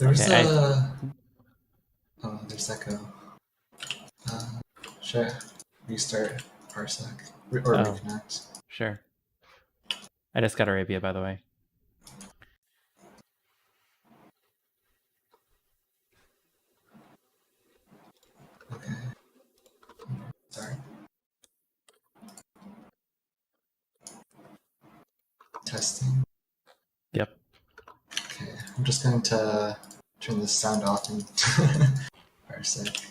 There's Okay, oh, there's Echo. Should I restart Parsec? Or Oh. reconnect? Sure. I just got Arabia, by the way. Okay. Sorry. Testing. Yep. Okay, I'm just going to turn the sound off in Parsec.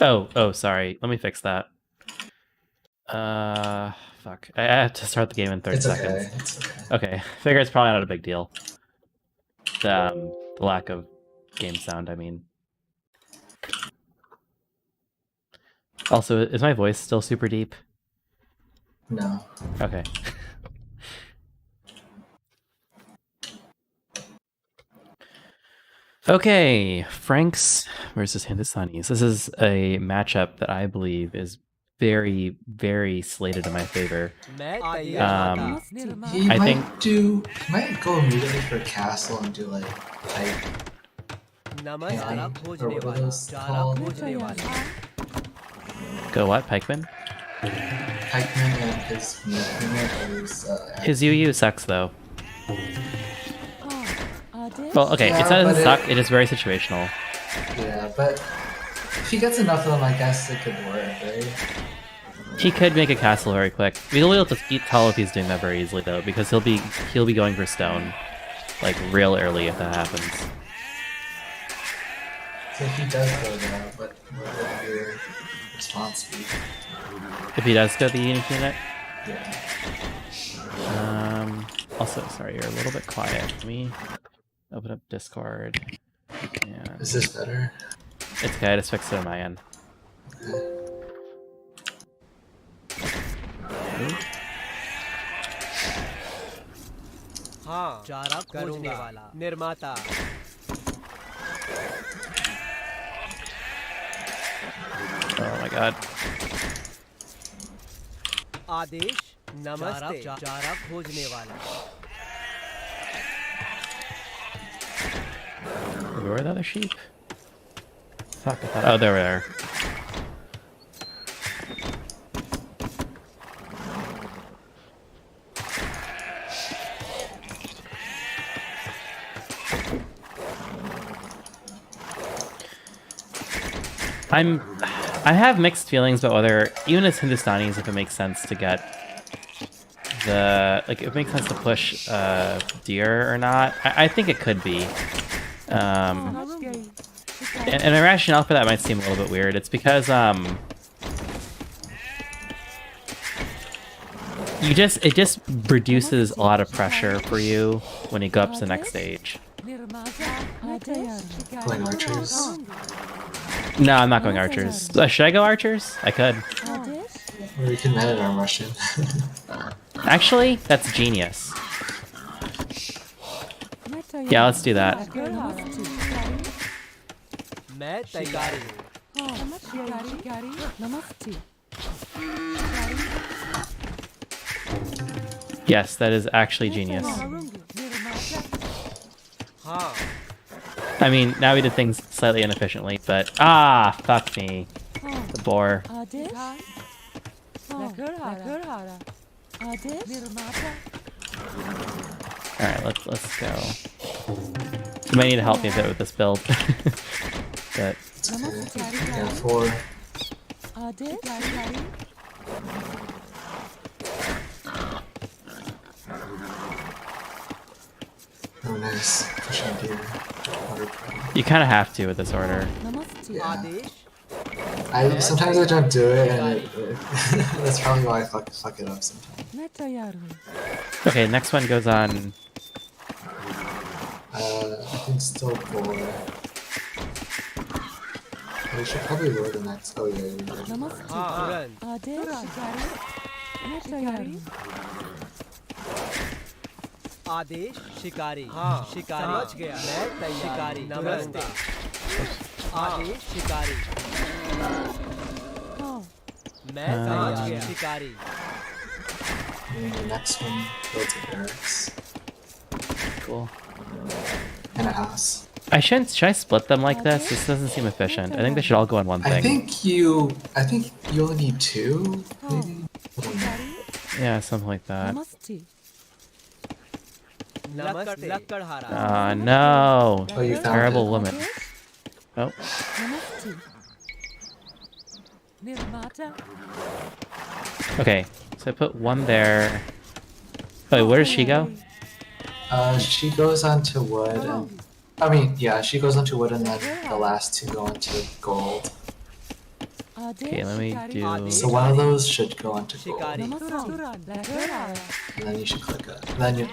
Oh, sorry. Let me fix that. Fuck. I have to start the game in 30 It's seconds. okay. It's okay. Okay. Figure it's probably not a big deal. The lack of game sound, I mean. Also, is my voice still super deep? No. Okay. Okay, Franks versus Hindustanis. This is a matchup that I believe is very, very slated in my favor. He I might go immediately for castle and do like type pan, or what are those called? Go what, Pikeman? Pikeman and his movement His UU sucks though. Well, okay, Yeah, it doesn't but suck. It is very situational. Yeah, but if he gets enough of them, I guess it could work, right? He could make a castle very quick. We'll be able to tell if he's doing that very easily though, because he'll be going for stone, like real early if that happens. So if he does go there, what would your response be? If he does go the unique unit. Yeah. Also, sorry, you're a little bit quiet. Let me open up Discord. Yeah. Is this better? It's okay, I just fixed it on my end. हाँ चारा खोजने वाला निर्माता Oh my god. आदेश नमस्ते चारा खोजने वाला Where are the other sheep? Fuck, I thought. Oh, there we are. I have mixed feelings about whether, even as Hindustanis, if it makes sense to get if it makes sense to push deer or not. I think it could be. And the rationale for that might seem a little bit weird. It's because it just reduces a lot of pressure for you when you go up to the next stage. Going archers? No, I'm not going archers. Should I go archers? I could. Or we can manage our Russian. Actually, that's genius. Yeah, let's do that. मैं तैयार Yes, that is actually genius. हाँ I mean, now we did things slightly inefficiently, but fuck me. The boar. Alright, let's go. You might need to help me a bit with this build. But It's okay. Yeah, 4. Oh, nice. Pushing deer. you kind of have to with this order. Yeah. Adesh Sometimes I don't do it, and that's probably why I fuck it up sometimes. Okay, next one goes on. I think still 4. We should probably lower the next. Oh yeah, yeah. हाँ तुरंत आदेश शिकारी हाँ शिकारी समझ गया मैं तैयार शिकारी नमस्ते आदेश शिकारी मैं समझ गया शिकारी And the next one builds a barracks Cool. and a house. Should I split them like this? This doesn't seem efficient. I think they should all go on one I thing. think you only need 2, maybe? Yeah, something like that. Namaste. No. Oh, you found Terrible it. woman. Oh, okay. So I put one there. Wait, where does she go? She goes onto wood and... I mean, yeah, she goes onto wood and then the last 2 go onto gold. Okay, let me do... So one of those should go onto gold. Shikari. And then you should click it. Then you...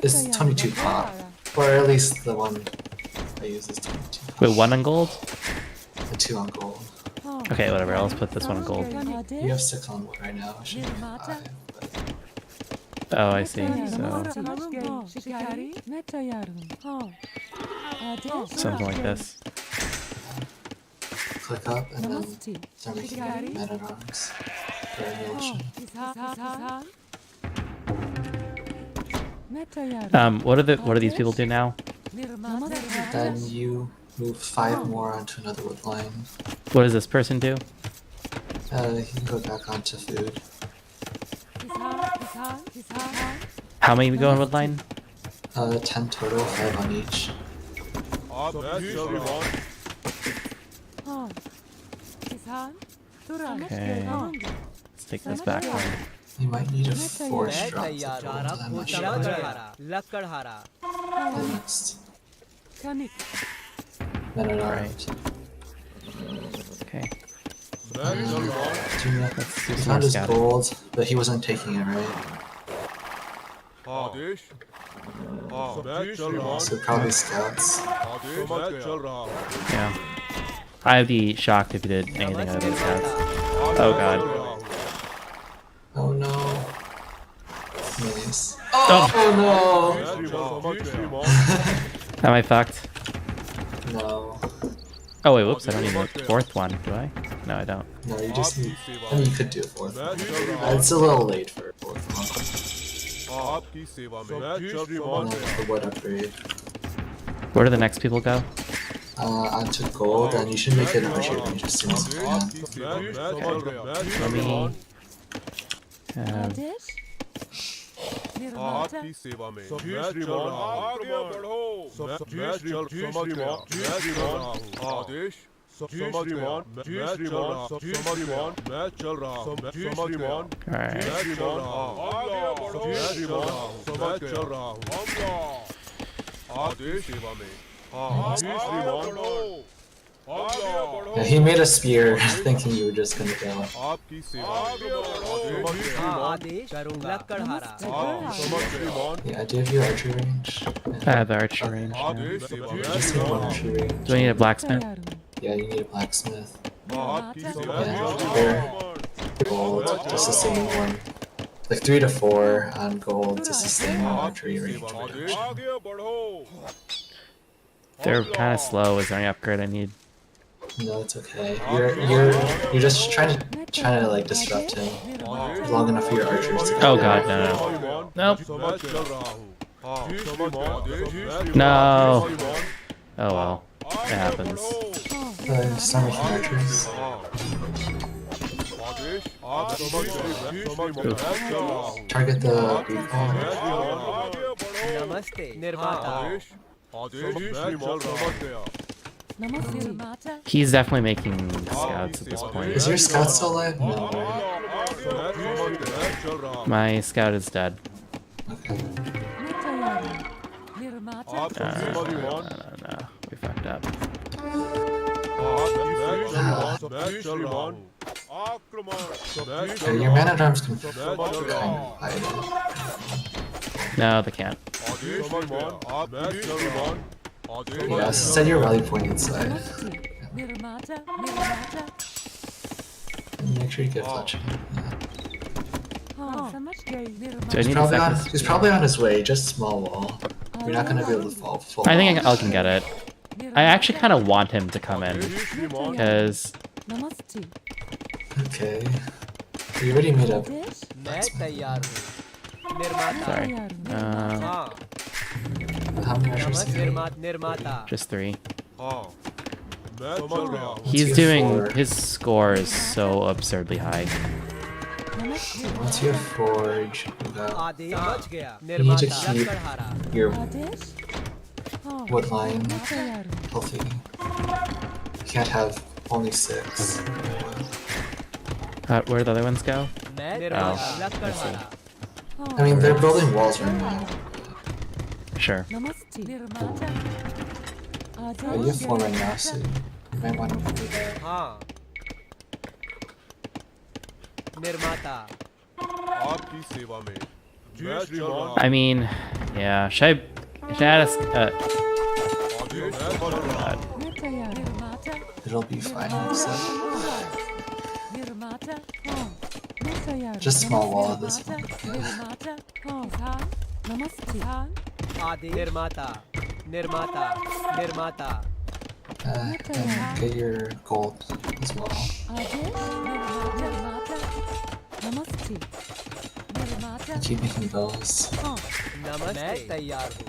It's 22 pop. Or at least the one I use is 22 pop. Wait, one on gold? The 2 on gold. Okay, whatever. I'll just put this one on gold. You have 6 on wood right now. It should be 5. But... Oh, I see. So something like this. Click up and then start making men at arms for emulsion. What do these people do now? Then you move 5 more onto another wood line. What does this person do? You can go back onto food. How many go on wood line? 10 total, 5 on each. Okay. Let's take this back one. You might need a 4 drop to gold, I'm not sure. Lakadhara. The next. Men at arms. Okay. He do some found more his scouting. gold, but he wasn't taking it, right? So probably scouts. Yeah. I'd be shocked if you did anything other than scouts. Oh god. Oh no. Nice. Oh! Oh Am I fucked? no. No. Oh wait, whoops, I don't need a 4th one, do I? No, I don't. No, you just need... I mean, you could do a 4th one. It's a little late for a 4th one. No, the wood upgrade. Where do the next people go? Onto gold, and you should make it archery range as soon as you can. Let me... Yeah, he made a spear thinking you were just gonna go. Yeah, do you have your archery range? I have the archer range now. Just need 1 archery range. Do I need a blacksmith? Yeah, you need a blacksmith. Yeah, here. Gold to sustain 1. Like 3 to 4 on gold to sustain 1 archery range reduction. They're kind of slow. Is there any upgrade I need? No, it's okay. You're just trying to like disrupt him long enough for your archers to Oh god, no. Nope. No. Oh well. It happens. Start making archers. Target the recall. Namaste. Nirmata. He's definitely making scouts at this point. Is your scout still alive? No, right? My scout is dead. Okay. No. We fucked up. Okay, your man-at-arms can kind of hide it. No, they can't. Yeah, set your rally point inside. And make sure you get Fletcher. Do I need a second? He's probably on his way, just small wall. You're not gonna be able to fall full. I think I can get it. I actually kind of want him to come in, because... Okay. You already made up. मैं तैयार हूँ. निर्माता. Sorry. हाँ. How many archers do you have? निर्माता Just 3. हाँ मैं चल रहा हूँ He's your doing four? his score is so absurdly high. Once you have forge, you go. आदेश समझ गया You need to निर्माता keep लकड़हारा your आदेश हाँ wood line मैं तैयार हूँ healthy. You can't have only 6. Where did the other ones go? मैं निर्माता Oh, लकड़हारा हाँ I mean, they're building walls right now. Sure. नमस्ते निर्माता But you have 4 right now, so you might want to do that. हाँ निर्माता आपकी सेवा में मैं चल रहा हूँ I mean, yeah. Should I add a आदेश मैं चल रहा हूँ मैं तैयार हूँ निर्माता It'll be fine. So निर्माता हाँ मैं तैयार हूँ just small wall नमस्ते, this one. निर्माता हाँ हाँ नमस्ते हाँ आदेश निर्माता निर्माता निर्माता And get your gold as well. आदेश निर्माता नमस्ते निर्माता Keep making those. हाँ नमस्ते मैं तैयार हूँ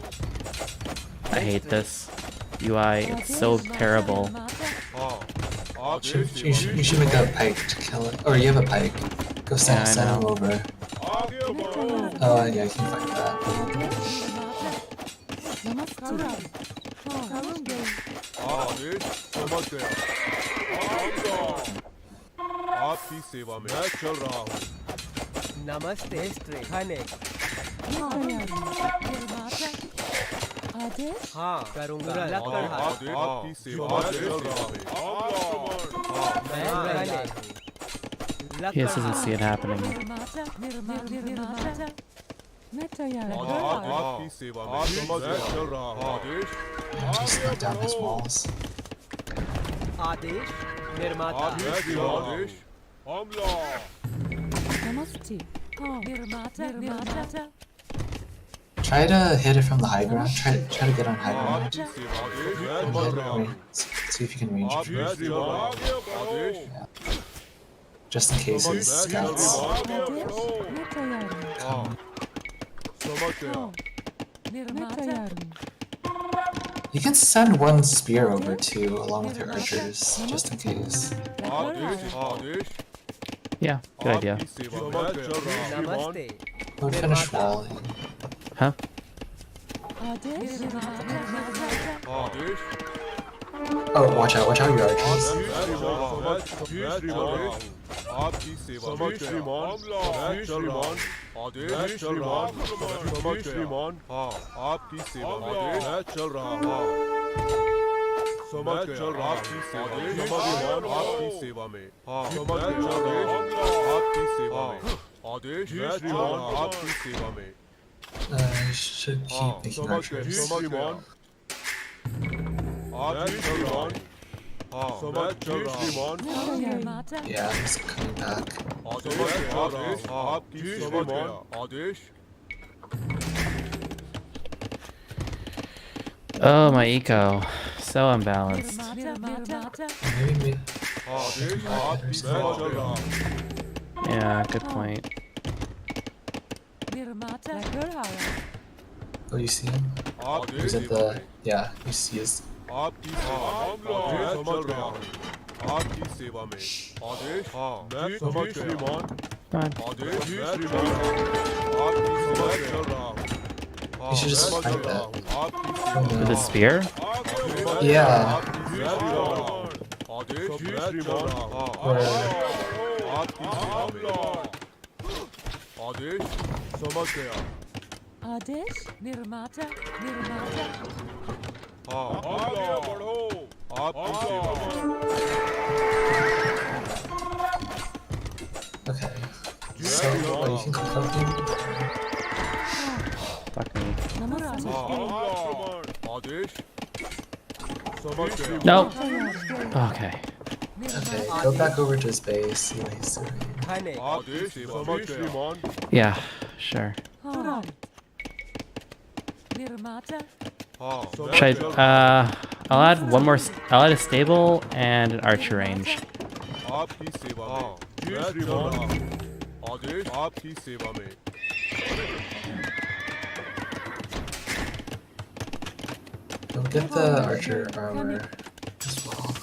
I hate this UI. It's so terrible. हाँ You should make a pike to kill it. Or you have a pike. Go Yeah, send, I send him know. over. आगे बढ़ो Oh, yeah, you can fight that. नमस्ते हाँ करूँगी आदेश समझ गया आपकी सेवा में मैं चल रहा हूँ नमस्ते स्ट्रे खाने मैं तैयार हूँ निर्माता आदेश हाँ करूँगा लकड़हारा आदेश आपकी सेवा में चल रहा हूँ मैं तैयार हूँ He just doesn't see it happening. निर्माता निर्माता मैं तैयार हूँ आपकी सेवा में मैं चल रहा हूँ आदेश Just knock down his walls. आदेश निर्माता आदेश हमला नमस्ते हाँ निर्माता Try to hit it from the high ground. Try to get on high ground. आपकी सेवा में मैं And चल hit रहा हूँ range. See if you can range it. मैं चल रहा हूँ आदेश Just in case his scouts. आदेश मैं तैयार हूँ हाँ समझ गया मैं तैयार हूँ You can send one spear over too, along with your archers, just in case. Adesh Adesh Yeah, good idea. आपकी सेवा में मैं चल रहा हूँ नमस्ते I would finish walling. Huh? Adesh Adesh Oh, watch out your archers. आपकी सेवा में श्रीमान मैं चल रहा हूँ आदेश चल रहा हूँ समझ श्रीमान हाँ आपकी सेवा में मैं चल रहा हूँ समझ चल रहा आपकी सेवा में श्रीमान आपकी सेवा में हाँ समझ चल रहा आपकी सेवा में आदेश मैं श्रीमान आपकी सेवा में You should हाँ keep making समझ गए archers. श्रीमान आपकी श्रीमान हाँ मैं चल रहा हूँ निर्माता Yeah, he's coming back. आदेश आपकी समझ गया आदेश Oh, my eco. So unbalanced. निर्माता Maybe make आदेश आपकी मैं चल रहा हूँ Yeah, good point. निर्माता लकड़हारा Oh, you see him? Adesh He's at the. Yeah, you see his. आपकी सेवा में मैं चल रहा हूँ आपकी सेवा में आदेश हाँ मैं समझ श्रीमान Come on. आदेश मैं श्रीमान आपकी सेवा में चल रहा हूँ हाँ You should just मैं fight चल रहा that. हूँ आपकी सेवा With a spear? Yeah. आदेश मैं चल रहा हूँ Or आपकी सेवा में आदेश समझ गया आदेश निर्माता हाँ आगे बढ़ो आपकी सेवा में okay. So, what you can click up Fuck me. नमस्ते हाँ आदेश समझ गया Nope. Okay. Okay, go back over to his base, see what he's doing. खाने आदेश समझ श्रीमान Yeah, sure. हाँ निर्माता हाँ Should I'll add one more. I'll add a stable and an archer range. आपकी सेवा में मैं श्रीमान आदेश आपकी सेवा में get the archer armor as well.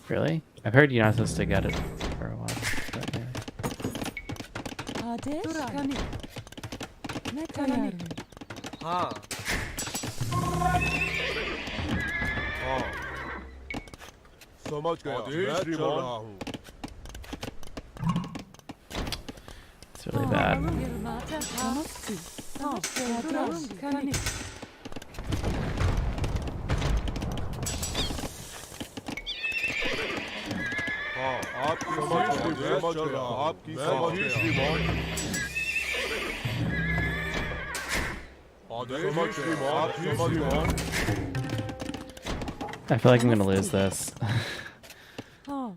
Really? I've heard you're not supposed to get it for a while. But yeah. Adesh Kani. Netayar. हाँ हाँ समझ गया मैं चल रहा हूँ It's really bad. Nirmata. Namaste. Adesh Kani. हाँ आपकी समझ मैं चल रहा हूँ आपकी समझ श्रीमान आदेश श्रीमान आपकी श्रीमान I feel like I'm gonna lose this. Oh.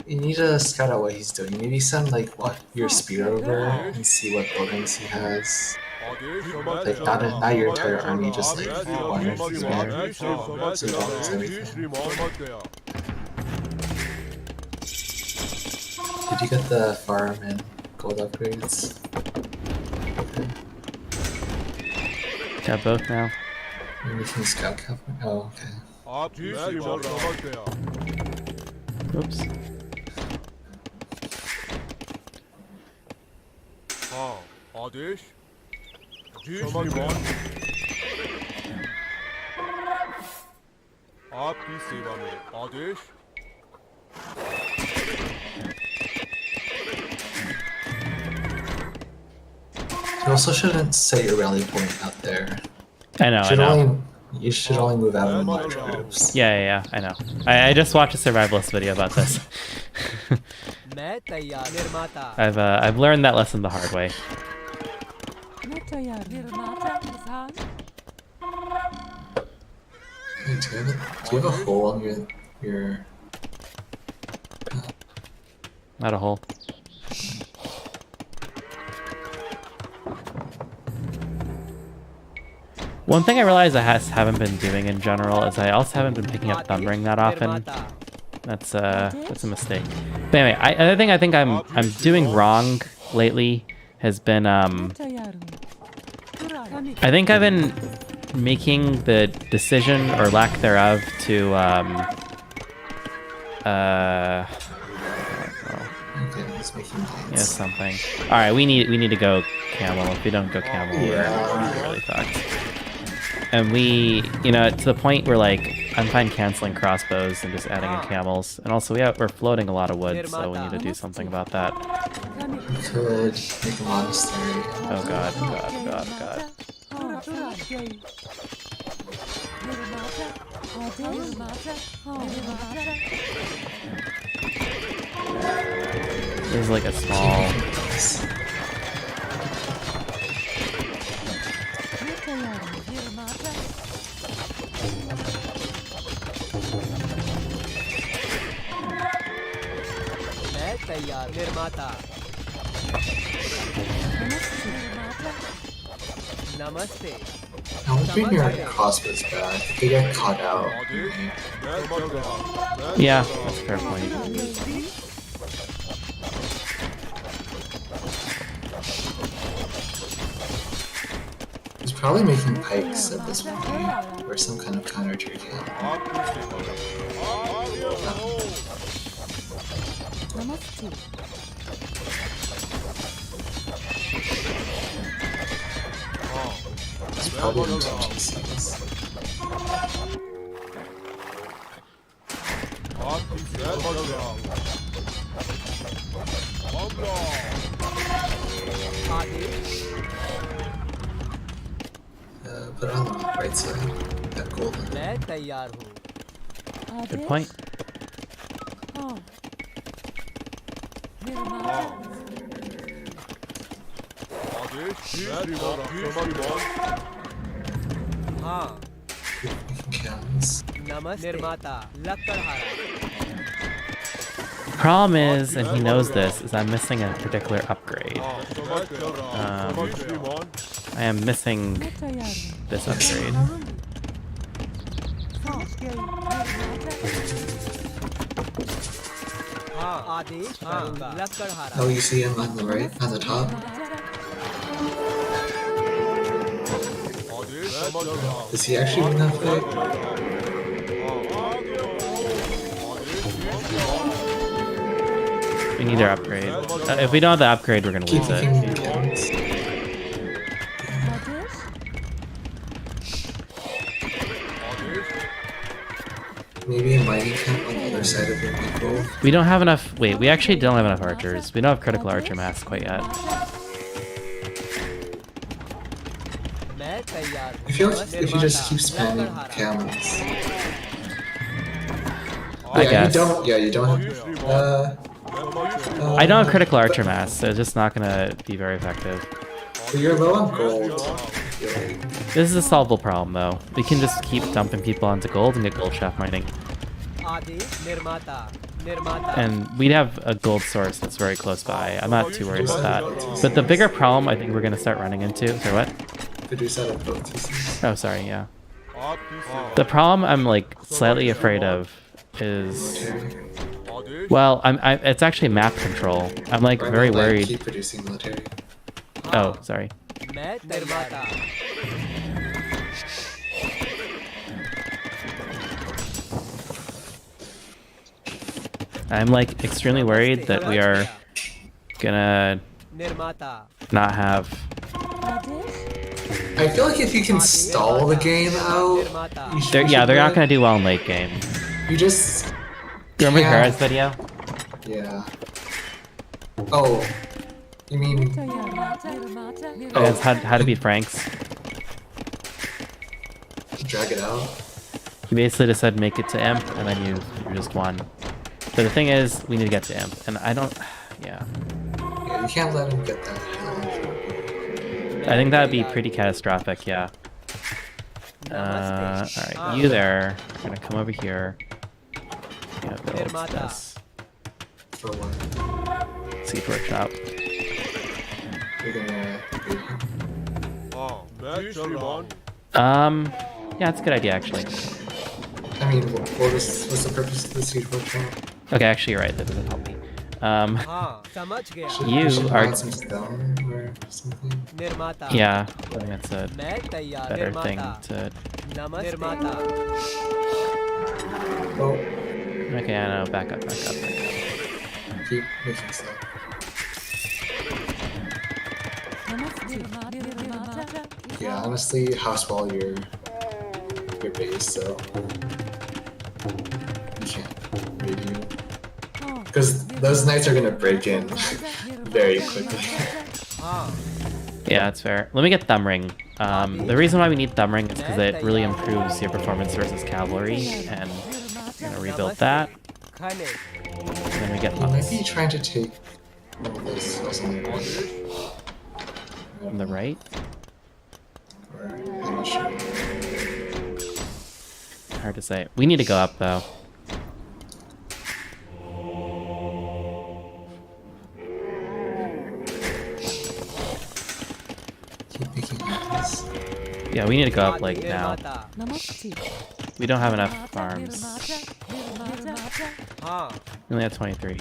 You need to scout out what he's doing. Maybe send like what your spear over and see what buildings he has. Like not your entire army, just like one spear. So he knows everything. Did you get the farm and gold upgrades? Got both now. Maybe you can scout cover. Oh, okay. Oops. हाँ आदेश जी श्रीमान आपकी सेवा में आदेश You also shouldn't set your rally point out there. I know, You I should know. you should only move out in large groups. Yeah, I know. I just watched a survivalist video about this. मैं तैयार निर्माता I've learned that lesson the hard way. Netayar. Nirmata. Zhan. Hey, do you have a hole on your Not a hole. One thing I realized I haven't been doing in general is I also haven't been picking up Thumbring that often. That's a mistake. But anyway, another thing I think I'm doing wrong lately has been Netayar. Kani. I think I've been making the decision or lack thereof to Okay, he's making yeah, planes. something. All right, we need to go camel. If we don't go camel, we're really fucked. And we, to the point where like I'm fine canceling crossbows and just adding in camels. And also we're floating a lot of wood, so we need to do something about that. Kani. You could make a monastery. Oh god. Nirmata. Gay. Nirmata. Adesh. Nirmata. Nirmata. There's like a small. Netayar. Nirmata. मैं तैयार निर्माता Nirmata. नमस्ते Now we'll bring your crossbows back. They get caught out. Yeah, that's a fair point. He's probably making pikes at this point, or some kind of counter to your cannon. Namaste. He's probably intentionally sees. Adesh Put it on the right side. That golden. मैं तैयार हूँ Good Adesh. point. Oh. Nirmata. आदेश जी श्रीमान हाँ Making cannons. नमस्ते निर्माता लकड़हारा Problem is, and he knows this, is I'm missing a particular upgrade. I am missing Netayar. this upgrade. हाँ आदेश करूँगा लकड़हारा Oh, you see him on the right, on the top? आदेश समझ रहा हूँ Does he actually win that fight? We need our upgrade. If we don't have the upgrade, we're gonna Keep lose picking it. counts. Maybe a mighty count on the other side of the equal. We don't have enough. Wait, we actually don't have enough archers. We don't have critical archer mass quite yet. मैं तैयार हूँ। I feel like if you just keep spamming camels. I guess. You don't. Yeah, you don't have. I don't have critical archer mass, so it's just not gonna be very effective. But you're low on gold. I feel like. This is a solvable problem, though. We can just keep dumping people onto gold and get gold shaft mining. आदेश निर्माता निर्माता And we'd have a gold source that's very close by. I'm not too worried about that. But the bigger problem I think we're gonna start running into. Sorry, what? Produce out of both TCs. Oh, sorry, yeah. आपकी सेवा The problem I'm like slightly afraid of is, Adesh well, it's actually map control. I'm like Or I very mean, like, worried. Keep producing military. Oh, sorry. मैं निर्माता I'm like extremely worried that we are gonna निर्माता not have. I feel like if you can stall the game out, you should, Yeah, they're not gonna do well in late game. You just. Do you remember can't- Hera's video? Yeah. Oh. You mean. Oh, it's how to beat Franks. Drag it out? He basically just said make it to imp, and then you just won. But the thing is, we need to get to imp, and I don't. Yeah, Yeah, you can't let him get that hell. I think that would be pretty catastrophic. Yeah. All right, you there? You're gonna come over here. Yeah, build this For what? siege workshop. You're gonna. हाँ मैं चल रहा हूँ Yeah, that's a good idea actually. I mean, what's the purpose of the siege workshop? Okay, actually, you're right. That doesn't help me. हाँ समझ गया You We should are- buy some stone or something. निर्माता Yeah, I think that's a मैं तैयार better thing निर्माता to. नमस्ते निर्माता Oh, Okay, I know. Back up. keep making stuff. Yeah, honestly, house wall your base, so you can't really. Because those knights are gonna break in very quickly. हाँ Yeah, that's fair. Let me get Thumb Ring. The reason why we need Thumb Ring is because it really improves your performance versus cavalry, and we're gonna rebuild that. खाने And then we get He might Lux be trying to take one of those spells on the right. from the right. Or, I'm not sure. Hard to say. We need to go up though. Keep picking apples. Yeah, we need to go up like now. Namaste. We don't have enough farms. हाँ We only have 23.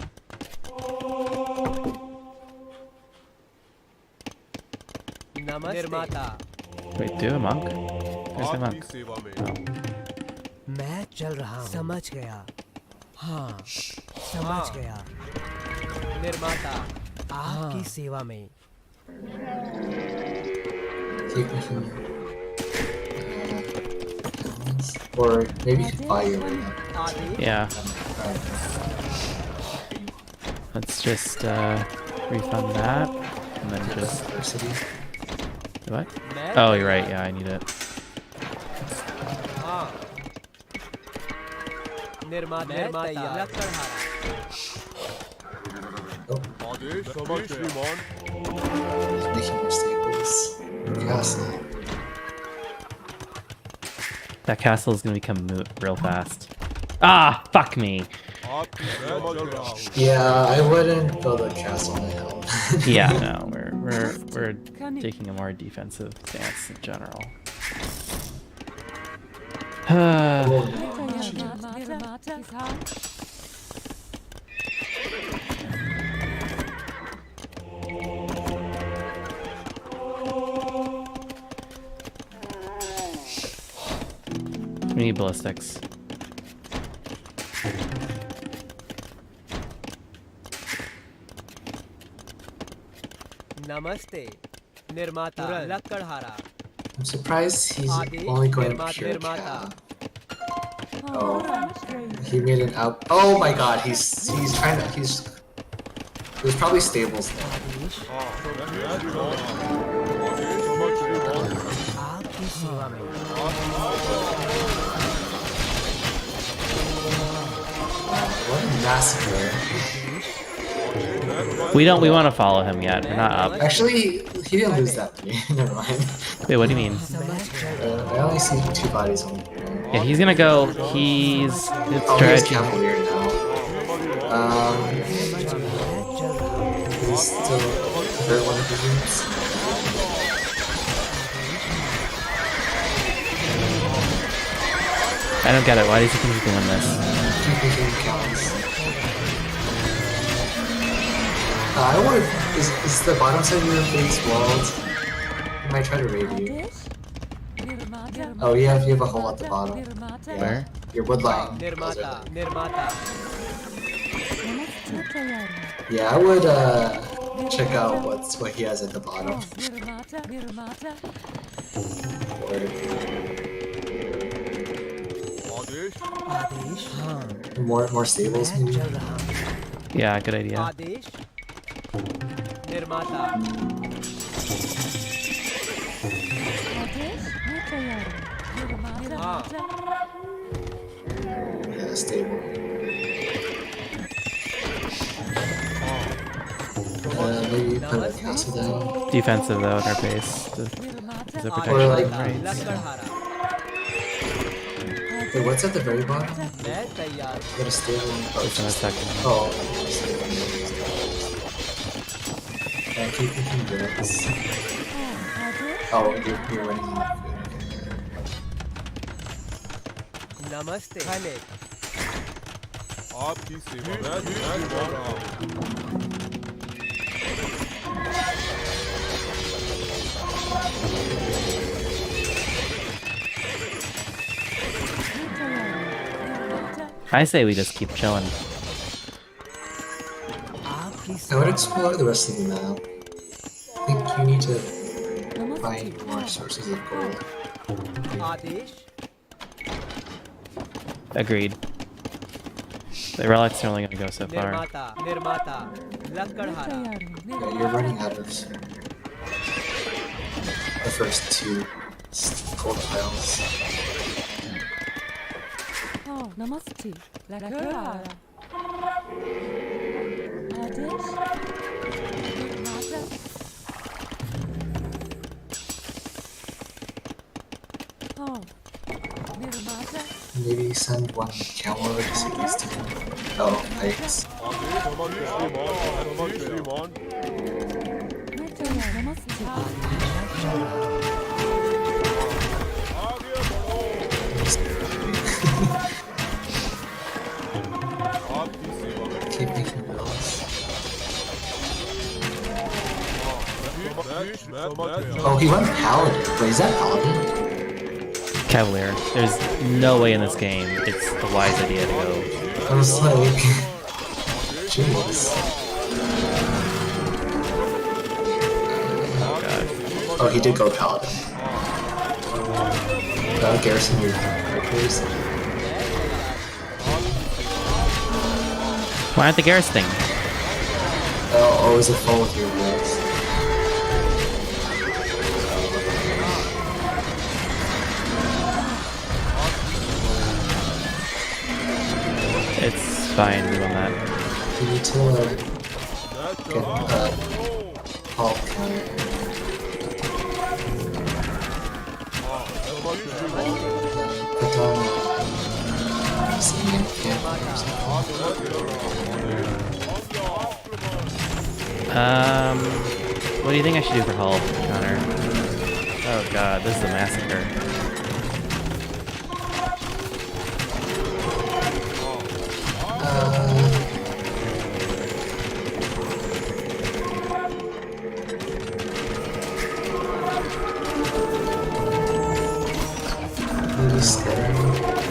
नमस्ते निर्माता Wait, do you have a monk? Where's the आपकी monk? सेवा में Oh. मैं चल रहा हूँ समझ गया हाँ समझ गया निर्माता आपकी सेवा में Keep picking apples. Or maybe you could buy your way up. Adesh Yeah. Let's just refund that, and then just Diversity. what? मैं Oh, you're right. Yeah, I need it. हाँ निर्माता निर्माता लकड़हारा आदेश समझ श्रीमान He's making more staples. Castle. That castle is gonna become moot real fast. Ah, fuck me. आपकी सेवा चल रहा हूँ Yeah, I wouldn't build a castle on a hill. Yeah, no, we're taking a more defensive stance in general. me ballistics. Namaste. Nirmata. Lakadhara. I'm surprised he's Adi, only going Nirmata, pure Nirmata. cap. Oh, he made an out. Oh my god, he's trying to there's probably stables there. आपकी सेवा में What a massacre. We want to follow him yet. We're not up. Actually, he didn't lose that to me. Never mind. Wait, what do you mean? I only see 2 bodies on the ground. Yeah, he's gonna go. He's Oh, here's strategy. Cavalier now. He's still third one of the units. I don't get it. Why does he think he can win this? Keep making counts. I want to. Is the bottom side of your face walled? I might try to raid you. Oh, you have a hole at the bottom. Yeah. Where? Your wood line. Nirmata. Nirmata. Yeah, I would check out what he has at the bottom. Adesh More stables maybe. Yeah, good idea. आदेश निर्माता हाँ Yeah, stable. Maybe put a castle down. Defensive though in our base. Is it Or protection like- right? लकड़हारा Wait, what's at the very bottom? मैं तैयार Got a stable. Just in a second. Oh. Keep thinking this. Oh, you're running out of food. नमस्ते खाने आपकी सेवा में मैं बोल रहा हूँ I say we just keep chilling. आपकी I would explore the rest of the map. I think you need to find more sources of gold. Adesh Agreed. The relics are only gonna go so far. निर्माता निर्माता लकड़हारा Yeah, you're running out of the first 2 gold piles. Oh, namaste. Lakadhara. Adesh. Nirmata. Oh, Nirmata. Maybe send one camel over to see these 2. Oh, pikes. श्रीमान Nataya, namaste. आपकी सेवा में Keep making bills. Oh, he went paladin. Wait, is that paladin? Cavalier. There's no way in this game it's the wise idea to go. I was like, jeez. Oh god. Oh, he did go paladin. Garrison your characters. Why aren't the garrisoning? Oh, is it full with your bills? It's fine, we won that. You need to get Hulk. Put on Singing Camp or something. What do you think I should do for Hull, Connor? Oh god, this is a massacre. Maybe Skyrim.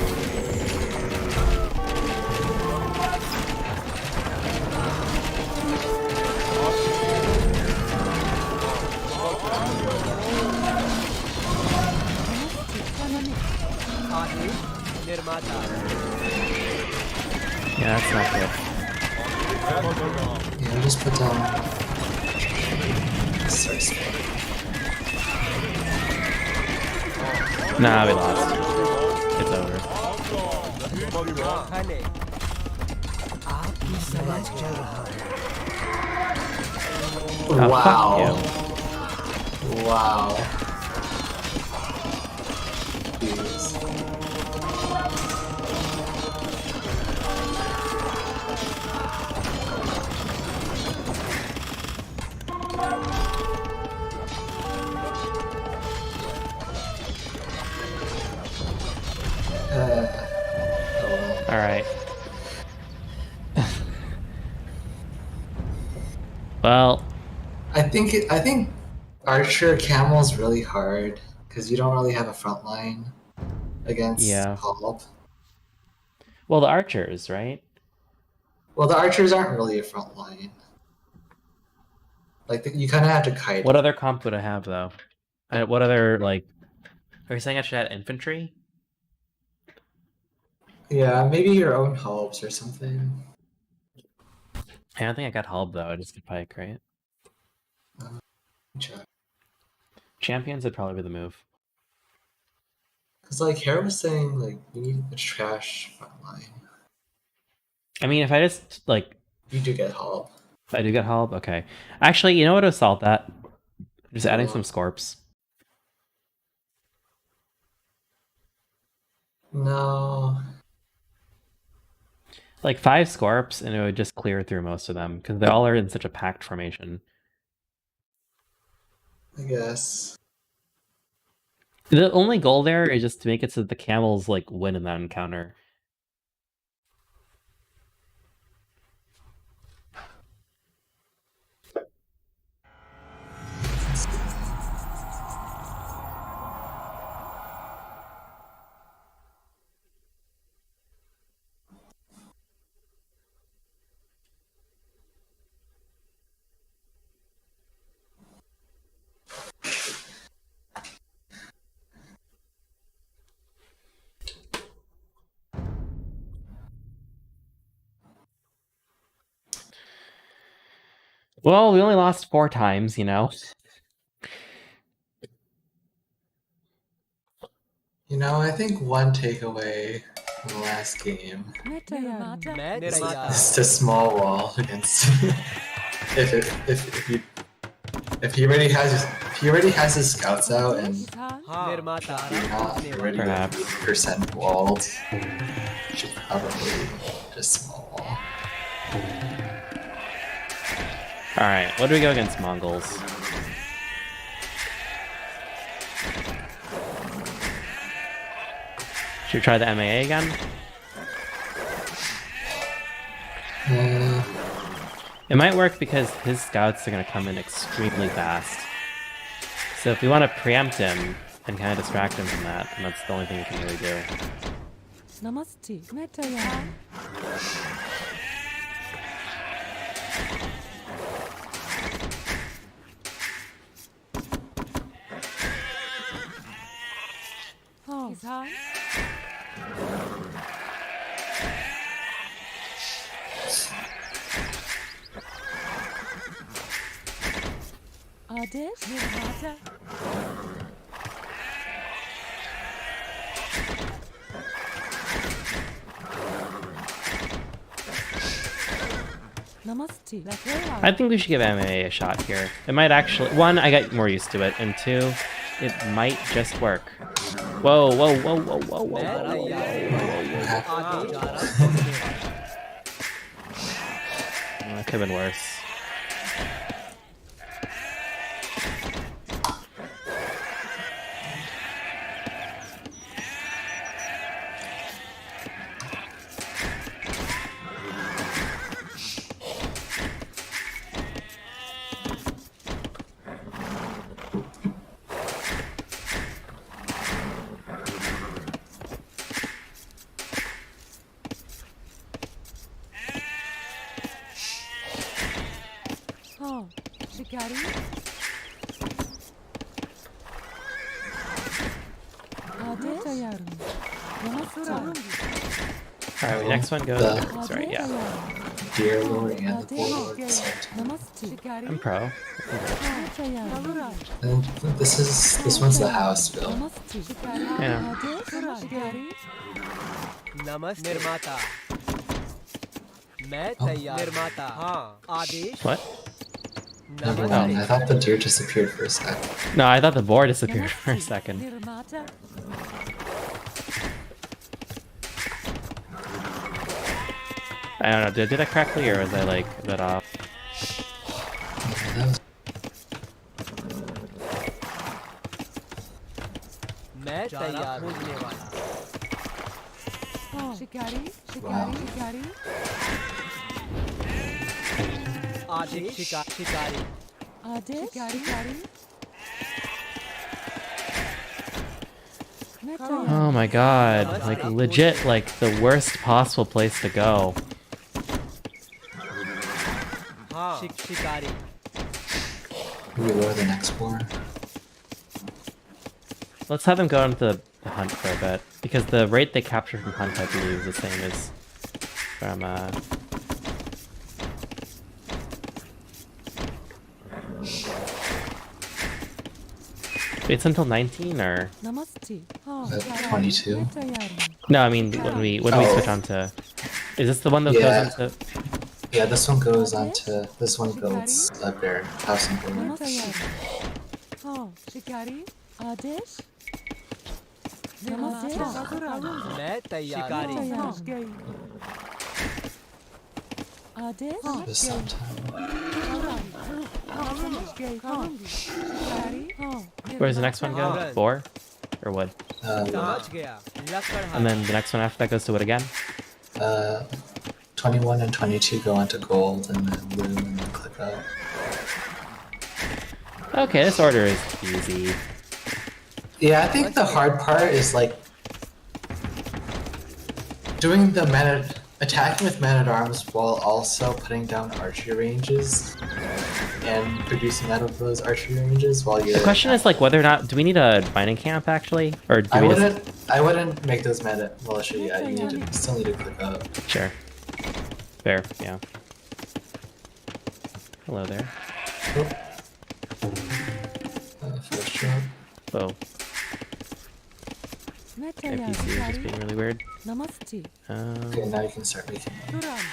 Yeah, that's not good. Yeah, just put down. Sorry, sorry. Nah, we lost. It's over. खाने आपकी समझ चल रहा है Oh, fuck Wow. you. Wow. Jeez. Oh well. Alright. Well, I think Archer Camel's really hard because you don't really have a front line against Yeah. Hulk. well, the archers, right? Well, the archers aren't really a front line. Like you kind of have to kite. What other comp would I have though? What other like? Are you saying I should add infantry? Yeah, maybe your own hulks or something. I don't think I got Hulb though. I just did Pike, right? Champions would probably be the move. Because like Hera was saying, like we need a trash front line. I mean, if I just like, You do get Hulk. if I do get Hulb, okay. Actually, you know what to assault that? Just adding What? some Scorps. No. Like 5 Scorps, and it would just clear through most of them because they all are in such a packed formation. I guess. The only goal there is just to make it so that the camels like win in that encounter. Well, we only lost 4 times, you know. You know, I think one takeaway from the last game Nirmata. मैं तैयार is the small wall against. if he already has his scouts out and हाँ निर्माता you're not already Perhaps. 80% walled, you should probably just small wall. All right, what do we go against Mongols? Should we try the MAA again? It might work because his scouts are going to come in extremely fast. So if we want to preempt him and kind of distract him from that, then that's the only thing we can really do. Namaste. Metaya. Oh. Adesh. Nirmata. Namaste. I think we should give MAA a shot here. It might actually... 1, I got more used to it, and 2, it might just work. Whoa, whoa, whoa, whoa, whoa, whoa, मैं whoa. तैयार आगे जा रहा That could have been worse. Oh. Shikari. Adesh. Namaste. Alright, next one goes. The That's right, yeah. Deer Lord and the Bull Lord. Namaste. Shikari. I'm pro. And this one's the house, Bill. Namaste. Shikari. Yeah. Adesh. Shikari. नमस्ते निर्माता मैं तैयार निर्माता हाँ आदेश What? Never नमस्ते mind. I thought the deer disappeared for a sec. No, I thought the board disappeared for a second. Nirmata. I don't know, did I do that correctly or was I like a bit off? That was मैं तैयार खोजने वाला Shikari. Wow. Shikari. Shikari. आदेश शिकारी Adesh. Shikari. मैं तैयार Oh my god, like legit, like the worst possible place to go. हाँ शिकारी we lure the next war. Let's have them go into the hunt for a bit. Because the rate they capture from hunt, I believe, is the same as from, It's until 19, or... Namaste. At 22. मैं तैयार हूँ. No, I mean, when we Oh. switch on to... Is this the one that Yeah. goes into... Yeah, this one goes on to this one builds their house and मैं board. तैयार हूँ. हाँ. Shikari. Adesh. Namaste. मैं तैयार मैं हूँ तैयार हूँ. Adesh. Just sometime. Where's the next one go? 4? Or wood? समझ गया लकड़ And then the next one after that goes to wood again? 21 and 22 go into gold, and then blue, and then click up. Okay, this order is easy. Yeah, I think the hard part is like doing the attacking with man at arms while also putting down archery ranges and producing out of those archery ranges while you're. The question is like whether or not... Do we need a mining camp, actually? Or do I we just... wouldn't make those militia yet. You still need to click up. Sure. Fair, yeah. Hello there. First drop. Whoa, मैं तैयार NPC is just being हूँ. really weird. Namaste. Okay, now you can start making them. तुरंत.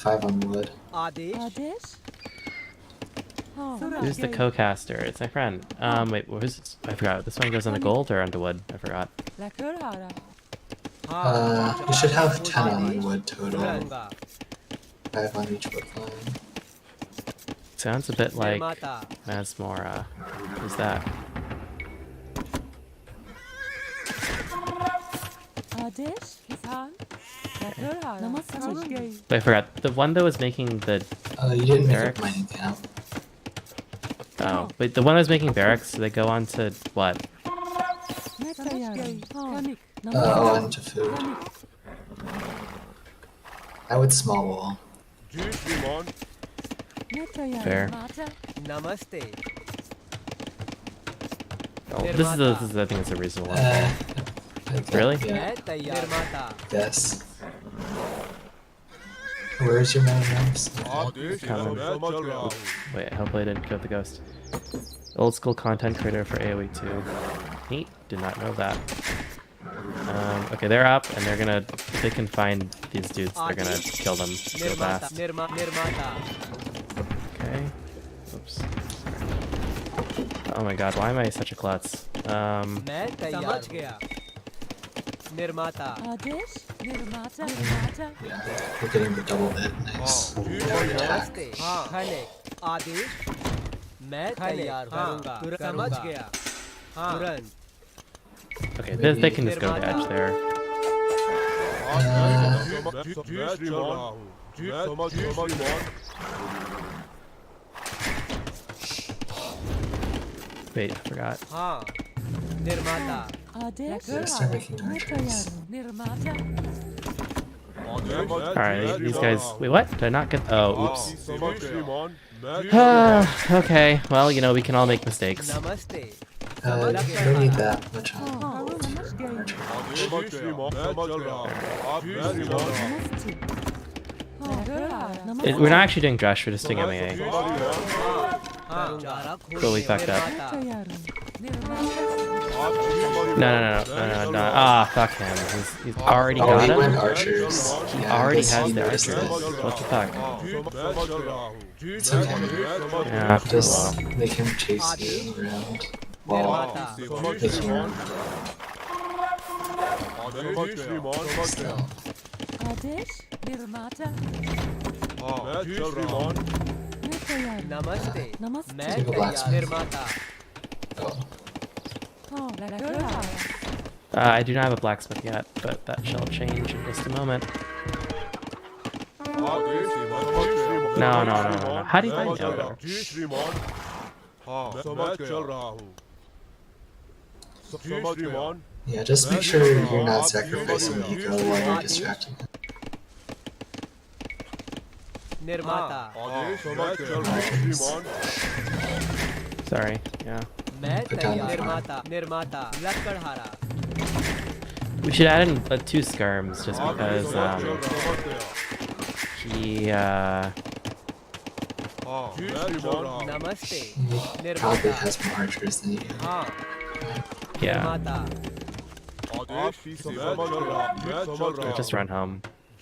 5 on wood. Adesh Adesh. हाँ. Who's the co-caster? It's my friend. Wait, what was this? I forgot. This one goes into gold or into wood? I forgot. लकड़ हारा. You should have 10 on wood total. दूंगा 5 on each wood line. Sounds a bit like निर्माता Masmora. Who's that? Adesh. किसान. लकड़ हारा. नमस्ते. Wait, I forgot. The one that was making the... You didn't make Barracks? a mining camp. Oh, wait, the one that was making barracks, they go on to what? मैं तैयार हूँ. हाँ. On to food. I would small wall. जी श्रीमान मैं तैयार Fair. हूँ. माता. नमस्ते Oh, this is I think it's a reasonable one. Really? Yeah, मैं तैयार निर्माता yes. Where's your man ramps? आदेश है मैं समझ रहा हूँ Wait, hopefully I didn't kill the ghost. Old school content creator for AoE 2. Neat, did not know that. Okay, they're up, and they're gonna... If they can find these dudes, they're gonna kill them real निर्माता fast. निर्माता Okay. Oops. Oh my god, why am I such a klutz? मैं तैयार समझ गया निर्माता Adesh. निर्माता. निर्माता. Yeah, we're getting the double hit. Nice. Ji Now we attack. नमस्ते खने आदेश मैं तैयार करूंगा समझ गया तुरंत Okay, they can just go to the edge there. जी श्रीमान जी समझ श्रीमान Wait, I forgot. हाँ निर्माता Adesh. Start making मैं archers. तैयार हूँ. निर्माता. Alright, these guys... Wait, what? Did I not get... Oh, oops. समझ श्रीमान मैं Okay, well, you know, we can all make mistakes. नमस्ते You don't need that much on हाँ. archer. श्रीमान मैं चल रहा हूँ आप जी श्रीमान Namaste. Oh, Namaste. We're not actually doing Drush, we're just doing MAA. चारा खोल But we they, fucked up. निर्माता। Tayaram. Nirmata. No. Ah, fuck him. He's already Oh, got he him? went archers. Yeah, I Already guess has he the noticed archers. it. What the fuck? मैं चल रहा हूँ जी It's okay. Yeah, Just well. make him chase you around. While निर्माता। making him आदेश श्रीमान still. Adesh. Nirmata. हाँ मैं चल रहा हूँ Tayaram. नमस्ते Namaste. मैं Take a तैयार blacksmith. निर्माता Oh. Oh, Lakara. I do not have a blacksmith yet, but that shall change in just a moment. आदेश श्रीमान No. How do you find Yoda? जी श्रीमान हाँ मैं चल रहा हूँ जी श्रीमान Yeah, just make sure you're not sacrificing ego while you're distracting him. निर्माता आदेश मैं चल रहा हूँ श्रीमान Sorry, yeah. मैं Put down तैयार the fire. निर्माता लकड़हारा We should add in 2 skirms just because he हाँ मैं चल रहा हूँ नमस्ते He probably has more archers than you. हाँ yeah. निर्माता आदेश मैं चल रहा हूँ Just run home.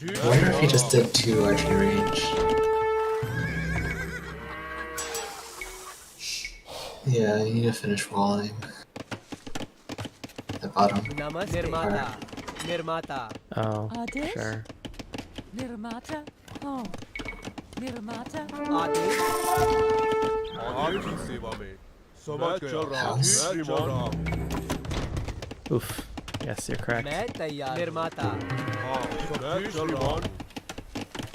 I wonder if he just did 2 archery range. Yeah, you need to finish walling. The bottom. नमस्ते निर्माता Oh, Adesh? sure. Nirmata. Oh. Nirmata. आदेश आपकी सेवा में मैं चल रहा हूँ House. मैं चल रहा हूँ Oof. Yes, you're correct. मैं तैयार निर्माता हाँ मैं चल रहा हूँ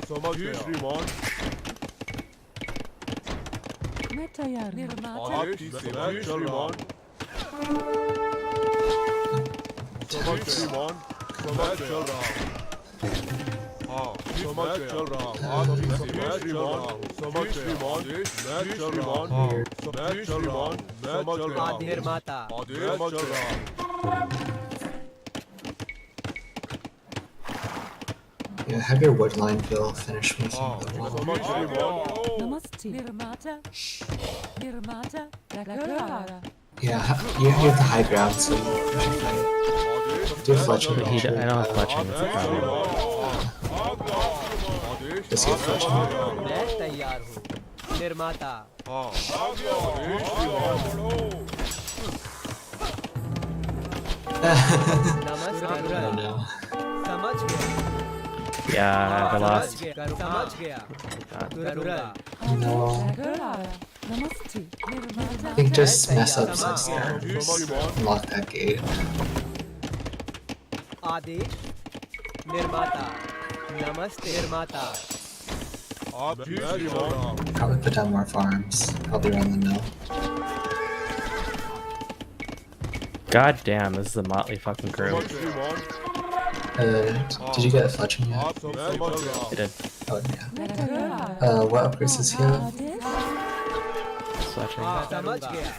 समझ गया श्रीमान Tayaram. Nirmata. आपकी सेवा में चल रहा हूँ समझ श्रीमान मैं चल रहा हूँ हाँ मैं चल रहा हूँ आपकी सेवा में श्रीमान समझ श्रीमान मैं चल रहा हूँ मैं चल रहा हूँ मैं चल रहा हूँ निर्माता आदेश चल रहा हूँ Yeah, have your woodline bill finish making हाँ the wall. समझ श्रीमान Namaste. Nirmata. Nirmata. Lakara. Yeah, you have the high ground, so you should fight. Do fletching. But I don't have fletching, that's the problem. Just get fletching. मैं तैयार हूँ निर्माता हाँ आदेश श्रीमान नमस्ते I don't know. समझ गया Yeah, I lost. समझ गया God. करूँगा No. Lakara. Namaste. Nirmata. I think just mess up some skirms. Unlock that gate. आदेश निर्माता नमस्ते निर्माता आप जी श्रीमान Probably put down more farms. Probably run the mill. God damn, this is a motley fucking crew. श्रीमान Did you get a fletching yet? आप समझ रहा I did. Oh, yeah. Lakara. What upgrades does he have? Adesh. Fletching. समझ गया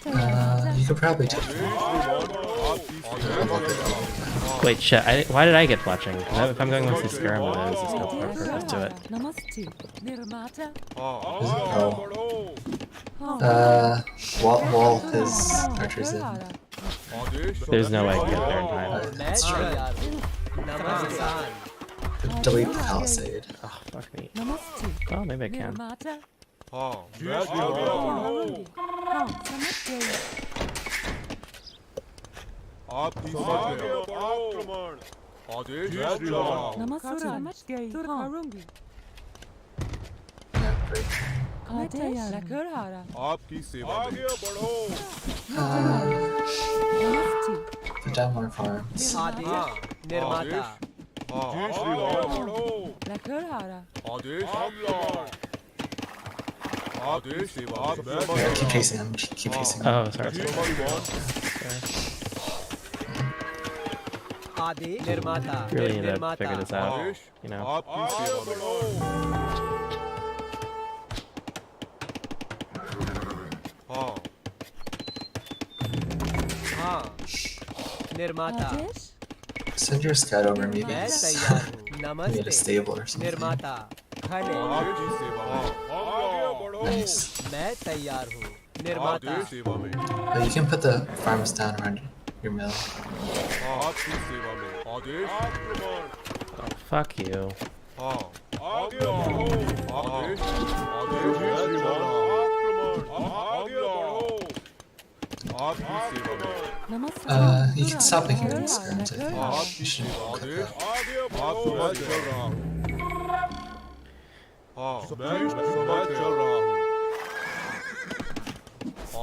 Tayaram. You could probably take it. Wait, shit. Why did I get fletching? 'Cause if I'm going with the skirm, then there's just no purpose to it. Namaste. Nirmata. Oh. Oh. Wall his archers in. There's no way I can get there in time. मैं That's true. तैयार हूँ नमस्कार Delete the palisade. Oh, fuck me. Namaste. Well, maybe I can. Nirmata. हाँ मैं Oh, श्रीमान Namaste. आपकी समझ गया आक्रमण आदेश मैं श्रीमान Namaste. Turkarungi. Yeah, great. Adesh. Lakara. आपकी सेवा में आगे बढ़ो Namaste. Put down more farms. आदेश निर्माता हाँ जी श्रीमान Lakara. आदेश आक्रमण आदेश सेवा मैं Yeah, keep chasing him. Keep chasing him. Oh, sorry. श्रीमान आदेश निर्माता Really need to निर्माता figure this out. Adesh You know. आपकी सेवा में हाँ हाँ निर्माता आदेश Send your scout over. Maybe मैं he's तैयार हूँ maybe at a नमस्ते stable or something. निर्माता खने आपकी सेवा में आगे बढ़ो Nice. मैं तैयार हूँ निर्माता आदेश सेवा में Oh, you can put the farms down around your mill. आपकी सेवा में आदेश आक्रमण Oh, fuck you. हाँ आगे बढ़ो आदेश आदेश श्रीमान आक्रमण आगे बढ़ो आपकी सेवा में नमस्ते You can stop making these skirms. I think. आपकी You shouldn't सेवा cut आदेश that. आगे बढ़ो मैं चल रहा हूँ हाँ मैं चल रहा हूँ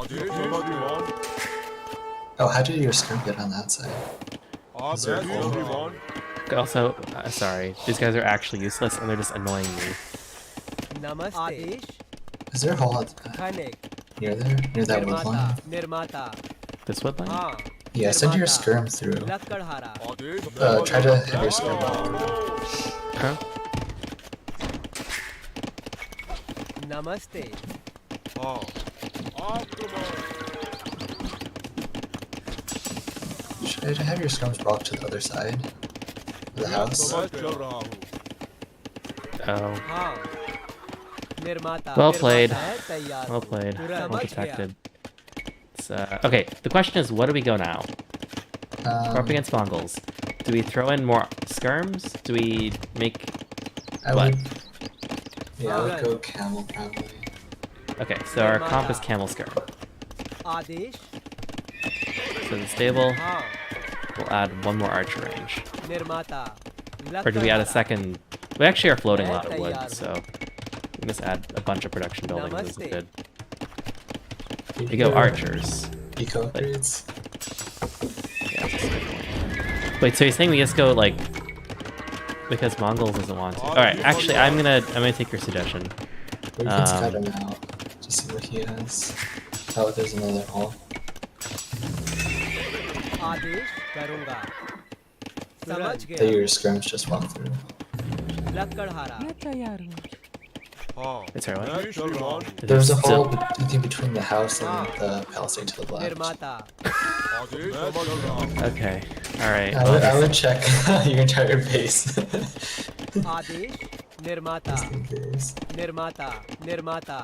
आदेश श्रीमान Oh, how did your skirm get on that side? आप Is there a Adesh hole? श्रीमान Also, sorry, these guys are actually useless and they're just annoying me. नमस्ते आदेश Is there a hole at the back? खने Near there? Near that wood निर्माता line? निर्माता This wood line? हाँ Yeah, send your निर्माता, skirm through. लकड़हारा Adesh Try to have your skirm out. Huh? नमस्ते हाँ आक्रमण Should I have your skirms walk to the other side of the house? मैं चल रहा हूँ Oh. हाँ निर्माता Well played. मैं तैयार Well हूँ। played. तुरंत Well समझ गया। protected. It's, okay, the question is, what do we go now? We're up against Mongols. Do we throw in more skirms? Do we make... I What? would. Yeah, I would go camel probably. Okay, so our comp is camel skirm. Adesh So the stable, हाँ we'll add one more archer range. निर्माता Or do we add a लकड़हारा। second? We actually are floating a lot of wood, so we can just add a bunch of production buildings as we Namaste. did. We go archers. Eco upgrades. Yeah, that's a good point. Wait, so you're saying we just go like because Mongols doesn't want to? All right, actually, I'm gonna take your suggestion. Or you can scout him out. Just see what he has. Oh, there's another hole. आदेश करूँगा समझ That गया your skirms just walk through. लकड़हारा मैं तैयार हूँ हाँ It's our way. मैं चल रहा हूँ There was a So- hole I think between the house and the palisade to the left. निर्माता आदेश मैं चल रहा हूँ Okay. All right. I would check your entire base. आदेश निर्माता Just in case. निर्माता निर्माता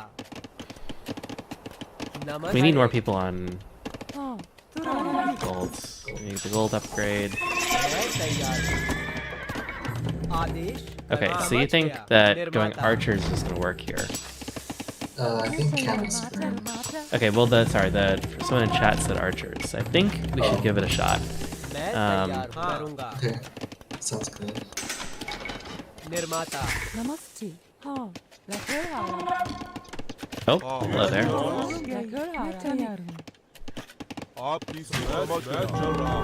नमस्ते We need more people on हाँ तुरंत gold. We need the gold upgrade. मैं तैयार हूँ आदेश Okay, so समझ you think गया। that going निर्माता, archers is gonna work here? I think camel निर्माता skirm. निर्माता Okay, well, someone in chat said archers. I think we should give it a shot. मैं Um, तैयार करूँगा Okay, sounds good. निर्माता नमस्ते हाँ लकड़हारा Oh, hello there. लकड़हारा मैं तैयार हूँ आपकी सेवा में मैं चल रहा हूँ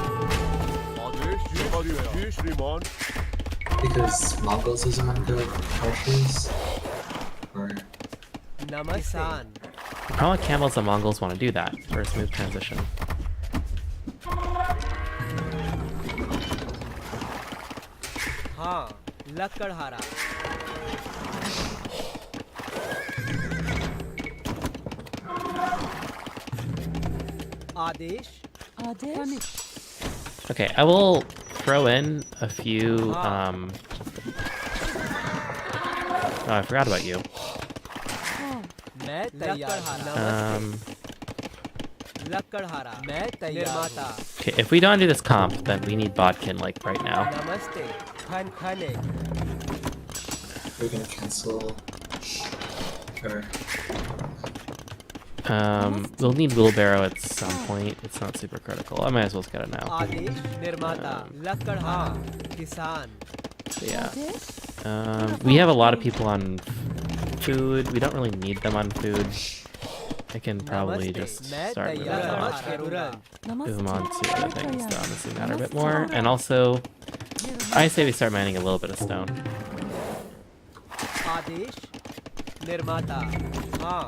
आदेश जी श्रीमान Because Mongols doesn't want to go archers? Or नमस्ते The problem with camels and Mongols want to do that for a smooth transition. हाँ लकड़हारा आदेश आदेश Okay, I will throw in a few. Oh, I forgot about you. हाँ मैं तैयार हूँ लकड़हारा मैं तैयार निर्माता Okay, if we don't do this comp, then we need Botkin like right now. नमस्ते खन खने we're gonna cancel. Or We'll need wheelbarrow at some point. It's not super critical. I might as well just get it now. आदेश निर्माता लकड़हारा किसान So yeah. Adesh We have a lot of people on food. We don't really need them on food. I can probably नमस्ते just मैं start moving तैयार them, हूँ तुरंत move them नमस्ते on to other things that honestly matter a bit Namaste. more. And also, I say we start mining a little bit of stone. आदेश निर्माता हाँ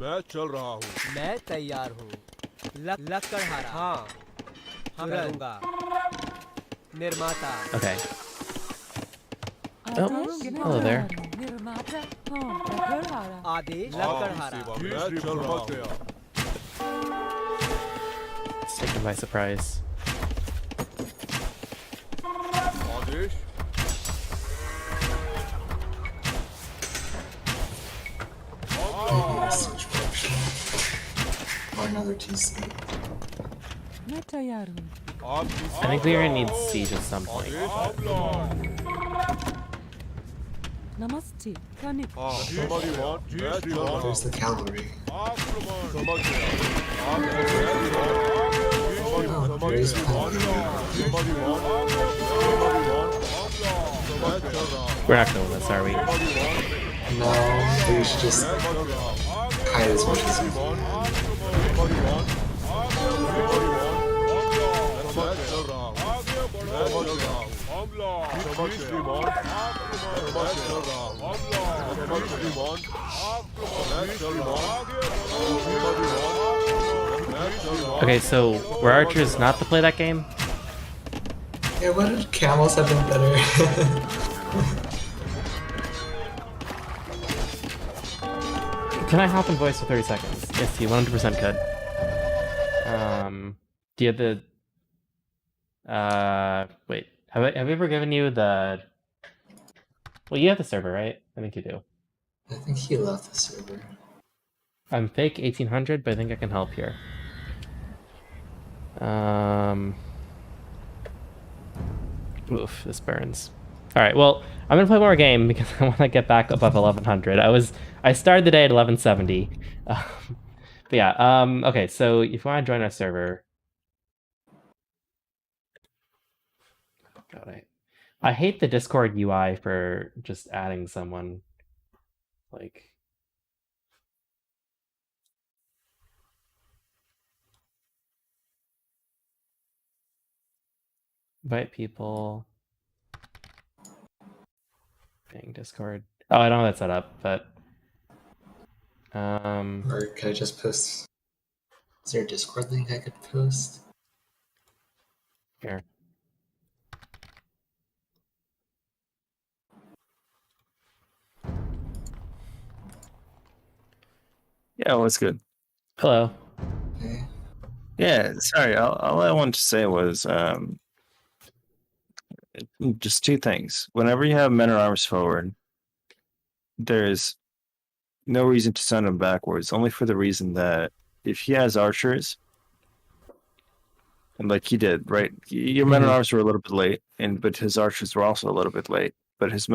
मैं चल रहा हूँ मैं तैयार हूँ लकड़हारा हाँ करूँगा निर्माता Okay. Adesh hello there. निर्माता हाँ लकड़हारा आदेश आपकी लकड़हारा सेवा में मैं चल रहा हूँ taken by surprise. Adesh Maybe a siege potion. Or another TC. मैं तैयार हूँ. आपकी I think we're gonna need siege at some point. नमस्ते. कनिक. हाँ श्रीमान मैं श्रीमान There's the cavalry. आक्रमण समझ गया Oh, there is cavalry. We're not gonna win this, are we? No, we should just hide as much as we can. Okay, so were archers not to play that game? Yeah, what if camels have been better? Can I hop in voice for 30 seconds? Yes, you 100% could. Do you have the... wait. Have I ever given you the... Well, you have the server, right? I think you do. I think he left the server. I'm fake 1800, but I think I can help here. Oof, this burns. Alright, well, I'm gonna play one more game because I want to get back above 1100. I started the day at 1170. But yeah, okay, so if you want to join our server... God, I hate the Discord UI for just adding someone. Like... Invite people. Ping Discord. Oh, I don't have that set up, but Or could I just post? Is there a Discord link I could post? here. Yeah, what's good? Hello. Okay. Yeah, sorry. All I wanted to say was just two things. Whenever you have men at arms forward, there's no reason to send him backwards, only for the reason that if he has archers, and like he did, right? Your men at arms were a little bit late, but his archers were also a little bit late. But his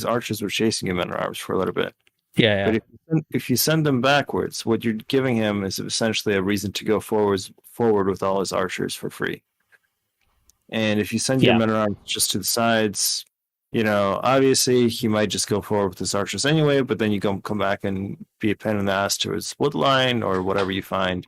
archers were chasing your men at arms for a little bit. Yeah, yeah. But if you send them backwards, what you're giving him is essentially a reason to go forward with all his archers for free. And if you send your men at arms just to the sides, you know, obviously he might just go forward with his archers anyway, but then you come back and be a pain in the ass to his wood line or whatever you find.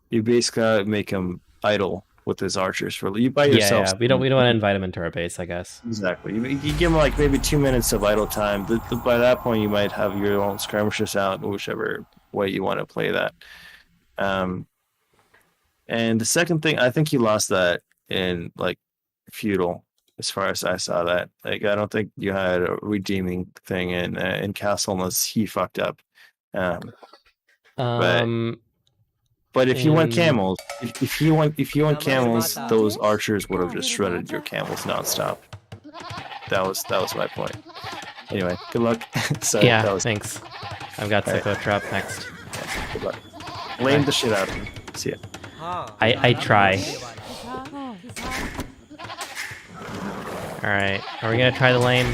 You basically make him idle with his archers for you by yourself. Yeah. We don't want to invite him into our base, I guess. Exactly. You give him like maybe 2 minutes of idle time. By that point, you might have your own skirmishers out, whichever way you want to play that. And the second thing, I think you lost that in like feudal, as far as I saw that. Like, I don't think you had a redeeming thing in castle unless he fucked up. But if you went camels, if you went camels, those archers would have just shredded your camels nonstop. That was my point. Anyway, good luck. So yeah, thanks. I've got Sicko Trap next. Yeah, good luck. Lame the shit out of him. See ya. I try. Alright, are we gonna try the lame?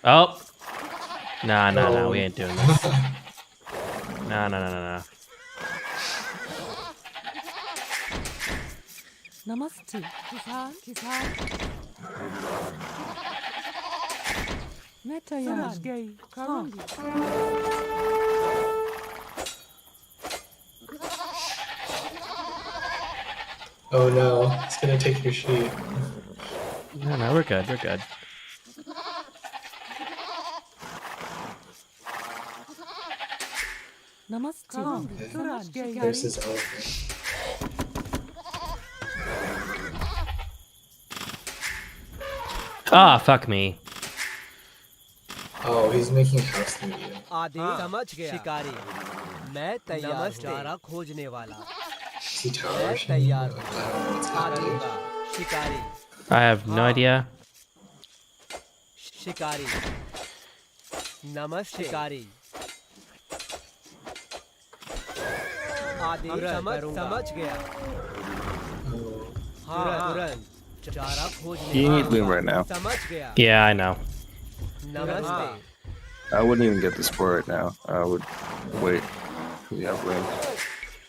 Oh! No, we ain't doing this. No. नमस्ते. किसान. मैं तैयार हूँ. Oh no, it's gonna take your sheep. No, we're good. नमस्ते. There's his elephant. Ah, fuck me. Oh, he's making house near you. आदेश समझ गया शिकारी मैं तैयार हूँ चारा खोजने वाला Is he tower मैं rushing? तैयार I हूँ don't know what's happening. आदेश शिकारी I have no idea. शिकारी नमस्ते शिकारी आदेश समझ गया हाँ तुरंत चारा खोजने You need Loom right now. समझ गया Yeah, I know. नमस्ते I wouldn't even get this board right now. I would wait till you have Loom.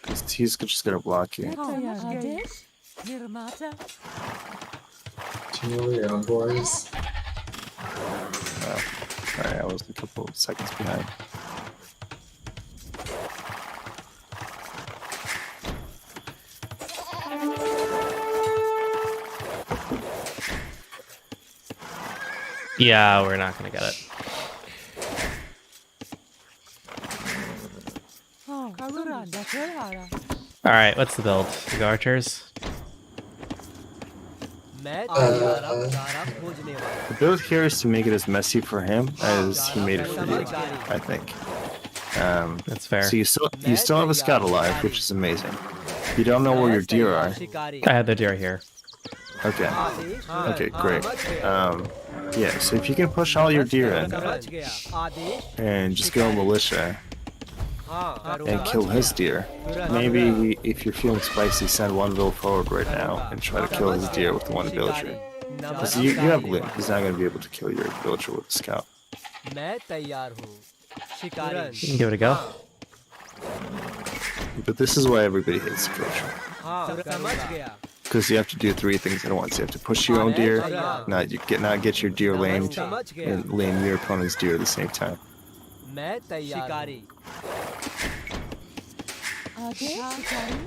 Because he's just gonna block you. Adesh, Nirmata, Do you know where your own board is? Alright, I was a couple seconds behind. Yeah, we're not gonna get it. oh, Karuranda Kerhara, All right, what's the build? You go archers. मैं तैयार हूँ चारा खोजने वाला The build here is to make it as messy for him as he made it for you, I think. That's fair. So you still have a scout alive, which is amazing. You don't know where your deer are. शिकारी I had the deer here. Okay. Adesh Okay, great. Yeah, so if you can push all your deer in समझ गया आदेश and just go militia हाँ and kill his deer, maybe if you're feeling spicy, send one vill forward right now and try to kill his deer with one villager. Because you have Loom, he's not going to be able to kill your villager with a scout. मैं तैयार हूँ शिकारी You can give it a go. But this is why everybody hates the villager. हाँ समझ गया Because you have to do three things at once. You have to push your own deer, not get your deer lamed, and lame your opponent's deer at the same time. मैं तैयार शिकारी Adesh, Shikari,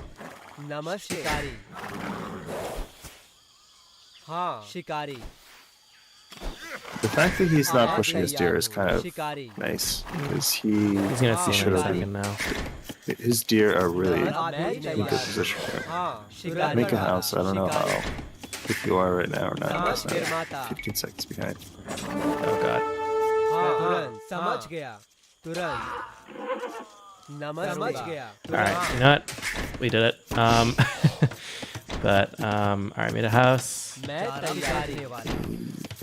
नमस्ते शिकारी हाँ शिकारी The fact that he's not pushing his deer is kind of शिकारी nice, because He's gonna see should him in a have second now. his deer are really in मैं good तैयार position here. हाँ शिकारी Make a house. I don't know how. If you are right now or not. समझ It's फिर not माता 15 seconds behind. Oh god. हाँ तुरंत समझ गया तुरंत समझ गया All right, you know what? We did it. But all right, made a house. मैं तैयार हूँ वाला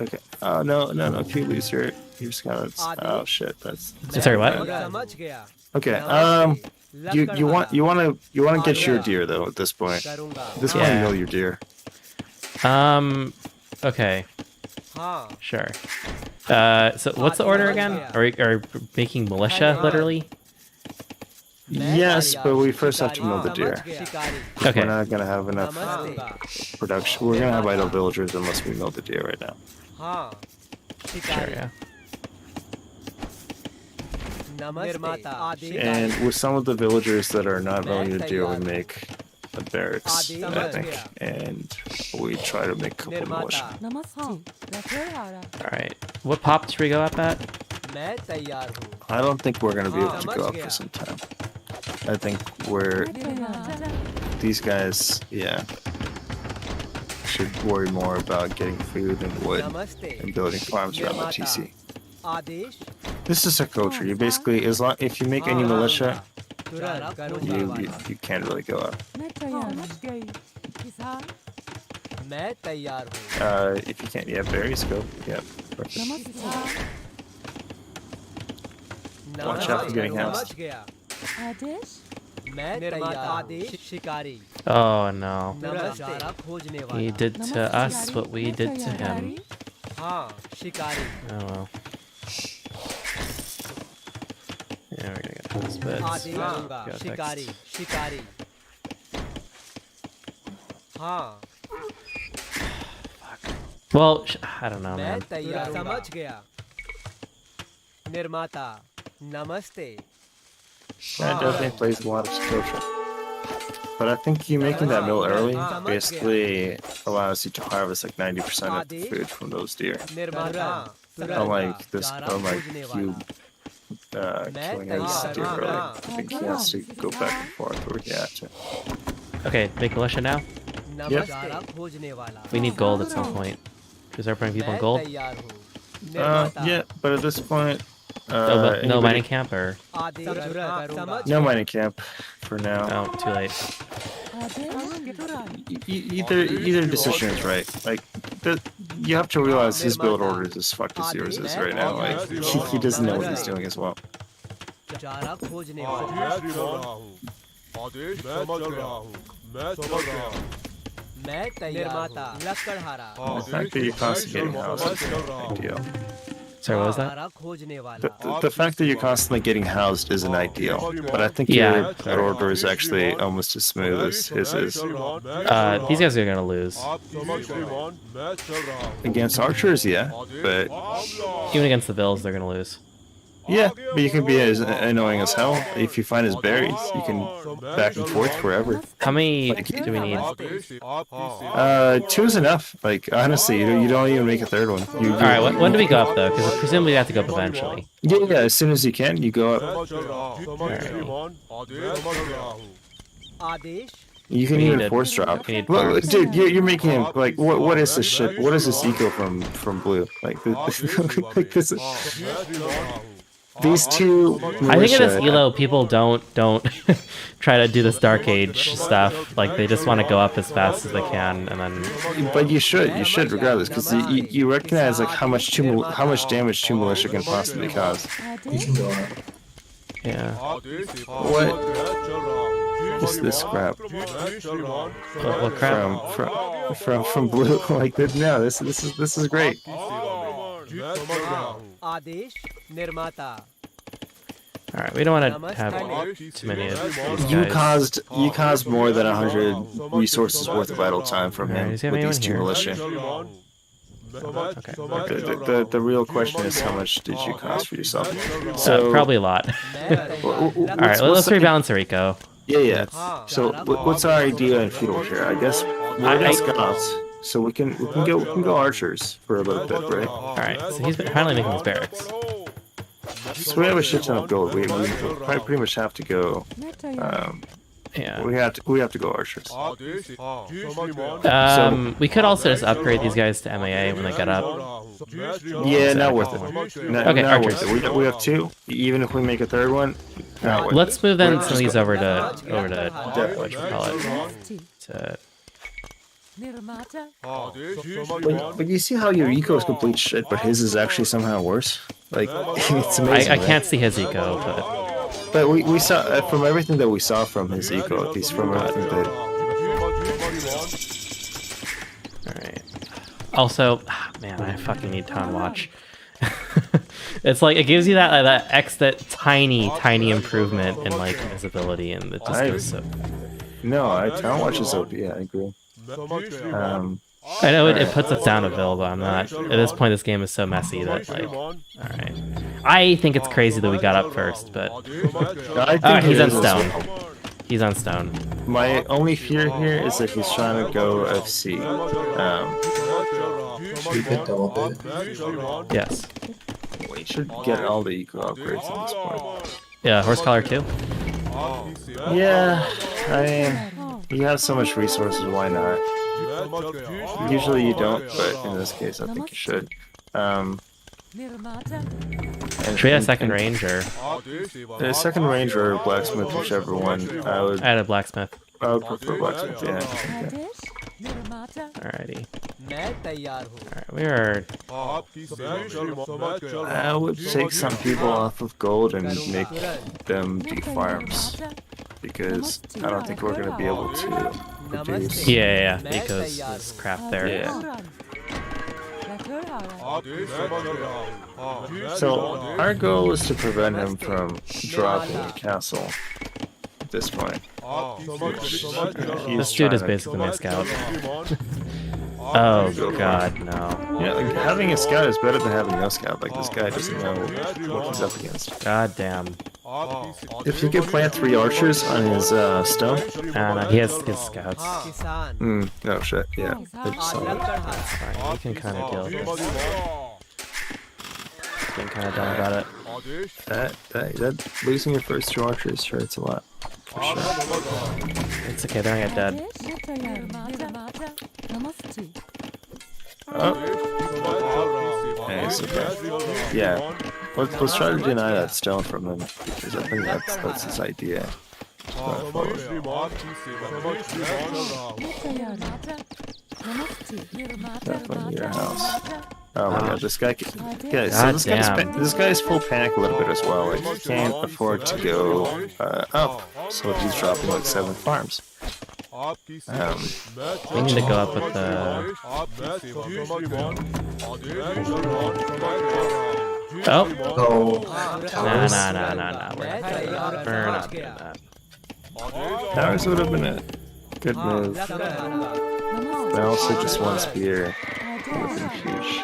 Okay. Oh no. If you lose your scouts. Oh shit. That's Sorry, what? समझ गया okay. You want to get your deer though at this point. करूँगा This Yeah. one mill your deer. Okay, हाँ sure. So what's the order again? Are we making militia literally? Yes, but we first have to mill the deer. शिकारी Okay. We're not gonna have enough नमस्ते production. We're gonna have idle villagers unless we mill the deer right now. हाँ Sure, शिकारी yeah. निर्माता आदेश And with some of the villagers that are not milling the deer, we make a barracks, I Adi. think, and we try to make a couple of militia. निर्माता Namaste, Rakerhara, All right. What pop should we go up at? मैं तैयार हूँ I don't think we're gonna be able to समझ go up गया। for some time. I think we're Nirmata, these guys, yeah, should worry more about getting food and wood नमस्ते and building farms around the TC. Adesh This is a culture. You basically, as long if you make any militia, तुरंत करूँगा you can't really go up. मैं तैयार हूँ किसान, मैं तैयार हूँ If you can't, yeah, berries go. Yeah, perfect. नमस्ते, Watch out for getting समझ housed. गया Adesh, मैं तैयार आदेश शिकारी Oh no. नमस्ते खोजने वाला He did to Namaste, us Shikari, what we मैं did to तैयार him. हूँ। हाँ शिकारी Oh well. Yeah, we're gonna get those bits. आदेश करूँगा Got शिकारी fixed. शिकारी हाँ Well, I don't know, मैं man. तैयार समझ गया निर्माता नमस्ते That definitely plays a lot of social. But I think you making that mill early basically allows you to harvest like 90% of the food from those deer. निर्माता Unlike this, unlike you killing his deer early. I think he has to go back and forth where he has to. Okay, make militia now. नमस्ते खोजने वाला We need gold at some point. Because they're putting people in मैं gold. तैयार हूँ निर्माता Yeah, but at this point, No anybody- mining camp or आदेश समझ no mining camp for now. oh, too late. Adesh केतुराय Either decision is right. Like, you have to realize his build order is as fucked as yours is right now. Like, he doesn't know what he's doing as well. चारा खोजने वाला मैं चल रहा हूँ आदेश मैं चल रहा हूँ मैं चल रहा हूँ मैं तैयार निर्माता लकड़हारा The fact that you're constantly getting housed is a big deal. Sorry, what was that? चारा खोजने वाला The fact that you're constantly getting housed isn't ideal, but I think Yeah. your build order is actually almost as smooth as his is. These guys are gonna lose. आप समझ श्रीमान मैं चल रहा हूँ Against archers, yeah, but Even against the Bills, they're gonna lose. yeah, but you can be as annoying as hell. If you find his berries, you can back and forth forever. How many do we need? आदेश आपकी सेवा 2 is enough. Like, honestly, you don't even make a third one. All right, when do we go up though? Because presumably we have to go up eventually. Yeah, as soon as you can, you go up. मैं चल रहा हूँ समझ श्रीमान आदेश समझ रहा हूँ आदेश You can We even need a- force drop. we need Well, farms. dude, you're making him like what is this shit? What is this eco from blue? Like like this. These two. I think in this militia- Elo, people don't try to do this Dark Age stuff. Like they just want to go up as fast as they can, and then But you should regardless, because you recognize like how much damage two militia can possibly cause. You can go up. yeah. आदेश सेवा What मैं चल रहा हूँ is this crap मैं चल रहा हूँ What crap? from blue? Like this? No, this is great. मैं समझ रहा हूँ आदेश निर्माता All right, we don't want to have too many of these You guys. caused more than 100 resources worth of idle time from Alright, him does he have with these anyone two here? militia. Okay. The real question is how much did you cost for yourself? Probably a lot. मैं All right, let's rebalance our eco. Yeah. So what's our idea in feudal here? I guess we're I- scouts, so we can go archers for a little bit, right? All right, so he's finally making his barracks. So we have a shit ton of gold. We pretty much have to go. मैं तैयार Yeah. We have to go archers. आदेश हाँ समझ गया We could also just upgrade these guys to MAA when they get up. Yeah, not worth it. Okay, not worth archers. it. We have 2. Even if we make a third one, not worth Let's move then some of these over to Definitely. what you call it नमस्ते to निर्माता आदेश समझ it. But you see how your eco is complete shit, but his is actually somehow worse. Like it's amazing. I right? can't see his eco, But we saw from everything that we saw from his eco, at least from everything that. but all right. Also, man, I fucking need Town Watch. It's like it gives you that tiny improvement in like visibility, and it just goes so. No, Town Watch is OP. Yeah, I agree. I know it puts us down a Vil, but I'm not. At this point, this game is so messy that like, all right. I think it's crazy that we got up first, but I think he's it on is as stone. well. He's on stone. My only fear here is that he's trying to go FC. We could double bit. Yes. We should get all the eco upgrades at this point. Yeah, horse collar too. Yeah, I mean, you have so much resources, why not? Usually you don't, but in this case, I think you should. निर्माता And, Should we have second range or The second range or blacksmith, whichever one. I had a blacksmith? I would prefer blacksmith. Yeah. आदेश निर्माता Alrighty. मैं तैयार हूँ Alright, we are. आपकी सेवा समझ गया I would take some people off of gold and make them be farms because I don't think we're gonna be able to produce. Yeah. Eco's is crap there. Yeah. लकड़हारा आदेश समझ गया हाँ So our goal is to prevent him from dropping the castle at this point. आप समझ गया He's This dude is trying to- basically my scout. Oh god, no. Yeah, like having a scout is better than having no scout. Like this guy doesn't know what he's up against. God damn. If you can plant 3 archers on his stone, And he has his scouts. किसान no shit, yeah. I just saw that. लकड़हारा Fine, we can kind of deal with this. We can kind of done about it. That losing your first 2 archers hurts a lot, for sure. It's okay, they're not dead. आदेश मैं तैयार निर्माता नमस्ते Oh, hey, nice. Okay. Yeah. Let's try to deny that stone from him because I think that's his idea. Going forward. Definitely your house. Oh my god, this guy. Yeah, so this guy's full panic a little bit as well. Like he can't afford to go up, so he's dropping like 7 farms. We need to go up with the. Oh. Oh, Nah. towers. We're not doing that. Towers would have been a good move. But also just one spear would have been huge.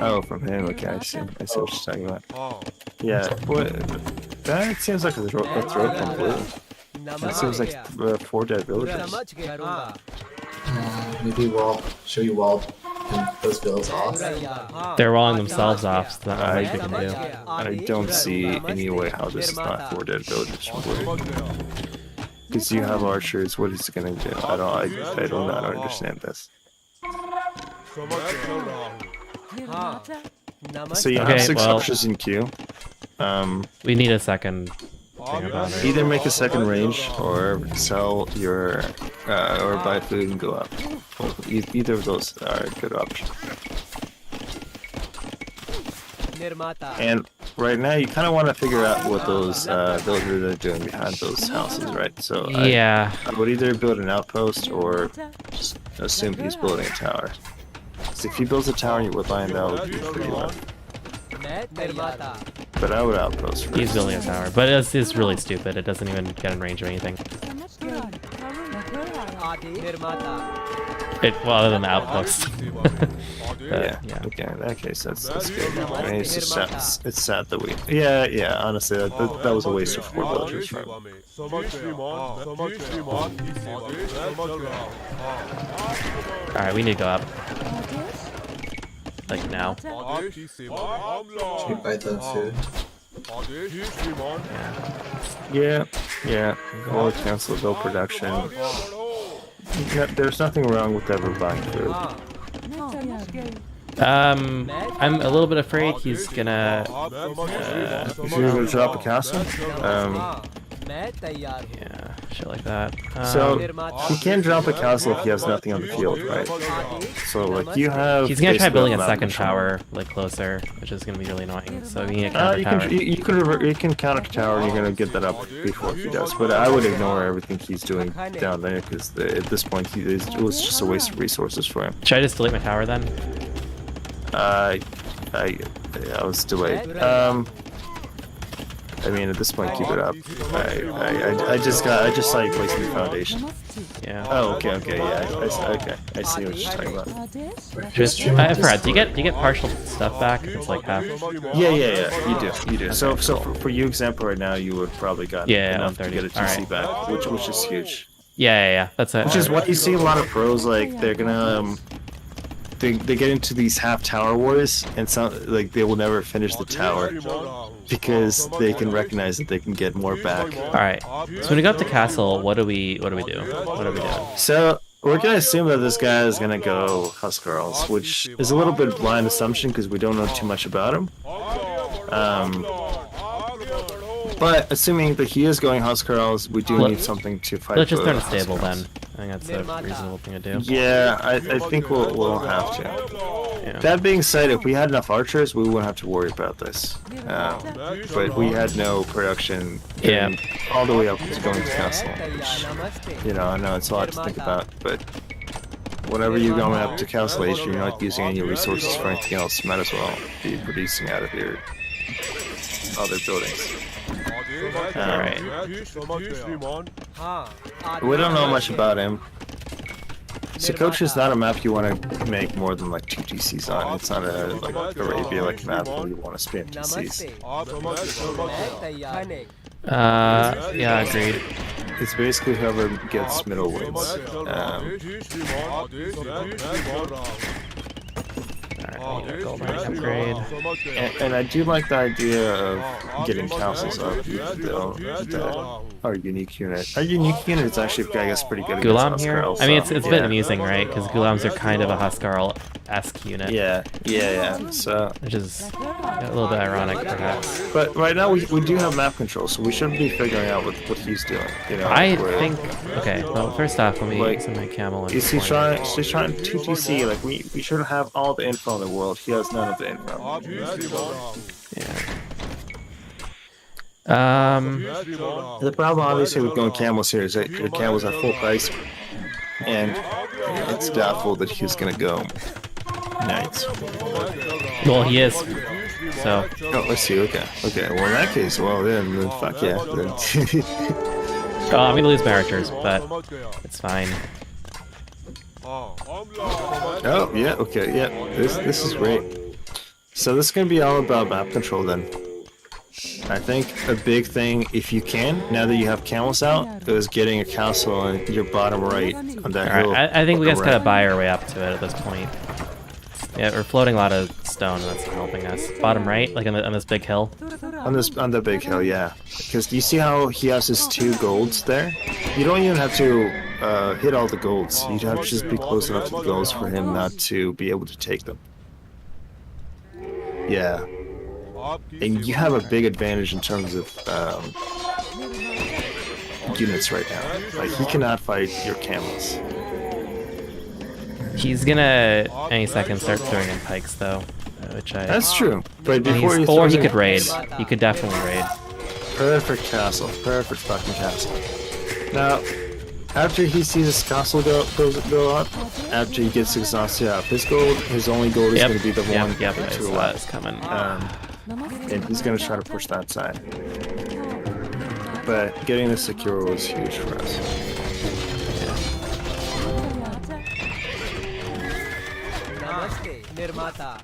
Oh, from him. Okay, I see what you're talking about. Yeah, that seems like a throat from blue. That seems like 4 dead villagers. Maybe we'll show you wall those bills off. They're walling themselves off, so not much we can do. I don't see any way how this is not 4 dead villagers from blue. Because you have archers, what is it gonna do? I don't understand this. So you have 6 archers in queue. We need a second thing about it. Either make a second range or sell your or buy food and go up. Well, either of those are a good option. And right now you kind of want to figure out what those villagers are doing behind those houses, right? So Yeah. I would either build an outpost or just assume he's building a tower. So if he builds a tower in your woodline, that would be pretty low. But I would outpost first. He's building a tower, but it's really stupid. It doesn't even get in range of anything. Other than the outpost. Yeah. Okay. In that case, that's good. I mean, it's just it's sad that we. Yeah. Honestly, that was a waste of 4 villagers for him. All right, we need to go up. Like now. Should we buy the food? Yeah. Or cancel bill production. There's nothing wrong with ever buying food. I'm a little bit afraid he's gonna. Is he gonna drop a castle? Yeah, shit like that. So he can't drop a castle if he has nothing on the field, right? So like you have. He's gonna try basically building a mountain second control. tower like closer, which is gonna be really annoying. So we need a counter tower. You can counter tower and you're gonna get that up before he does. But I would ignore everything he's doing down there because at this point it was just a waste of resources for him. Should I just delete my tower then? I was delayed. I mean, at this point, keep it up. I just saw you placing the foundation. Yeah. Oh, okay, yeah. I see what you're talking about. I forgot. Do you get partial stuff back? It's like half. Yeah. You do. So for you example right now, you would probably got enough to get a TC back, which is huge. Yeah. That's it. Which is what you see a lot of pros like. They're gonna they get into these half tower wars, and like they will never finish the tower because they can recognize that they can get more back. All right. So when we go up to castle, what do we do? So we're gonna assume that this guy is gonna go Huskarls, which is a little bit blind assumption because we don't know too much about him. But assuming that he is going Huskarls, we do need something to fight. Let's just for turn a stable Huskarls. then. I think that's a reasonable thing to do. Yeah, I think we'll have to. Yeah. That being said, if we had enough archers, we wouldn't have to worry about this. But we had no production all the way up to going to castle. Which, I know it's a lot to think about, but whenever you're going up to castle age, you're not using any resources for anything else. You might as well be producing out of your other buildings. Alright. We don't know much about him. Sokotra is not a map you want to make more than like 2 TCs on. It's not a like Arabia like map where you want to spam TCs. Yeah, agreed. It's basically whoever gets middle wins. Alright, I need a gold rank upgrade. And I do like the idea of getting councils up, though, that our unique unit. Our unique unit is actually, I guess, pretty good against Gulam here? Huskarl, I mean, so, it's a bit amusing, right? Because Gulams are kind of a Huskarl-esque unit. Yeah. So, Which is a little bit ironic, perhaps. but right now we do have map control, so we shouldn't be figuring out what he's doing. You know, I think... Okay, well, first off, let me Like, send my camel in. is he trying? He's trying to TC. Like we should have all the info in the world. He has none of the info. Yeah. The problem, obviously, with going camels here is that your camels are full price, and it's doubtful that he's gonna go knights. Well, he is. So, Oh, let's see. Okay. Well, in that case, well then fuck yeah. Then I'm gonna lose my archers, but it's fine. oh yeah. Okay. Yeah. This is great. So this is gonna be all about map control then. I think a big thing, if you can, now that you have camels out, is getting a castle on your bottom right on that hill. Alright, I think we on the just gotta right. buy our way up to it at this point. Yeah, we're floating a lot of stone, and that's not helping us. Bottom right, like on this big hill. On the big hill, yeah. Because do you see how he has his 2 golds there? You don't even have to hit all the golds. You have to just be close enough to the golds for him not to be able to take them. Yeah. And you have a big advantage in terms of units right now. Like, he cannot fight your camels. He's gonna any second start throwing in pikes though, which I. That's true. But and before he's, he or throws he in- could raid. He could definitely raid. Perfect castle. Perfect fucking castle. Now, after he sees his castle go up, after he gets exhausted out of his gold, his only gold is Yep. going to be the one Yep. I to saw left. it's coming. And he's going to try to push that side. But getting this secure was huge for us. Namaste, Nirmata,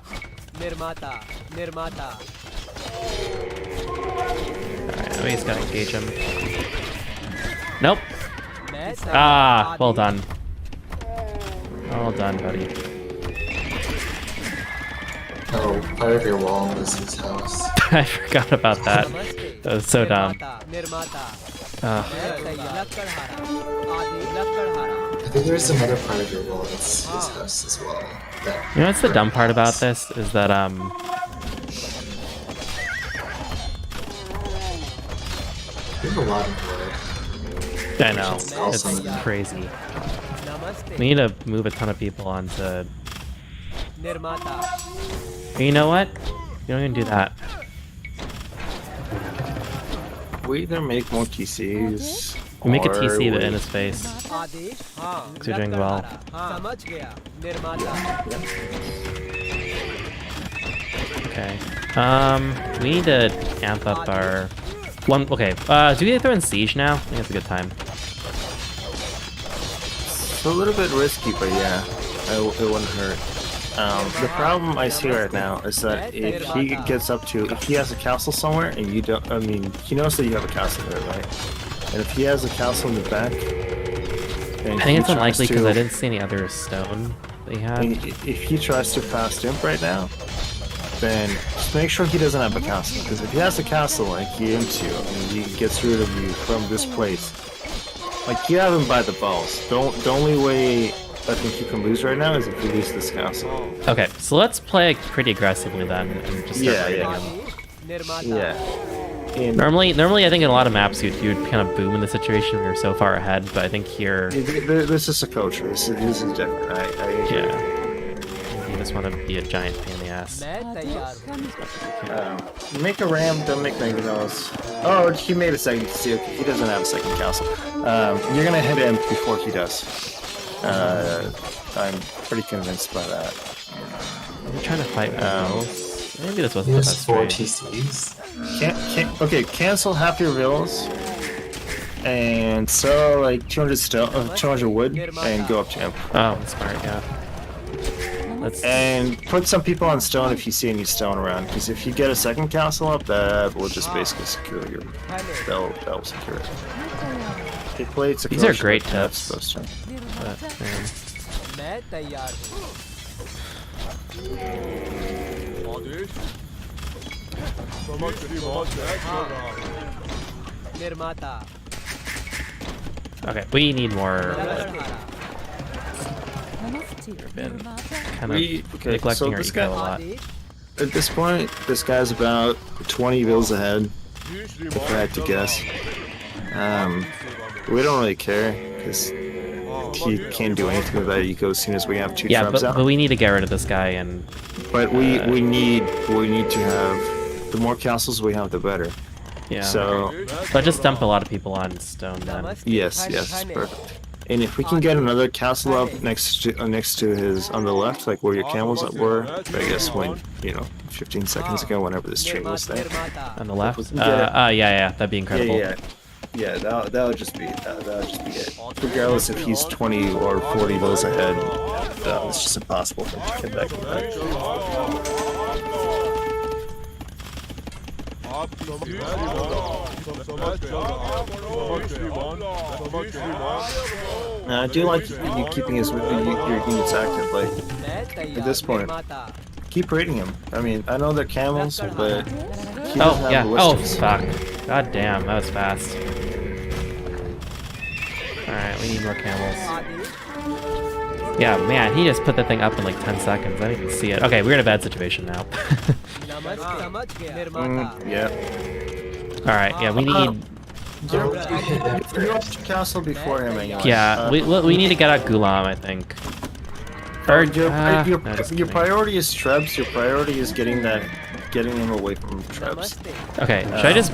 Nirmata, Nirmata. Alright, now we just gotta engage him. Nope. मैं Ah, well आदि- done. Well done, buddy. Oh, part of your wall was his house. I forgot about that. नमस्ते, That was so dumb. निर्माता, Ah. मैं तैयार लक्कड़हारा, आदि लक्कड़हारा. I think there's another part of your wall that's his house as well. That You know what's the dumb part about this is that we have a lot of wood. I know it's crazy. नमस्ते, We need to move a ton of people onto. निर्माता. You know what? You don't even do that. We either make more TCs. We make a or TC but we- in his face. आदेश हाँ You're doing well. लक्कड़हारा, हाँ समझ गया निर्माता. Okay. We need to amp up our one. Okay. Do we throw in siege now? I think it's a good time. It's a little bit risky, but yeah, it wouldn't hurt. The problem I see right now is that if he gets up to, if he has a castle somewhere and you don't, I mean, he knows that you have a castle there, right? And if he has a castle in the back, and I think it's unlikely because I didn't see any other stone they had. If he tries to fast imp right now, then just make sure he doesn't have a castle. Because if he has a castle like he imps you and he gets rid of you from this place, like you have him by the balls. The only way I think you can lose right now is if you lose this castle. Okay, so let's play pretty aggressively then and just start Yeah, raiding yeah. him. निर्माता. Yeah. And Normally, I think in a lot of maps you'd kind of boom in the situation when you're so far ahead, but I think here, this is a culture. This is different. I yeah, you just want to be a giant pain in the ass. मैं तैयार हूँ. Make a ram, don't make mangoes. Oh, he made a second TC. Okay, he doesn't have a second castle. You're gonna hit him before he does. I'm pretty convinced by that. I'm trying to fight vills. Maybe this He wasn't the has best 4 raid. TCs. Okay, cancel half your villas and sell like 200 stone, 200 wood, and go up to him. Oh, that's smart, yeah. Let's. And put some people on stone if you see any stone around, because if you get a second castle up, that will just basically secure your. That'll secure it. They played secure. These are great that's tips. supposed to. But, man. मैं तैयार हूँ. आदेश समझ श्रीमान मैं चल रहा हूँ निर्माता Okay, we need more. Namaste. Nirmata. Kind We- of okay, neglecting so our this eco guy- a lot. Adesh At this point, this guy's about 20 bills ahead, ji if श्रीमान I had to चल guess. रहा हूँ। Um, आपकी सेवा में। we don't really care, because he can't do anything with that eco as soon as we have 2 Yeah, tribes but out. we need to get rid of this guy and But we need to have the more castles we have, the better. yeah. So But just dump a lot of people on stone then. नमस्ते yes, खाने yes, खाने perfect. And if we can get another castle up next to his on the left, like where your camels were, I guess when 15 seconds ago, whenever this train was there. निर्माता On the left? we can get it. Yeah, that'd be incredible. Yeah. That would just be it. Regardless if he's 20 or 40 bills ahead, it's just impossible to get back in that. आपकी समझ समझ श्रीमान समझ श्रीमान I do like you keeping your units active. Like, मैं तैयार At this point. निर्माता keep raiding him. I mean, I know they're camels, but he Oh, doesn't have yeah. Oh, ballistics. fuck. God damn, that was fast. Alright, we need more camels. Adesh Yeah, man, he just put that thing up in like 10 seconds. I didn't even see it. Okay, we're in a bad situation now. नमस्ते समझ गया निर्माता Yeah. Alright, yeah, we need... You're up to castle before him anyway. Yeah, we need to get out Gulam, I think. Or, Your, no, just your kidding. priority is Trebs. Your priority is getting him away from Trebs. नमस्ते Okay, should I just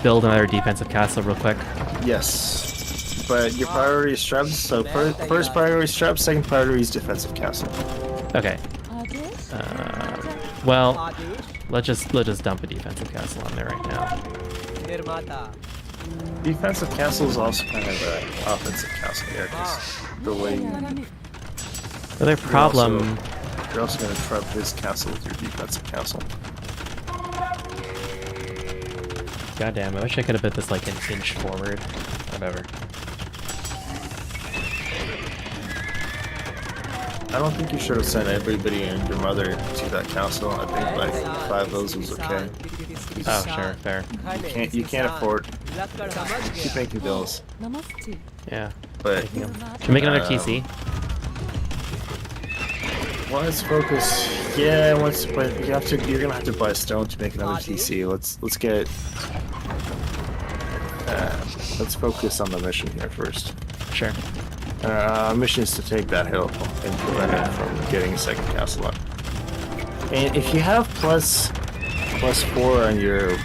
build another defensive castle real quick? Yes, but your priority is Trebs. So first priority is Trebs. Second priority is defensive castle. Okay, Adesh. well, Adesh let's just dump a defensive castle on there right now. निर्माता Defensive castle is also kind of an offensive castle here, because the way Narani. The other problem... you're also going to trap his castle with your defensive castle. God damn, I wish I could have put this like an inch forward. Whatever. I don't think you should have sent everybody and your mother to that castle. I think like 5 of those was okay. Oh, sure, fair. You can't afford लक्कड़ समझ keep गया making bills, Namaste. Yeah. but Nirmata. Should we make another TC? let's focus. Yeah, but you're gonna have to buy stone to make another TC. Let's get. Let's focus on the mission here first. Sure. Mission is to take that hill and prevent it from getting a second castle up. And if you have plus 4 on your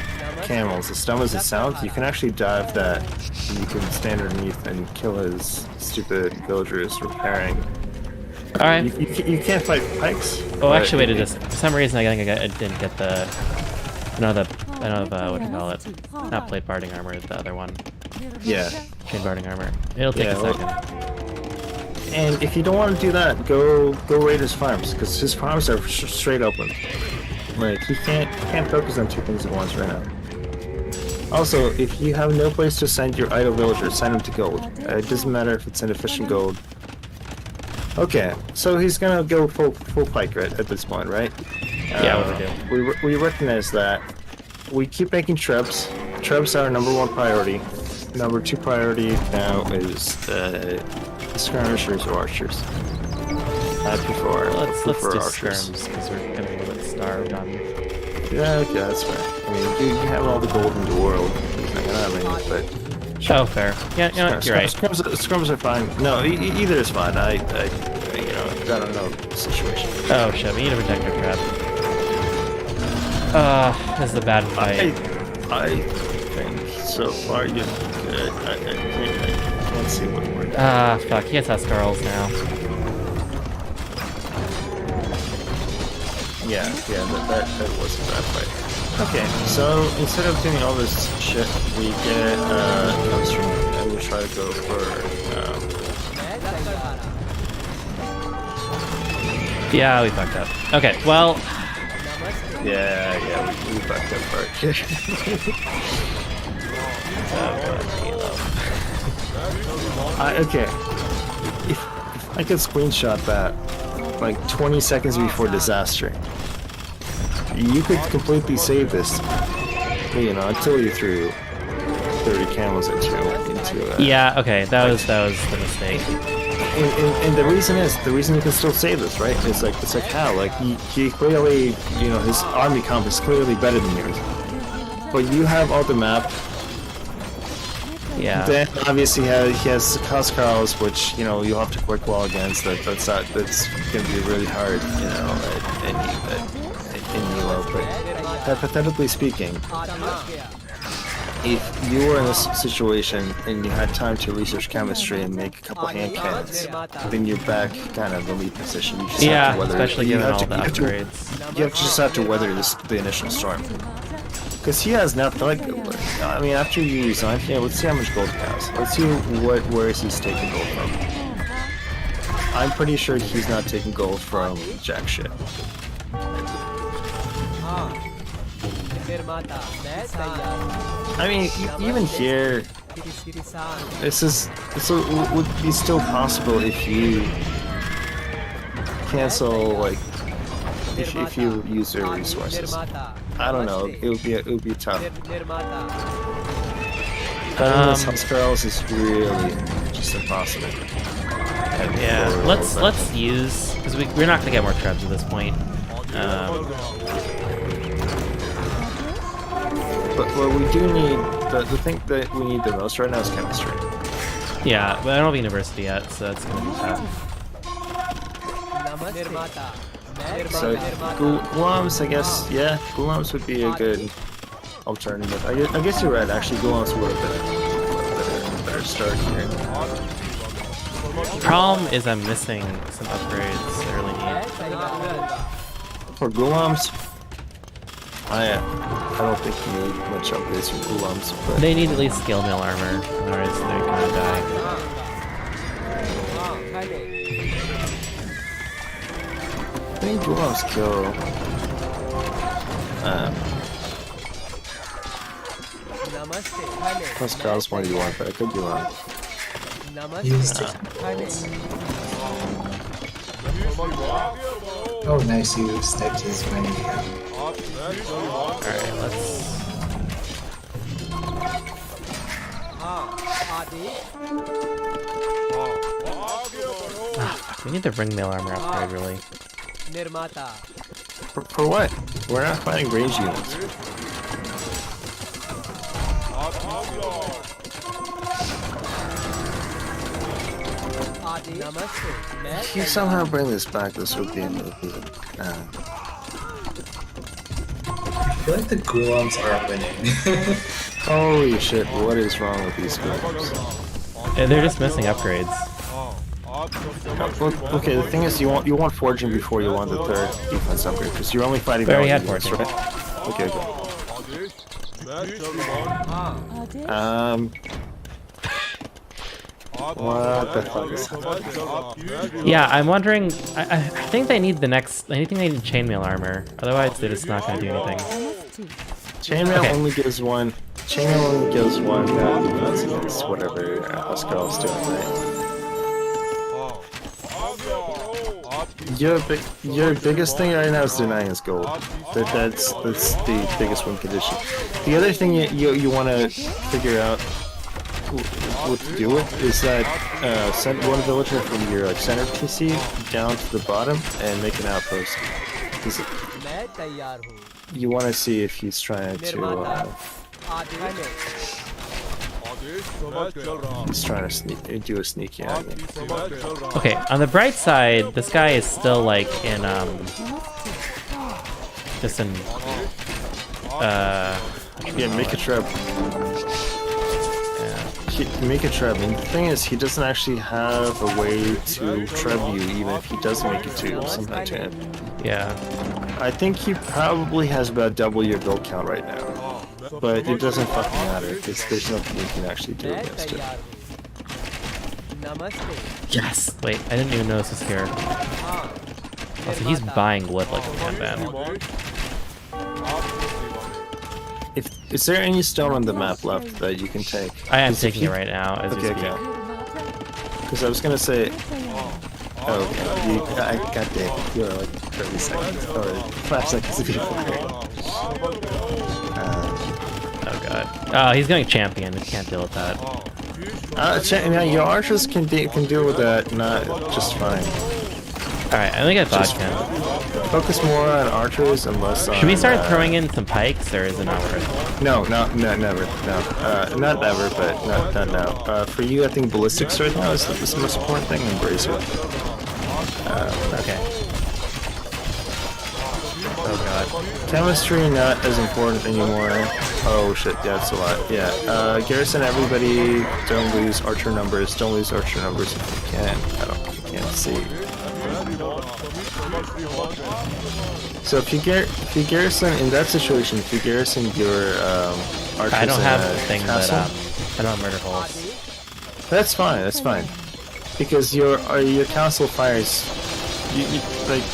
camels, as dumb as it sounds, you can actually dive that. And you can stand underneath and kill his stupid villagers repairing. Alright. You can't fight pikes. Oh, but actually, wait, for some reason I think I didn't get the... I know what do you call it? Not plate barding armor, the other one. Yeah. Chain barding armor. It'll take Yeah, a well- second. And if you don't want to do that, go raid his farms, because his farms are straight open. Like he can't focus on 2 things at once right now. Also, if you have no place to send your idle villagers, send them to gold. It doesn't matter if it's inefficient gold. Okay, so he's gonna go full pike right at this point, right? Yeah, what we do. We recognize that. We keep making Trebs. Trebs are our #1 priority. Number 2 priority now is skirmishers or archers. I prefer Let's do archers. skirms, because we're getting a little bit starved on... Yeah, okay, that's fair. I mean, you have all the gold in the world. He's not gonna have any, but Oh, fair. Yeah, you know what, you're right. Scrums are fine. No, either is fine. I don't know the situation. Oh shit, we need a protector trap. This is a bad fight. I think so far you're good. I can't see what we're doing. Fuck, he has Huskarls now. Yeah, that was a bad fight. Okay, so instead of doing all this shit, we get instrument and we try to go for मैं तैयार Yeah, we fucked up. Okay, well, yeah, we backed up for it. Okay. If I could screenshot that, like 20 seconds before disaster. You could completely save this, you know, until you threw 30 camels into Yeah, okay, that was the mistake. And the reason you can still say this, right? It's like how, like he clearly, you know, his army comp is clearly better than yours, but you have all the map. Yeah. Then obviously he has Huskarls, which, you know, you'll have to quick wall against. That's gonna be really hard, you know, in Nilo. But hypothetically speaking, if you were in this situation and you had time to research chemistry and make a couple hand cannons, then you're back kind of in the lead position. You just have to weather, especially given all the upgrades. You just have to weather the initial storm. Because he has nothing, like, I mean, after you resign, yeah, let's see how much gold he has. Let's see where is he's taking gold from. I'm pretty sure he's not taking gold from jack shit. I mean, even here, this would be still possible if you cancel, like, if you use their resources. I don't know. It would be tough. This Huskarls is really just impossible. Yeah, let's use, because we're not gonna get more trebs at this point. But what we do need, the thing that we need the most right now is chemistry. Yeah, but I don't have university yet, so that's gonna be tough. So Gulams, I guess, yeah, Gulams would be a good alternative. I guess you're right. Actually, Gulams would have been a better start here. Problem is I'm missing some upgrades I really need. For Gulams, I don't think you need much upgrades for Gulams, but They need at least scale mail armor, otherwise they're gonna die. I think Gulams kill. Huskarls more you want, but I could be wrong. He's taking Oh, nice, you sniped his mini. Alright, let's... We need the ring mail armor upgrade, really. For what? We're not fighting range units. If you somehow bring this back, this would be amazing. I feel like the Gulams are winning. Holy shit, what is wrong with these Gulams? They're just missing upgrades. Okay, the thing is, you want forging before you want the third defense upgrade, because you're only fighting We already value had units, forging. right? Okay. What the fuck is happening? Yeah, I'm wondering... I think they need the next... I think they need chainmail armor. Otherwise, they're just not going to do anything. Chainmail Okay. only gives one. Chainmail only gives one defense against whatever Huskarl's doing, right? Your biggest thing right now is denying his gold. That's the biggest win condition. The other thing you want to figure out what to do with is that send one villager from your center PC down to the bottom and make an outpost. You want to see if he's trying to do a sneaky on you. Okay, on the bright side, this guy is still like in just in Yeah, make a trap. Make a trap. And the thing is, he doesn't actually have a way to trap you, even if he does make it to somehow to him. yeah. I think he probably has about double your build count right now. But it doesn't fucking matter, because there's nothing you can actually do against it. Yes. Wait, I didn't even notice this here. Also, he's buying wood like a madman. Is there any stone on the map left that you can take? I am taking it right now as we Okay, speak. okay. Because I was gonna say, Oh, okay. I got Dave. You were like 30 seconds or 5 seconds before. Oh god. Oh, he's going champion. He can't deal with that. Your archers can deal with that, not just fine. Alright, I think I thought can. Focus more on archers and less on... Should we start throwing in some pikes, or is it not worth it? No, never. No. Not ever, but not now. For you, I think ballistics right now is the most important thing, and bracer. Okay. Oh god. Chemistry not as important anymore. Oh shit, yeah, it's a lot. Yeah. Garrison, everybody, don't lose archer numbers. Don't lose archer numbers if you can. I can't see. So if you garrison in that situation, if you garrison your archers, I don't have in a things castle, that I don't have murder holes. That's fine. Because your castle fires, you like.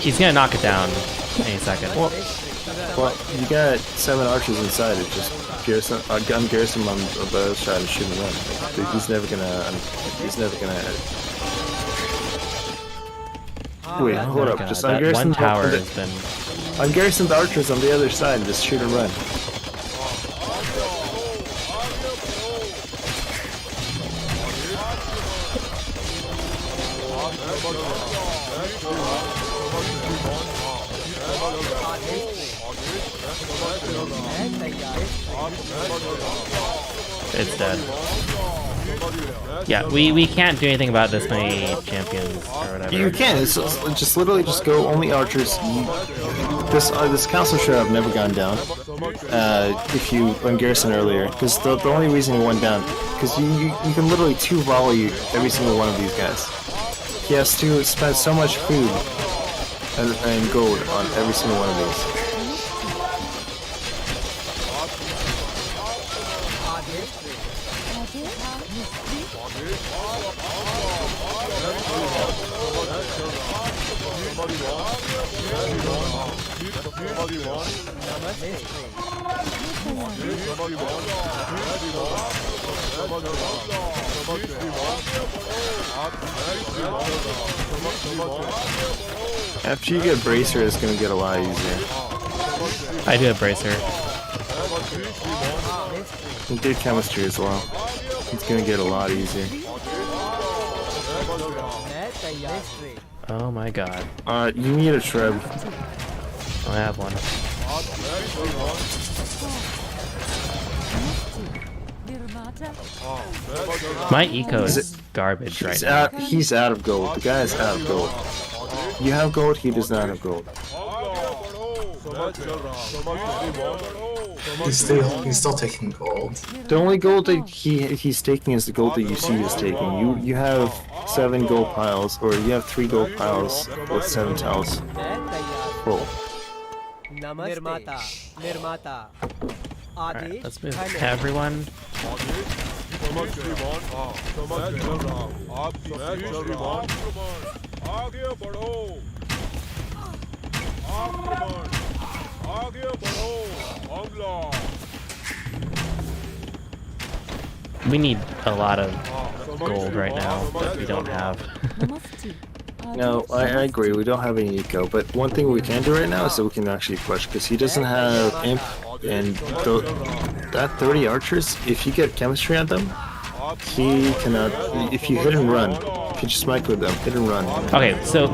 He's gonna knock it down any second. Well, you got 7 archers inside it. Just garrison, gun garrison on the bow shot and shoot and run. He's never gonna. Wait, hold up. Just that ungarrison one tower the, has been... ungarrison the archers on the other side and just shoot and run. It's dead. Yeah, we can't do anything about this many champions or whatever. You can. It's just literally just go only archers. This castle should have never gone down if you ungarrison earlier. Because the only reason he went down, because you can literally 2 volley every single one of these guys. He has to spend so much food and gold on every single one of these. After you get bracer, it's gonna get a lot easier. I do have bracer. And do chemistry as well. It's gonna get a lot easier. Oh my god. You need a shrub. I have one. My eco is garbage right now. He's out of gold. The guy is out of gold. You have gold, he does not have gold. He's still taking gold. The only gold that he's taking is the gold that you see he's taking. You have 7 gold piles, or you have 3 gold piles with 7 tiles full. Alright, let's move everyone. We need a lot of gold right now that we don't have. No, I agree, we don't have any eco, but one thing we can do right now is that we can actually push, because he doesn't have imp, and that 30 archers, if you get chemistry on them, he cannot, if you hit and run, if you just micro them, hit and run. Okay, so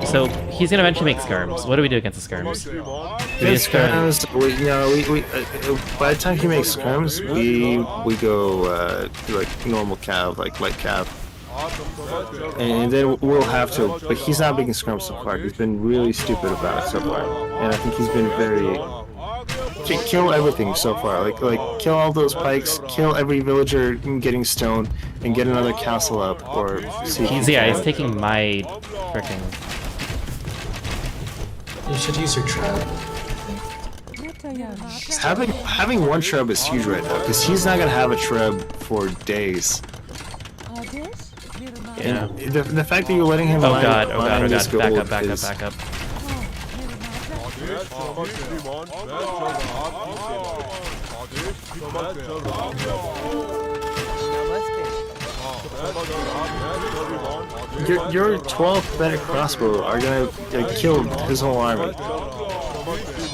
he's gonna eventually make skirms. What do we do against the skirms? By the time he makes skirms, we go like normal cav, like light cav. And then we'll have to, but he's not making skirms so far. He's been really stupid about it so far, and I think he's been very kill everything so far. Like kill all those pikes, kill every villager getting stoned, and get another castle up. Or see he's taking my frickin'. You should use your trap. Having one shrub is huge right now, because he's not gonna have a shrub for days. Yeah. And the fact that you're letting him oh god, back up. your 12 medic crossbow are gonna kill his whole army.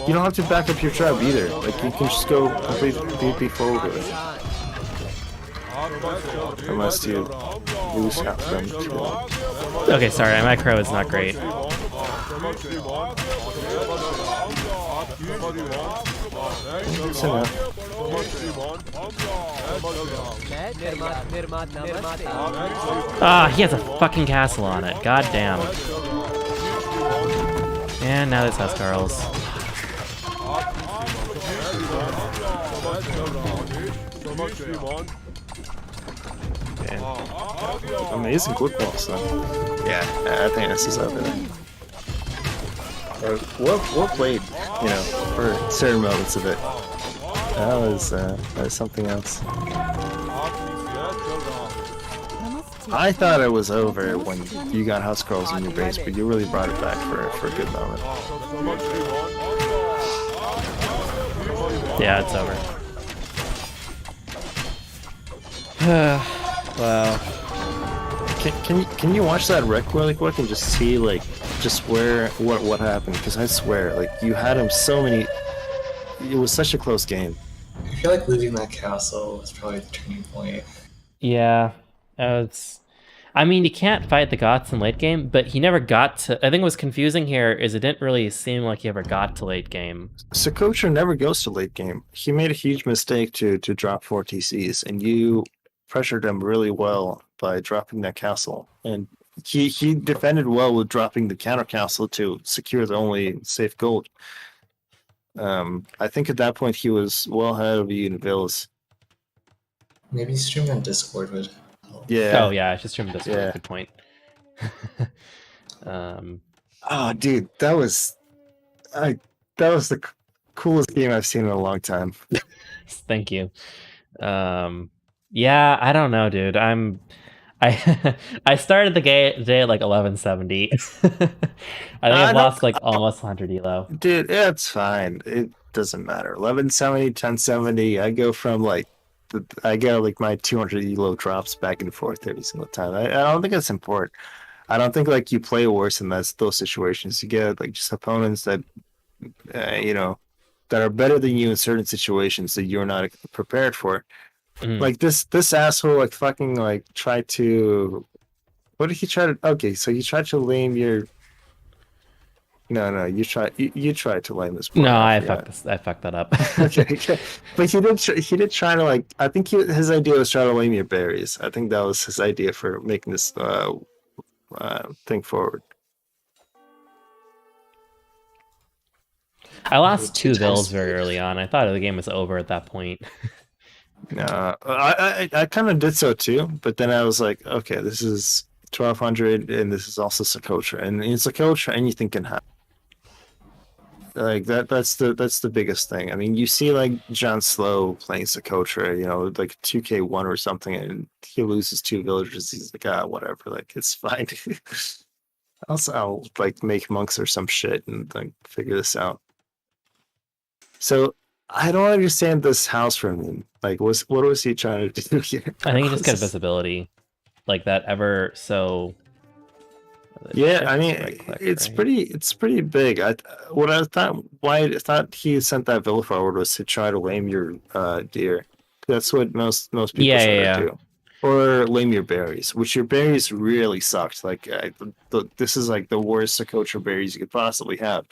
You don't have to back up your tribe either. Like you can just go completely forward with it. Unless you lose half them. Okay, sorry, my macro is not great. It's enough. Ah, he has a fucking castle on it. God damn. And now this has Carl's. Amazing quick walls though. Yeah, I think this is over there. Well played, you know, for certain moments of it. That was something else. I thought it was over when you got house girls in your base, but you really brought it back for a good moment. Yeah, it's over. Wow. Can you watch that rec really quick and just see like just what happened? Because I swear, like you had him so many. It was such a close game. I feel like losing that castle was probably the turning point. Yeah, it's. I mean, you can't fight the Goths in late game, but he never got to. I think what's confusing here is it didn't really seem like he ever got to late game. Socotra never goes to late game. He made a huge mistake to drop 4 TCs, and you pressured him really well by dropping that castle. And he defended well with dropping the counter castle to secure the only safe gold. I think at that point he was well ahead of you in Villas. Maybe streaming on Discord would help. Yeah. Oh yeah, I just streamed this. Yeah. Good point. Oh, dude, that was the coolest game I've seen in a long time. Thank you. Yeah, I don't know, dude. I started the day at like 1170. I think I've lost like almost 100 elo. Dude, yeah, it's fine. It doesn't matter. 1170, 1070. I go from like I get like my 200 elo drops back and forth every single time. I don't think that's important. I don't think like you play worse in those situations. You get like just opponents that you know, that are better than you in certain situations that you're not prepared for. Mm-hmm. Like this asshole like fucking like tried to, what did he try to? Okay, so he tried to lame your. No, you tried to lame this. No, I fucked that up. okay, but he did try to like. I think his idea was trying to lame your berries. I think that was his idea for making this thing forward. I lost 2 vills very early on. I thought the game was over at that point. I kind of did so too, but then I was like, okay, this is 1200, and this is also Socotra, and in Socotra, anything can happen. Like that's the biggest thing. I mean, you see like John Slow playing Socotra, you know, like 2K1 or something, and he loses 2 villagers. He's like, whatever, like it's fine. I'll like make monks or some shit and like figure this out. So I don't understand this house from him. Like, what was he trying to do here? I think he just got visibility, like that ever so. Yeah, I mean, it's pretty big. Why I thought he sent that villa forward was to try to lame your deer. That's what most people try to do, or lame your berries, which your berries really sucked. Like, this is like the worst Socotra berries you could possibly have.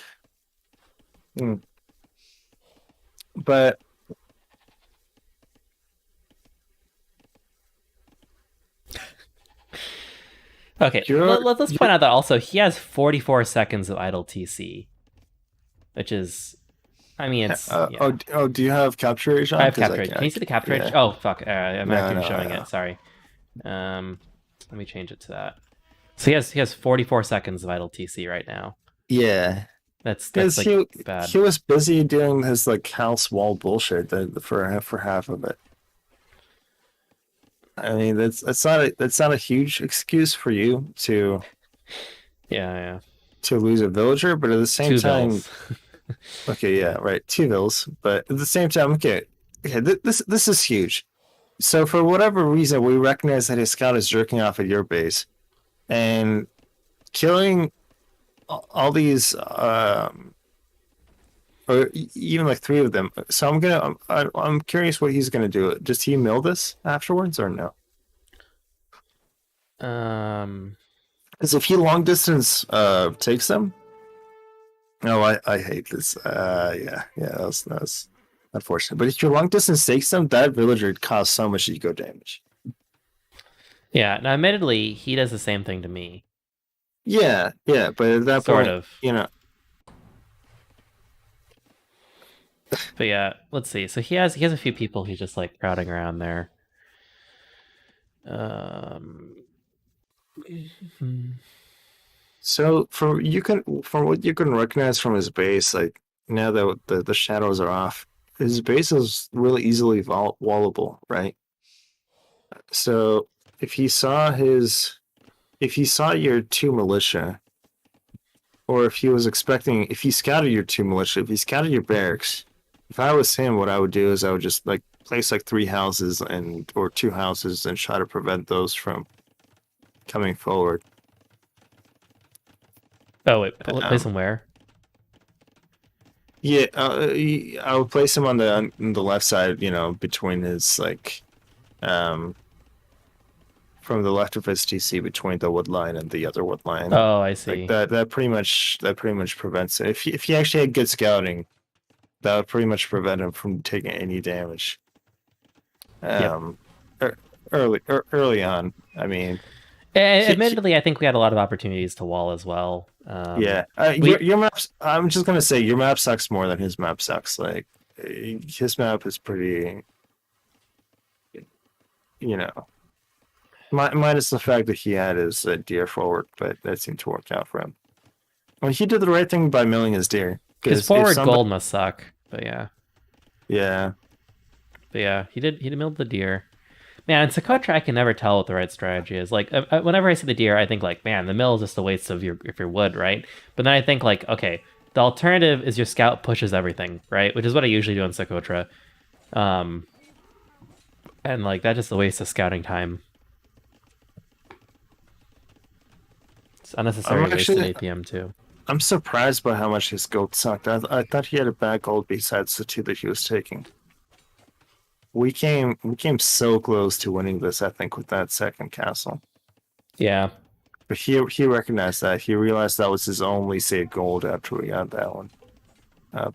But okay, let's point out that also he has 44 seconds of idle TC, which is, I mean, it's. Oh, do you have capture rate? I have capture rate. Can you see the capture rate? Oh fuck, I'm actually showing it. Sorry. Let me change it to that. So he has 44 seconds of idle TC right now. Yeah. That's like bad. He was busy doing his like house wall bullshit for half of it. I mean, that's not a huge excuse for you to to lose a villager, but at the same time, okay, yeah, right, 2 vills, but at the same time, okay, this is huge. So for whatever reason, we recognize that his scout is jerking off at your base, and killing all these, or even like 3 of them. So I'm curious what he's gonna do. Does he mill this afterwards or no? Because if he long distance takes them, no, I hate this. Yeah, that's unfortunate. But if your long distance takes them, that villager caused so much eco damage. Yeah. Now, admittedly, he does the same thing to me. Yeah, but at that Sort point, of. you know. But yeah, let's see. So he has a few people he's just like crowding around there. So from what you can recognize from his base, like now that the shadows are off, his base is really easily wallable, right? So if he saw your 2 militia, or if he scouted your 2 militia, if he scouted your barracks, if I was him, what I would do is I would just like place like 3 houses or 2 houses and try to prevent those from coming forward. Oh wait, place him where? Yeah, I would place him on the left side, you know, between his like, from the left of his TC between the wood line and the other wood line. Oh, I see. Like that pretty much prevents it. If he actually had good scouting, that would pretty much prevent him from taking any damage. Early on, I mean. Admittedly, I think we had a lot of opportunities to wall as well. Yeah, your maps. I'm just gonna say your map sucks more than his map sucks. Like his map is pretty, you know, minus the fact that he had his deer forward, but that seemed to work out for him. Well, he did the right thing by milling his deer. His forward gold must suck, but yeah. Yeah. But yeah, he milled the deer. Man, in Socotra, I can never tell what the right strategy is. Like, whenever I see the deer, I think like, man, the mill is just a waste of your wood, right? But then I think like, okay, the alternative is your scout pushes everything, right? Which is what I usually do in Socotra. And like, that's just a waste of scouting time. It's unnecessary waste in APM too. I'm surprised by how much his gold sucked. I thought he had a bad gold besides the 2 that he was taking. We came so close to winning this, I think, with that second castle. Yeah. But he recognized that. He realized that was his only saved gold after we got that one up.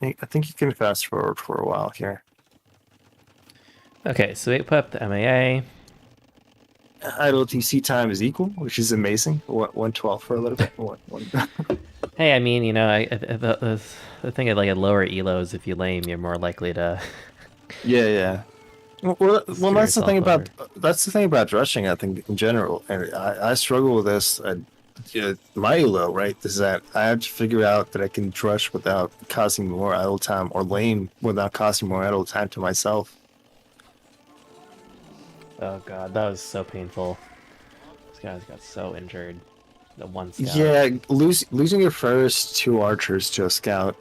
I think you can fast forward for a while here. Okay, so we put up the MAA. Idle TC time is equal, which is amazing. 112 for a little bit. Hey, I mean, you know, the thing like at lower elos, if you lame, you're more likely to. Yeah. Well, that's the thing about rushing. I think in general, and I struggle with this. My elo, right, is that I have to figure out that I can rush without causing more idle time, or lame without causing more idle time to myself. Oh god, that was so painful. This guys got so injured. The one scout. Yeah, losing your first 2 archers to a scout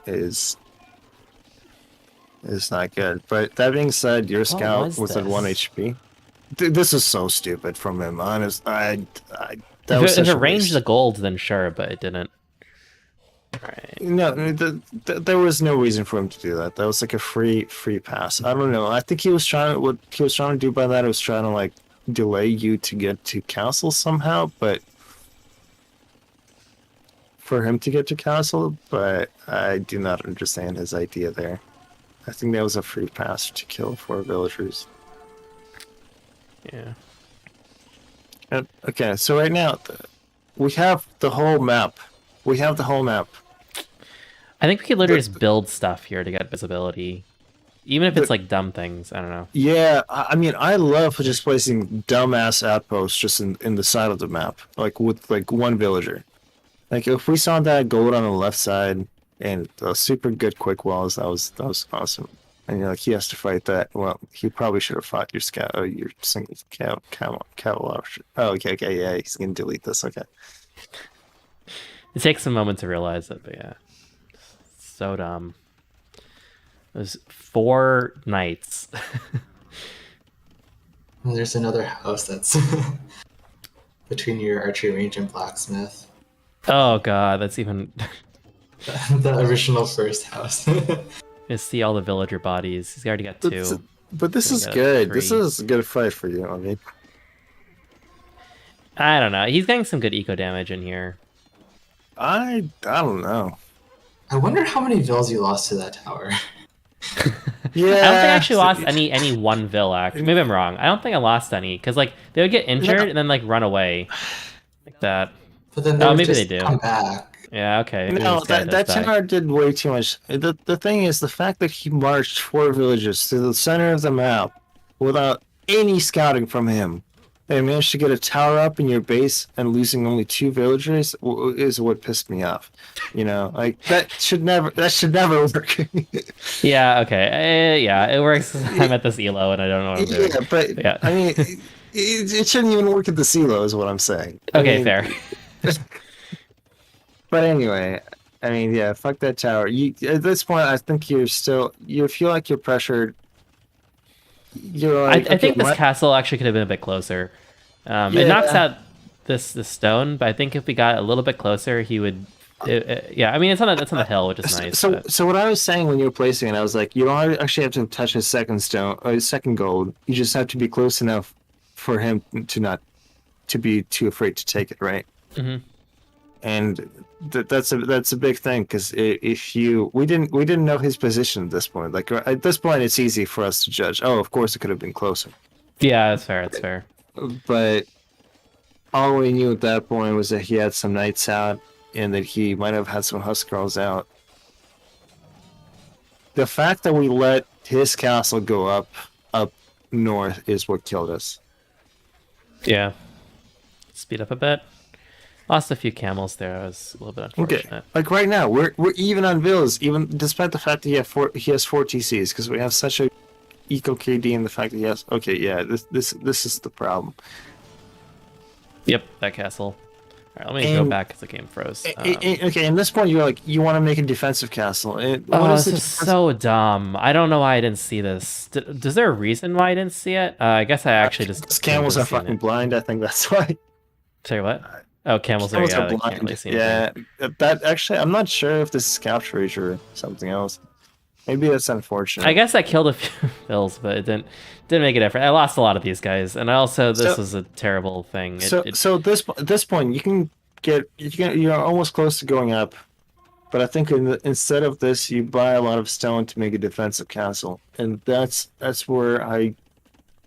is not good. But that being said, your scout was at 1 HP. This is so stupid from him. Honest, if it arranged the gold, then sure, but it didn't. Right. No, there was no reason for him to do that. That was like a free pass. I don't know. I think what he was trying to do by that was trying to like delay you to get to castle somehow, but for him to get to castle, but I do not understand his idea there. I think that was a free pass to kill 4 villagers. Yeah. Okay, so right now we have the whole map. I think we could literally just build stuff here to get visibility. Even if it's like dumb things, I don't know. Yeah, I mean, I love just placing dumbass outposts just in the side of the map, like with like 1 villager. Like if we saw that gold on the left side and super good quick walls, that was awesome. And you're like, he has to fight that. Well, he probably should have fought your scout, your single camel. Oh, okay, yeah, he's gonna delete this. Okay. It takes a moment to realize it, but yeah, so dumb. There's 4 knights. And there's another house that's between your archery range and blacksmith. Oh god, that's even. The original first house. You see all the villager bodies. He's already got two. But this Gonna is get good. This 3. is a good fight for you. I mean, I don't know. He's getting some good eco damage in here. I don't know. I wonder how many vills you lost to that tower. Yeah, I don't think I actually lost any one Vill act. Maybe I'm wrong. I don't think I lost any because like they would get injured and then like run away, like that. But then they Oh, would maybe just they do. come back. Yeah. Okay. maybe No, this guy that does die. tower did way too much. The thing is, the fact that he marched 4 villages to the center of the map without any scouting from him, and managed to get a tower up in your base and losing only 2 villagers is what pissed me off. You know, like that should never work. Yeah. Okay. Yeah. It works. I'm at this elo and I don't know what I'm doing. Yeah, but Yeah. I mean, it shouldn't even work at the CELO, is what I'm saying. I Okay. mean, Fair. But anyway, I mean, yeah, fuck that tower. You at this point, I think you feel like you're pressured. You're like, I think okay, this castle actually could have been a bit closer. It knocks out this stone, but I think if we got a little bit closer, he would. Yeah, I mean it's on the hill, which is nice. So what I was saying when you were placing it, I was like, you don't actually have to touch his second stone or his second gold. You just have to be close enough for him to be too afraid to take it, right? Mhm. And that's a big thing because we didn't know his position at this point. Like at this point, it's easy for us to judge. Oh, of course, it could have been closer. Yeah, that's fair. That's fair. But all we knew at that point was that he had some knights out and that he might have had some Huskarls out. The fact that we let his castle go up north is what killed us. Yeah. Speed up a bit. Lost a few camels there. It was a little bit unfortunate. Okay, like right now we're even on villas, even despite the fact that he has 4 TCs because we have such a eco KD and the fact that he has. Okay, yeah, this is the problem. Yep, that castle. All right, let me go back because the game froze. Okay, at this point you want to make a defensive castle. This is so dumb. I don't know why I didn't see this. Is there a reason why I didn't see it? I guess I actually just. Camels are fucking blind. I think that's why. Tell you what. Oh, camels are, yeah, they can't really see anything. Yeah, that actually, I'm not sure if this is capture rage or something else. Maybe that's unfortunate. I guess I killed a few bills, but it didn't make a difference. I lost a lot of these guys, and also this was a terrible thing. So at this point, you're almost close to going up, but I think instead of this, you buy a lot of stone to make a defensive castle, and that's where I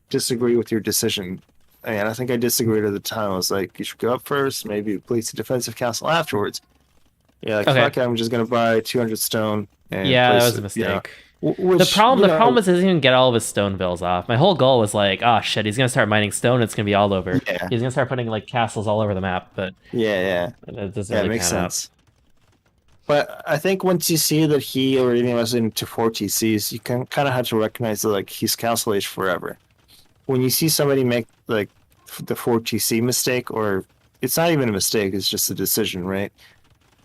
disagree with your decision. And I think I disagreed at the time. I was like, you should go up first, maybe place a defensive castle afterwards. Yeah, like, okay. Fuck it, I'm just gonna buy 200 stone. And yeah, that place was a mistake. The problem is he doesn't even get all of his stone bills off. My whole goal was like, oh shit, he's gonna start mining stone. It's gonna be all over. Yeah. He's gonna start putting like castles all over the map. But yeah, it doesn't it really makes pan out. sense. But I think once you see that he already was into 4 TCs, you can kind of have to recognize that like he's castle age forever. When you see somebody make like the 4 TC mistake, or it's not even a mistake, it's just a decision, right?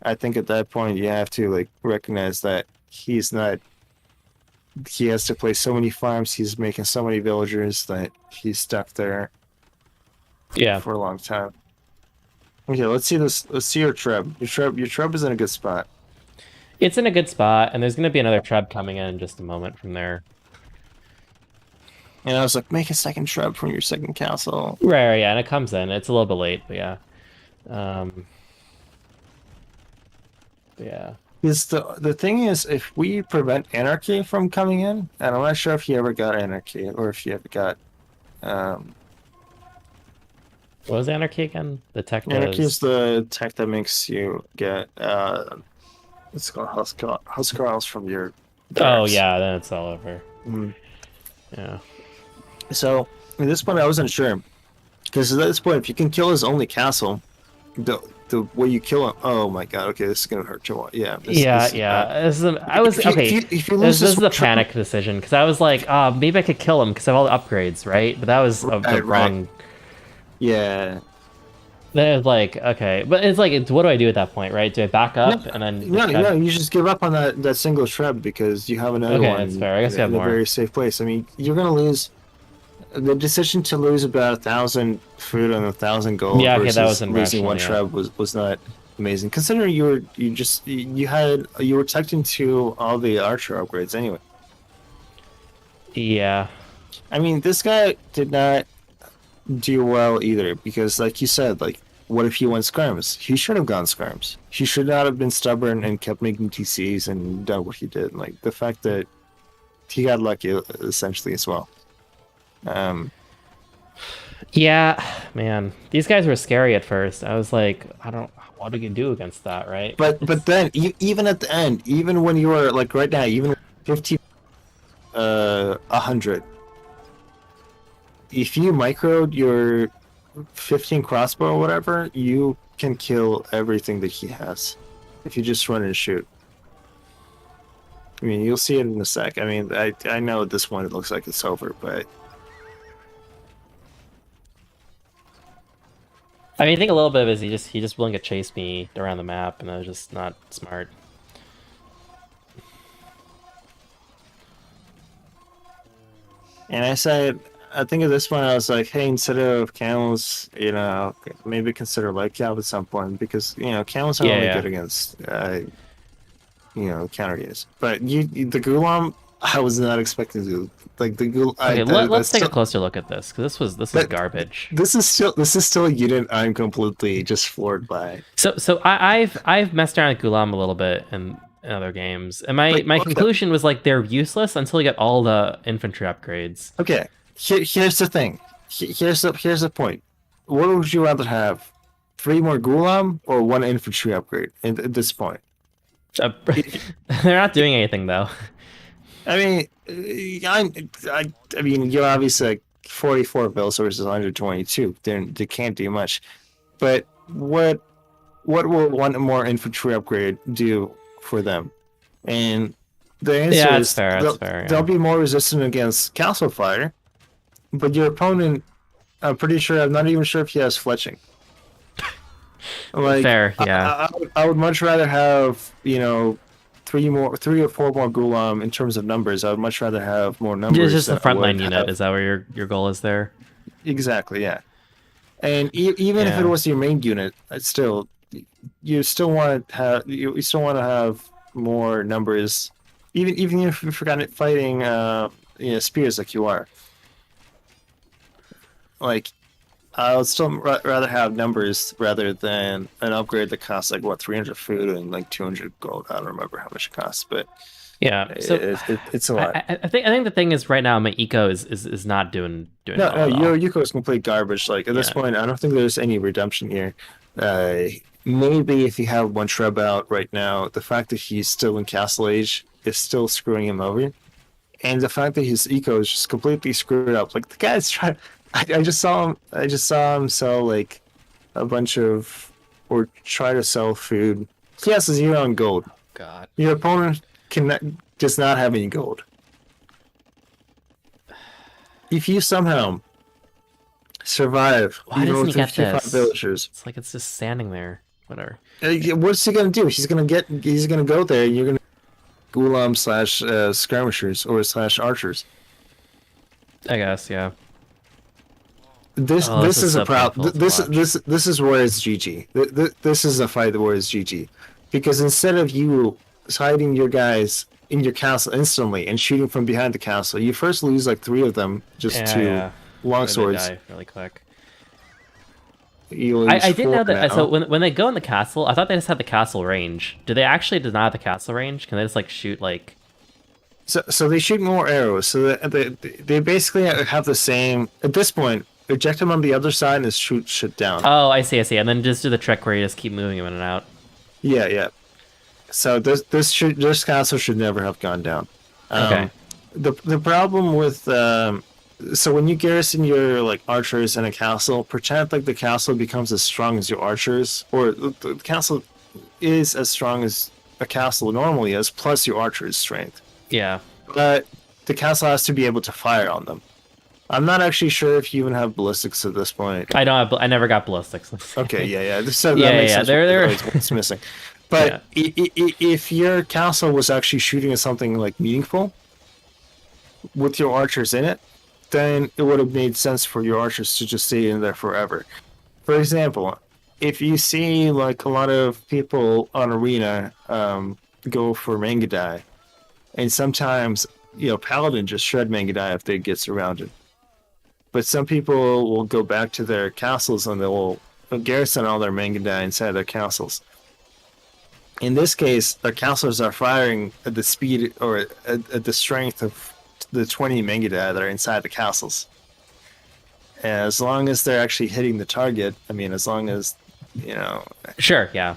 I think at that point you have to like recognize that he has to play so many farms, he's making so many villagers that he's stuck there for a long time. Okay, let's see this. Let's see your Treb. Your Treb is in a good spot. It's in a good spot, and there's going to be another Treb coming in just a moment from there. And I was like, make a second Treb from your second castle. Right, yeah, and it comes in. It's a little bit late, but yeah. Yeah. Because the thing is, if we prevent Anarchy from coming in, and I'm not sure if he ever got Anarchy, or if he ever got... What was Anarchy again? The tech Anarchy is the tech that makes you get... it's called Huskarls from your... Oh, yeah, then it's all over. Yeah. So, at this point, I wasn't sure. Because at this point, if you can kill his only castle, the way you kill him... Oh my god, okay, this is going to hurt you. Yeah. This is a panic decision, because I was like, maybe I could kill him, because I have all the upgrades, right? But that was the wrong... Yeah. Then it was like, okay. But it's like, what do I do at that point, right? Do I back up and then... No, you just give up on that single Treb, because you have another one that's fair. I guess you have in more. a very safe place. I mean, you're going to lose... the decision to lose about 1,000 food and 1,000 gold Yeah, okay, that versus was losing irrational, one yeah. shrub was not amazing. Considering you were tucked into all the archer upgrades anyway. Yeah. I mean, this guy did not do well either because, like you said, like, what if he went scrims? He should have gone scrims. He should not have been stubborn and kept making TCs and done what he did. Like, the fact that he got lucky, essentially, as well. Yeah, man. These guys were scary at first. I was like, what do you do against that, right? But then, even at the end, even when you were, like, right now, even 50, 100, if you microed your 15 crossbow or whatever, you can kill everything that he has if you just run and shoot. I mean, you'll see it in a sec. I mean, I know at this point it looks like it's over, but I mean, I think a little bit of it is he just willing to chase me around the map, and that was just not smart. and I think at this point I was like, hey, instead of camels, maybe consider light cav at some point because camels are only good against counter units. But the Gulam, I was not expecting to like the Gulam. Okay, let's take a closer look at this because this is garbage. This is still a unit I'm completely just floored by. So I've messed around with Gulam a little bit in other games, and my conclusion was like they're useless until you get all the infantry upgrades. Okay, here's the thing. Here's the point. What would you rather have? 3 more Gulam or 1 infantry upgrade at this point? They're not doing anything though. I mean, I mean, you're obviously like 44 bills versus 122. They can't do much. But what will 1 more infantry upgrade do for them? And the answer is fair. That's fair. They'll be more resistant against castle fire. But your opponent, I'm not even sure if he has fletching. Like, fair, yeah. I would much rather have 3 or 4 more Gulam in terms of numbers. I would much rather have more numbers. It's just the frontline unit. Is that where your goal is there? Exactly, yeah. And even if it was your main unit, you still want to have more numbers. Even if you forgot fighting spears like you are. Like, I would still rather have numbers rather than an upgrade that costs 300 food and 200 gold. I don't remember how much it costs, but yeah, so it's a lot. I think the thing is right now my eco is not doing no, your eco is complete garbage. Like at this point, I don't think there's any redemption here. Maybe if you have 1 shrub out right now, the fact that he's still in Castle Age is still screwing him over, and the fact that his eco is just completely screwed up. Like the guy's trying. I just saw him sell a bunch of, or try to sell food. He has 0 on gold. God. Your opponent does not have any gold. If you somehow survive, why doesn't he get 55 this? villagers, It's like it's just standing there. Whatever. What's he gonna do? He's gonna go there. And you're gonna Gulam / skirmishers or / archers. I guess, yeah. This is so a problem. painful to This is where it's GG. This is a fight where it's GG, because instead of you hiding your guys in your castle instantly and shooting from behind the castle, you first lose 3 of them just to longswords. Die really quick. You lose I didn't 4 know that. now. So when they go in the castle, I thought they just had the castle range. Do they actually deny the castle range? Can they just shoot So they shoot more arrows. So they basically have the same at this point. Eject him on the other side and shoot shit down. Oh, I see. And then just do the trick where you just keep moving him in and out. Yeah. So this castle should never have gone down. Okay. The problem with so when you garrison your archers in a castle, pretend the castle becomes as strong as your archers, or the castle is as strong as a castle normally is, plus your archer's strength. Yeah. But the castle has to be able to fire on them. I'm not actually sure if you even have ballistics at this point. I never got ballistics. Okay, yeah. So that Yeah, makes yeah, sense. they're- It's missing. But if your castle was actually shooting at something meaningful with your archers in it, then it would have made sense for your archers to just stay in there forever. For example, if you see like a lot of people on arena go for Mangadai, and sometimes Paladin just shred Mangadai if they get surrounded. But some people will go back to their castles and they will garrison all their Mangadai inside their castles. In this case, their castles are firing at the speed or at the strength of the 20 Mangadai that are inside the castles. And as long as they're actually hitting the target, I mean, as long as, Sure, yeah.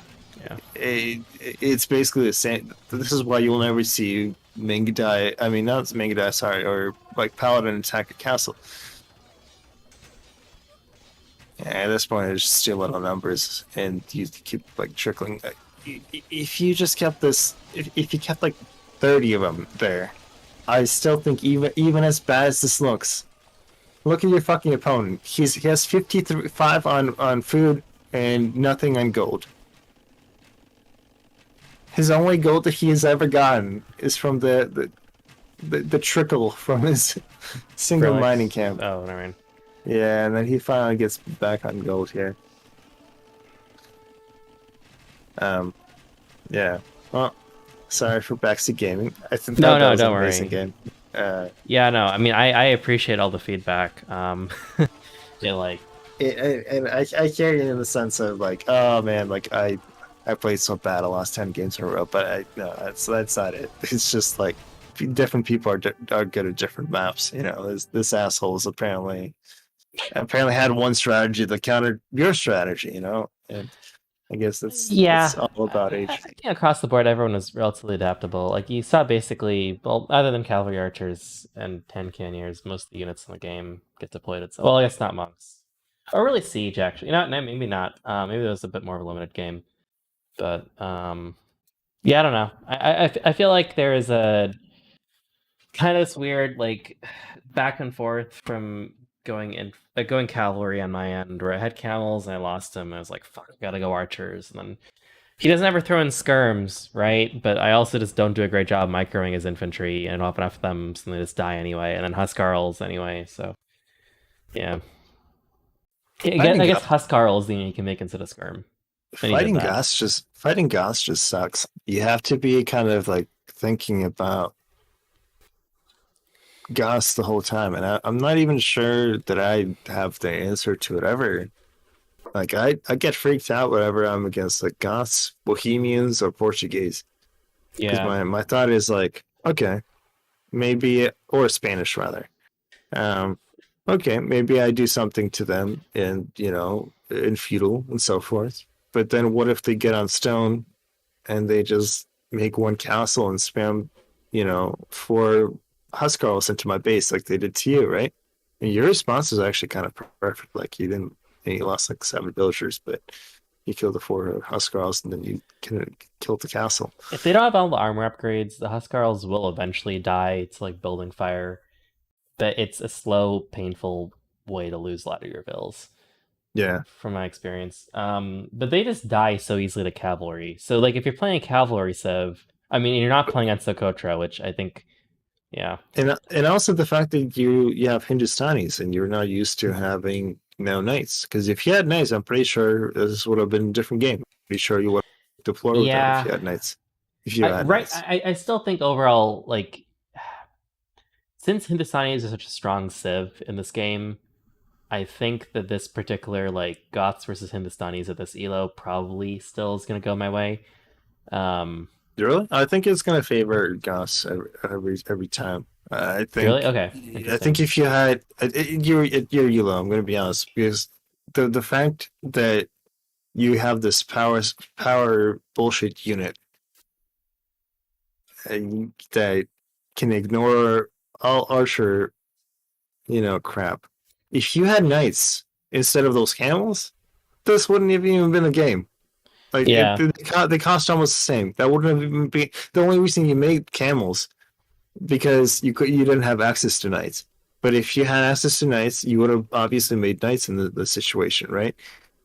it's basically the same. This is why you'll never see Mangadai, I mean, not Mangadai, sorry, or like Paladin attack a castle. At this point, it's just still little numbers, and you keep like trickling. If you just kept this, if you kept like 30 of them there, I still think even as bad as this looks, look at your fucking opponent. He has 55 on food and nothing on gold. His only gold that he has ever gotten is from the trickle from his single Relics. mining camp. Oh, never mind. Yeah, and then he finally gets back on gold here. Yeah. Well, sorry for backseat gaming. I think No, that was don't an amazing worry. game. Yeah, no, I mean, I appreciate all the feedback. Yeah, like, And I hear you in the sense of like, oh man, like I played so bad, I lost 10 games in a row. But no, that's not it. It's just like different people are good at different maps. This asshole is apparently had one strategy that countered your strategy. And I guess it's all about age. I think across the board, everyone was relatively adaptable. Like, you saw basically, well, other than cavalry archers and 10 cannoneers, most of the units in the game get deployed itself. Well, I guess not monks. Or really siege, actually. Maybe not. Maybe it was a bit more of a limited game. But, yeah, I don't know. I feel like there is a kind of this weird, like, back and forth from going cavalry on my end, where I had camels and I lost him. I was like, fuck, I gotta go archers. And then he doesn't ever throw in skirms, right? But I also just don't do a great job microing his infantry and open up them, so they just die anyway. And then Huskarls anyway, so yeah. I guess Huskarl is the you can make instead of skirm. Fighting Goss just sucks. You have to be kind of like thinking about Goss the whole time, and I'm not even sure that I have the answer to it ever. Like I get freaked out whenever I'm against like Goths, Bohemians, or Portuguese. Yeah. My thought is like, okay, maybe, or Spanish rather. Okay, maybe I do something to them in feudal and so forth. But then what if they get on stone and they just make one castle and spam, 4 Huskarls into my base like they did to you, right? And your response is actually kind of perfect. Like you lost like 7 villagers, but you killed the 4 Huskarls and then you killed the castle. If they don't have all the armor upgrades, the Huskarls will eventually die to like building fire. But it's a slow, painful way to lose a lot of your vills. Yeah. From my experience. But they just die so easily to cavalry. So like if you're playing a cavalry civ, I mean, you're not playing on Socotra, which I think, yeah. And also the fact that you have Hindustanis and you're not used to having knights. Because if you had knights, I'm pretty sure this would have been a different game. Pretty sure you would have deployed with them if you had knights. Knights. I still think overall, like, since Hindustani is such a strong civ in this game, I think that this particular like Goths versus Hindustanis at this elo probably still is going to go my way. Really? I think it's going to favor Goths every time. I think. Really? Okay. I think if you had your elo, I'm going to be honest, because the fact that you have this power bullshit unit that can ignore all archer, crap. If you had knights instead of those camels, this wouldn't have even been a game. Like, yeah. They cost almost the same. That wouldn't have even been the only reason you made camels, because you didn't have access to knights. But if you had access to knights, you would have obviously made knights in the situation, right?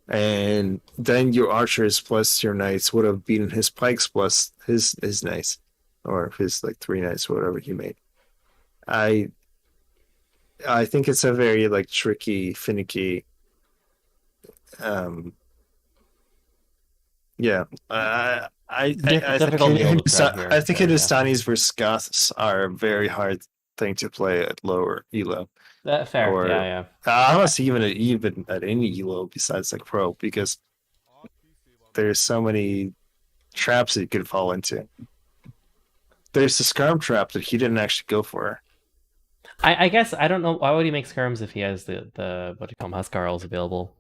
And then your archers plus your knights would have beaten his pikes plus his knights, or his like 3 knights, or whatever he made. I think it's a very like tricky, finicky. Yeah, Difficult deal to set here. I think so, yeah. Hindustanis versus Goths are a very hard thing to play at lower elo. Fair, Or yeah. honestly, even at any elo besides like pro, because there's so many traps that you could fall into. There's the Skarm trap that he didn't actually go for. I guess I don't know why would he make Skirms if he has the what do you call them, Huskarls available.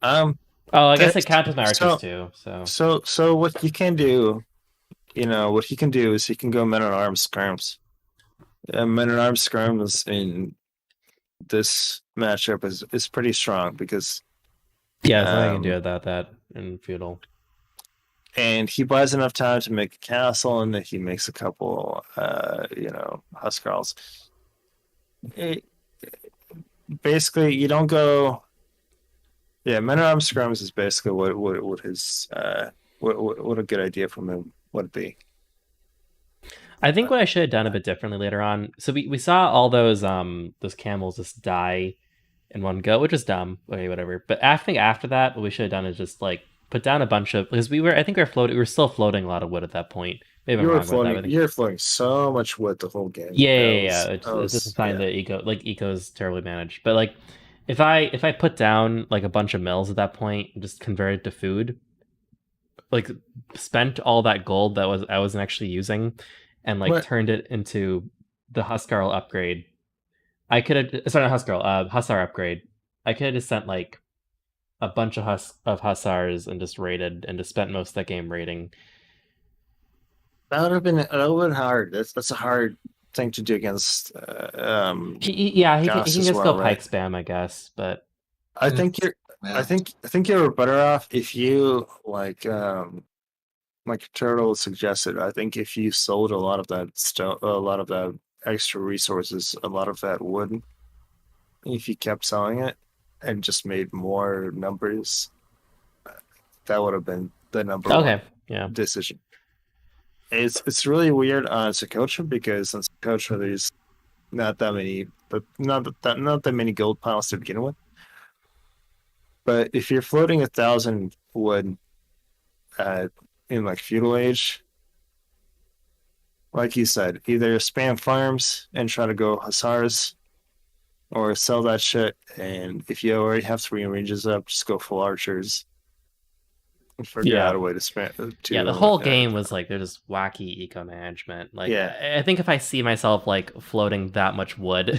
Oh, I guess it counts with my archers too. So what you can do, what he can do is he can go men at arms Skirms. Men at arms Skirms in this matchup is pretty strong because yeah, there's nothing you can do about that in feudal. And he buys enough time to make a castle, and then he makes a couple, Huskarls. Basically, you don't go. Yeah, Men at Arms Skirms is basically what his what a good idea from him would be. I think what I should have done a bit differently later on. So we saw all those camels just die in one go, which is dumb. Okay, whatever. But I think after that, what we should have done is just like put down a bunch of, because we were still floating a lot of wood at that point. Maybe you were floating so much wood the whole game. Yeah. It's just a sign that eco is terribly managed. But like if I put down like a bunch of mills at that point and just converted to food, like spent all that gold that I wasn't actually using and like turned it into the Huskarl upgrade. I could have Hussar upgrade. I could have just sent like a bunch of Hussars and just raided and just spent most of that game raiding. That would have been a little bit hard. That's a hard thing to do against. He can just go pike spam, I guess. But I think you're better off if you like Turtle suggested. I think if you sold a lot of that extra resources, a lot of that wood, if you kept selling it and just made more numbers, that would have been the number one decision. It's really weird on Socotra because on Socotra there's not that many gold piles to begin with. But if you're floating 1,000 wood in like feudal age, like you said, either spam farms and try to go Hussars, or sell that shit. And if you already have 3 ranges up, just go full archers. And figure out a way to spam. The whole game was like there's just wacky eco management. Like, I think if I see myself like floating that much wood,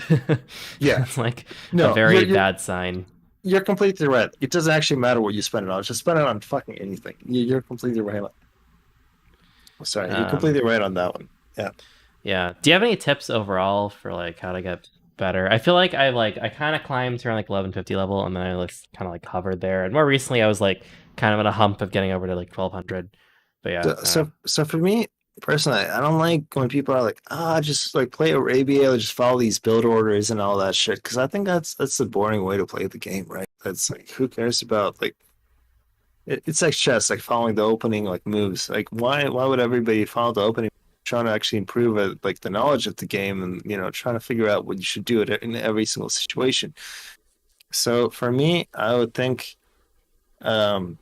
it's like a very bad sign. You're completely right. It doesn't actually matter what you spend it on. Just spend it on fucking anything. You're completely right. Sorry, you're completely right on that one. Yeah. Yeah. Do you have any tips overall for like how to get better? I feel like I kind of climbed to around like 1150 level, and then I kind of like hovered there. And more recently, I was like kind of at a hump of getting over to like 1200. But yeah. So for me personally, I don't like when people are like, just like play Arabia, or just follow these build orders and all that shit. Because I think that's the boring way to play the game, right? That's like, who cares about like. It's like chess, like following the opening like moves. Like why would everybody follow the opening? Trying to actually improve like the knowledge of the game, and trying to figure out what you should do in every single situation. So for me, I would think my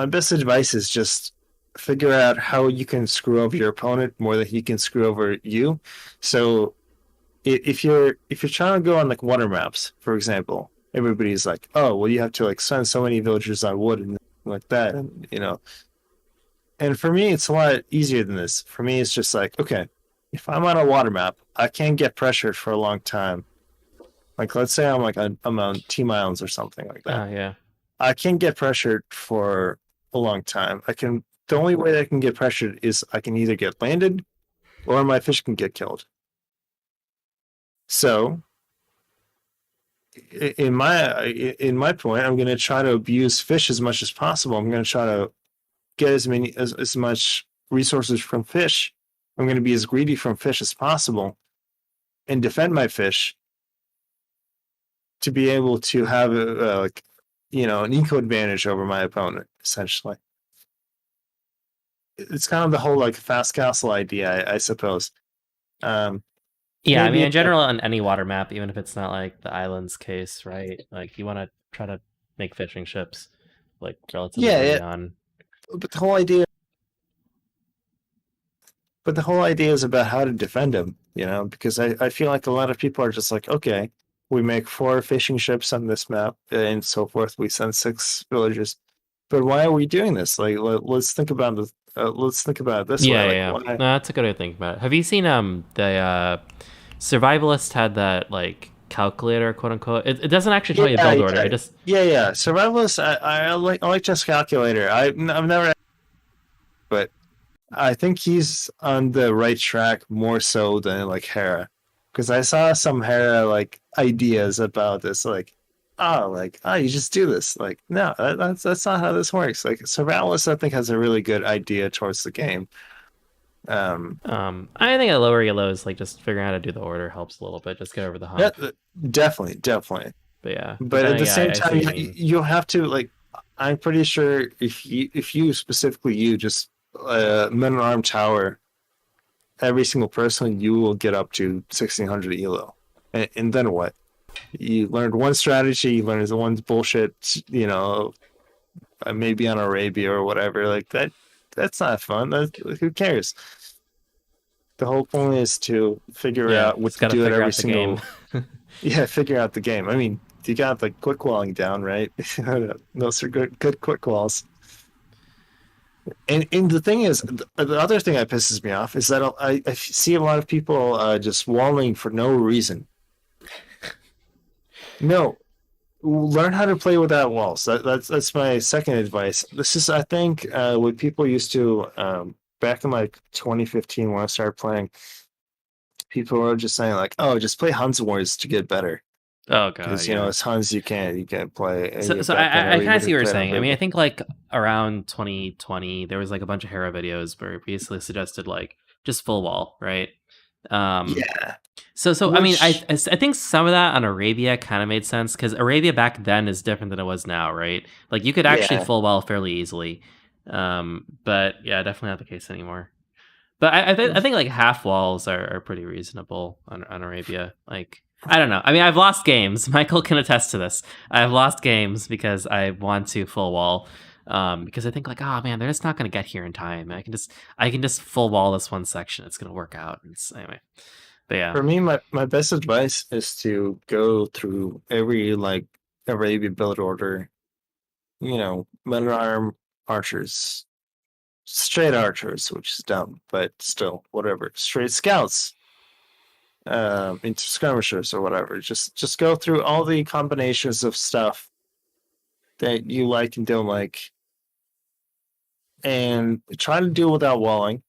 best advice is just figure out how you can screw over your opponent more than he can screw over you. So if you're trying to go on like water maps, for example, everybody's like, oh well, you have to like send so many villagers on wood and like that, and and for me it's a lot easier than this. For me it's just like, okay, if I'm on a water map, I can't get pressured for a long time. Like let's say I'm on T-Islands or something like that. I can't get pressured for a long time. The only way that I can get pressured is I can either get landed or my fish can get killed. So in my point, I'm going to try to abuse fish as much as possible. I'm going to try to get as much resources from fish. I'm going to be as greedy from fish as possible and defend my fish to be able to have an eco advantage over my opponent, essentially. it's kind of the whole like fast castle idea, I suppose. Yeah, I Maybe mean, in general, on any water map, even if it's not like the island's case, right? Like, you want to try to make fishing ships like relatively early on. But the whole idea, is about how to defend them, you know, because I feel like a lot of people are just like, okay, we make 4 fishing ships on this map and so forth. We send 6 villagers, but why are we doing this? Like, let's think about this. Let's think about it this way. Yeah. Like, No, that's a good way to think about it. Have you seen the Survivalist had that like calculator, quote unquote? It doesn't actually tell you build order. It just Survivalist. I like just calculator. I've never, but I think he's on the right track more so than like Hera, because I saw some Hera like ideas about this, like, you just do this. Like, no, that's not how this works. Like, Survivalist, I think, has a really good idea towards the game. I think at lower yellows, like just figuring out how to do the order helps a little bit. Just get over the hump. Yeah, definitely. But yeah, but at the same time, you have to like. I'm pretty sure if you specifically just men arm tower, every single person, you will get up to 1600 elo, and then what? You learned one strategy, you learned one bullshit, you know, maybe on Arabia or whatever. Like that. That's not fun. Who cares? The whole point is to figure out what to do at every single. Figure out the game. I mean, you got the quick walling down, right? Those are good quick walls. And the thing is, the other thing that pisses me off is that I see a lot of people just walling for no reason. No. Learn how to play without walls. That's my second advice. This is, I think, what people used to back in like 2015 when I started playing. People were just saying like, "Oh, just play Huns Wars to get better." Oh god, because you know it's Huns, you can't play. So I kind of see what you're saying. I mean, I think like around 2020, there was like a bunch of Hera videos where it basically suggested like just full wall, right? Yeah. So I mean, I think some of that on Arabia kind of made sense because Arabia back then is different than it was now, right? Like you could actually full wall fairly easily, but yeah, definitely not the case anymore. But I think like half walls are pretty reasonable on Arabia. Like I don't know. I mean, I've lost games. Michael can attest to this. I've lost games because I want to full wall. Because I think like, oh man, they're just not going to get here in time. I can just full wall this one section. It's going to work out. Anyway. But yeah. For me, my best advice is to go through every like Arabia build order. You know, men at arm archers, straight archers, which is dumb, but still, whatever. Straight scouts, into skirmishers or whatever. Just go through all the combinations of stuff that you like and don't like, and try to do without walling.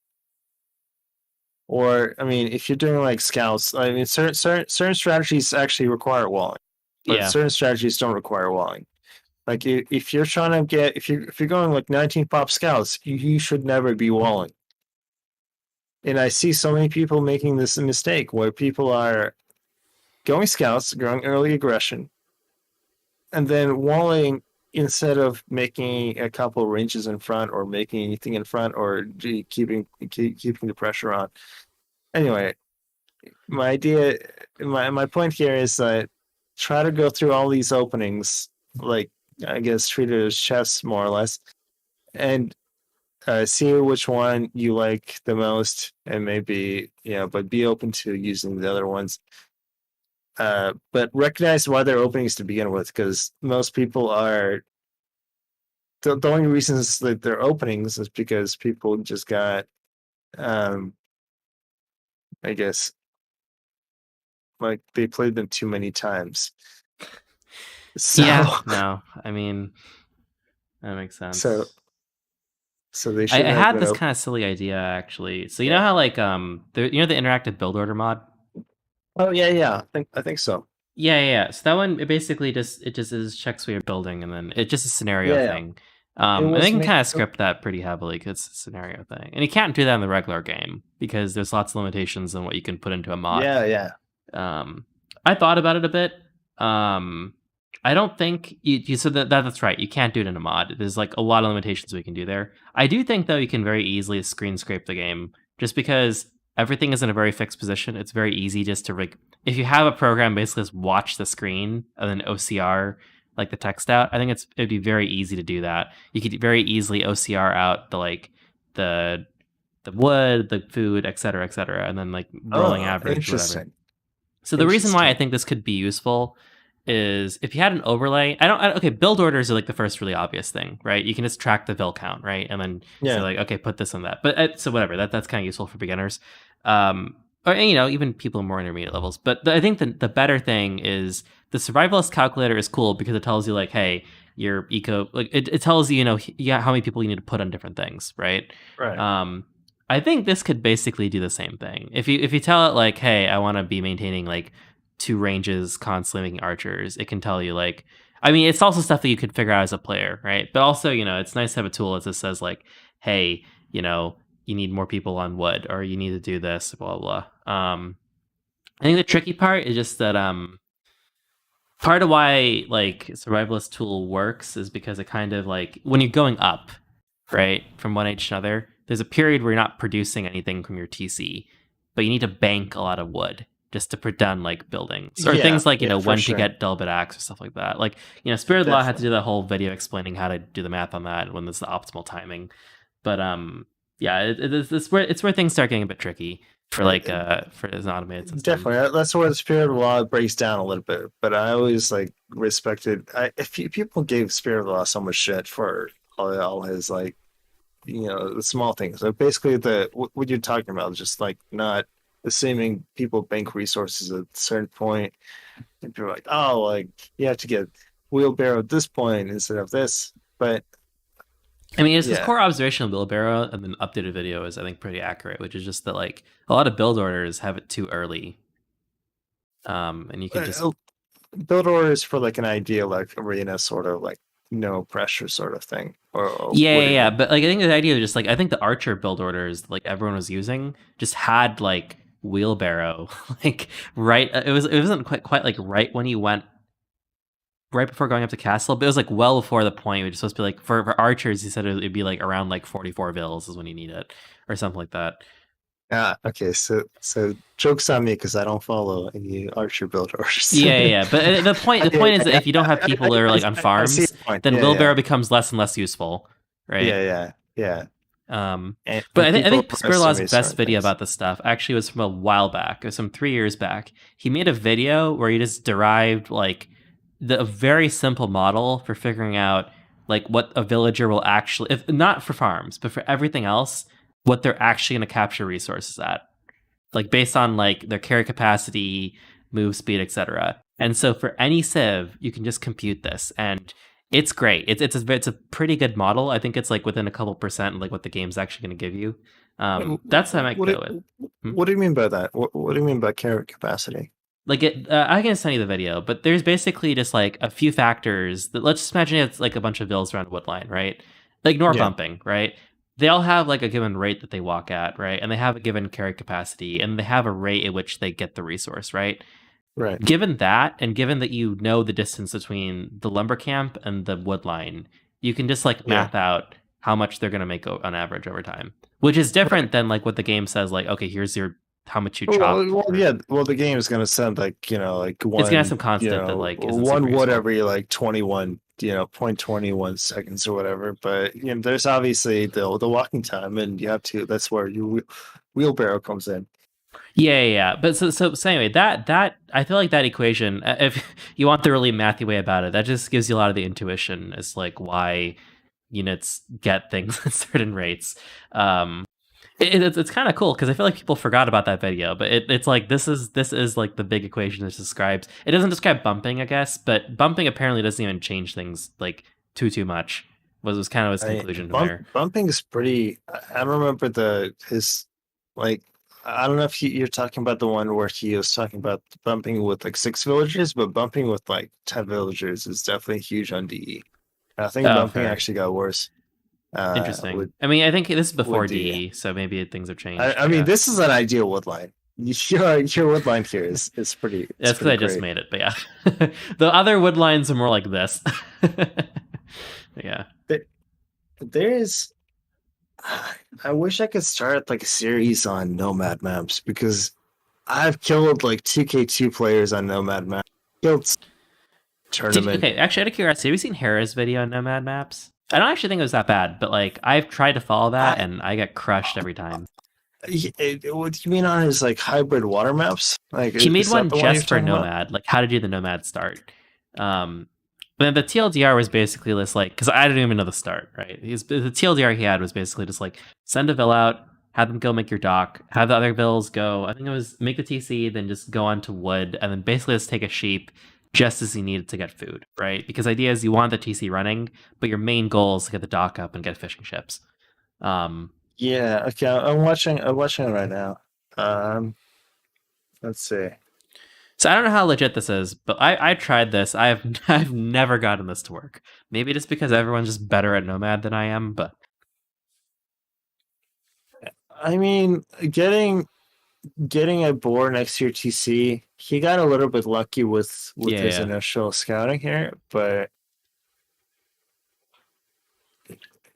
Or, I mean, if you're doing like scouts, I mean, certain strategies actually require walling, but certain strategies don't require walling. Like if you're trying to get, if you're going like 19 pop scouts, you should never be walling. And I see so many people making this mistake where people are going scouts, going early aggression, and then walling instead of making a couple of ranges in front or making anything in front or keeping the pressure on. Anyway, my point here is that try to go through all these openings, like I guess treat it as chess more or less, and see which one you like the most, and maybe but be open to using the other ones. But recognize why they're openings to begin with, because most people are the only reasons that they're openings is because people just got I guess like they played them too many times. So, yeah, no, I mean that makes sense. So they should. I had this kind of silly idea actually. So you know how like the interactive build order mod. Oh yeah. I think so. Yeah. So that one it basically just is checks what you're building, and then it's just a scenario thing. And they can kind of script that pretty heavily because it's a scenario thing, and you can't do that in the regular game because there's lots of limitations on what you can put into a mod. Yeah. I thought about it a bit. I I don't think you said that's right. You can't do it in a mod. There's like a lot of limitations we can do there. I do think though you can very easily screen scrape the game just because everything is in a very fixed position. It's very easy just to like if you have a program basically just watch the screen and then OCR like the text out. I think it'd be very easy to do that. You could very easily OCR out the wood, the food, et cetera, and then like rolling average. Interesting. Whatever. So the reason why I think this could be useful is if you had an overlay. Okay, build orders are like the first really obvious thing, right? You can just track the vil count, right? And then say like, okay, put this and that. But so whatever, that's kind of useful for beginners, or even people in more intermediate levels. But I think the better thing is the survivalist calculator is cool because it tells you like, hey, your eco, like it tells you, how many people you need to put on different things, right? Right. I think this could basically do the same thing. If you tell it like, hey, I want to be maintaining like 2 ranges, constantly making archers, it can tell you like, I mean, it's also stuff that you could figure out as a player, right? But also, it's nice to have a tool that just says like, hey, you need more people on wood, or you need to do this, blah, blah. I think the tricky part is just that part of why like survivalist tool works is because it kind of like when you're going up, right, from one age to another, there's a period where you're not producing anything from your TC, but you need to bank a lot of wood just to put down like buildings or things like when to get Delbit Axe or stuff like that. Like Spirit Law had to do that whole video explaining how to do the math on that when there's the optimal timing. But it's where things start getting a bit tricky for like for an automated system. Definitely, that's where the Spirit of Law breaks down a little bit. But I always like respected. If people gave Spirit of Law so much shit for all his like the small things. So basically, what you're talking about is just like not assuming people bank resources at a certain point, and people are like, oh, like you have to get wheelbarrow at this point instead of this. But I mean, it's this core observation of wheelbarrow, and then updated video is I think pretty accurate, which is just that like a lot of build orders have it too early, and you can just build orders for like an ideal like arena sort of like no pressure sort of thing. Yeah. But like I think the idea of just like I think the Archer build orders like everyone was using just had like wheelbarrow like right. It wasn't quite like right when you went right before going up to castle, but it was like well before the point. It was supposed to be like for archers. He said it'd be like around like 44 vils is when you need it or something like that. Okay, so joke's on me because I don't follow any archer build orders. Yeah. But the point is that if you don't have people that are like on farms, then wheelbarrow becomes less and less useful, right? Yeah. But I think Spirit Law's best video about this stuff actually was from a while back. It was from 3 years back. He made a video where he just derived like a very simple model for figuring out like what a villager will actually, if not for farms, but for everything else, what they're actually going to capture resources at, like based on like their carry capacity, move speed, etc. And so for any civ, you can just compute this, and it's great. It's a pretty good model. I think it's like within a couple percent of like what the game's actually going to give you. That's what I might go with. What do you mean by that? What do you mean by carry capacity? Like I can send you the video, but there's basically just like a few factors that let's just imagine it's like a bunch of vills around a woodline, right? Ignore bumping, right? They all have like a given rate that they walk at, right? And they have a given carry capacity, and they have a rate at which they get the resource, right? Right. Given that, and given that you know the distance between the lumber camp and the wood line, you can just like map out how much they're going to make on average over time, which is different than like what the game says, like, okay, here's how much you chop. Well, the game is going to send like, like one, it's going to have some constant that like isn't one wood every like 21, 0.21 seconds or whatever. But there's obviously the walking time, and you have to. That's where your wheelbarrow comes in. Yeah. But so anyway, that I feel like that equation, if you want the really mathy way about it, that just gives you a lot of the intuition as like why units get things at certain rates. It's kind of cool because I feel like people forgot about that video, but it's like this is like the big equation that describes. It doesn't describe bumping, I guess, but bumping apparently doesn't even change things like too much. Was kind of his conclusion there. Bumping is pretty. I remember his like. I don't know if you're talking about the one where he was talking about bumping with like 6 villagers, but bumping with like 10 villagers is definitely huge on DE. I think bumping actually got worse. Interesting. I mean, I think this is before DE, so maybe things have changed. I mean, this is an ideal wood line. your wood line here is pretty. That's because I just made it, but yeah. The other wood lines are more like this. Yeah. There's. I wish I could start like a series on Nomad maps because I've killed like 2K2 players on Nomad maps. Killed tournament. Okay, actually, out of curiosity, have you seen Hera's video on Nomad maps? I don't actually think it was that bad, but like I've tried to follow that and I get crushed every time. What do you mean on his like hybrid water maps? Like he made one you're just for talking about? Nomad, like how to do the Nomad start. But then the TLDR was basically this like, because I didn't even know the start, right? The TLDR he had was basically just like send a vill out, have them go make your dock, have the other vills go. I think it was make the TC, then just go on to wood, and then basically just take a sheep just as you needed to get food, right? Because the idea is you want the TC running, but your main goal is to get the dock up and get fishing ships. Yeah. Okay. I'm watching it right now. Let's see. So I don't know how legit this is, but I tried this. I've never gotten this to work. Maybe just because everyone's just better at Nomad than I am, but I mean, getting a boar next to your TC, he got a little bit lucky with his initial scouting here, but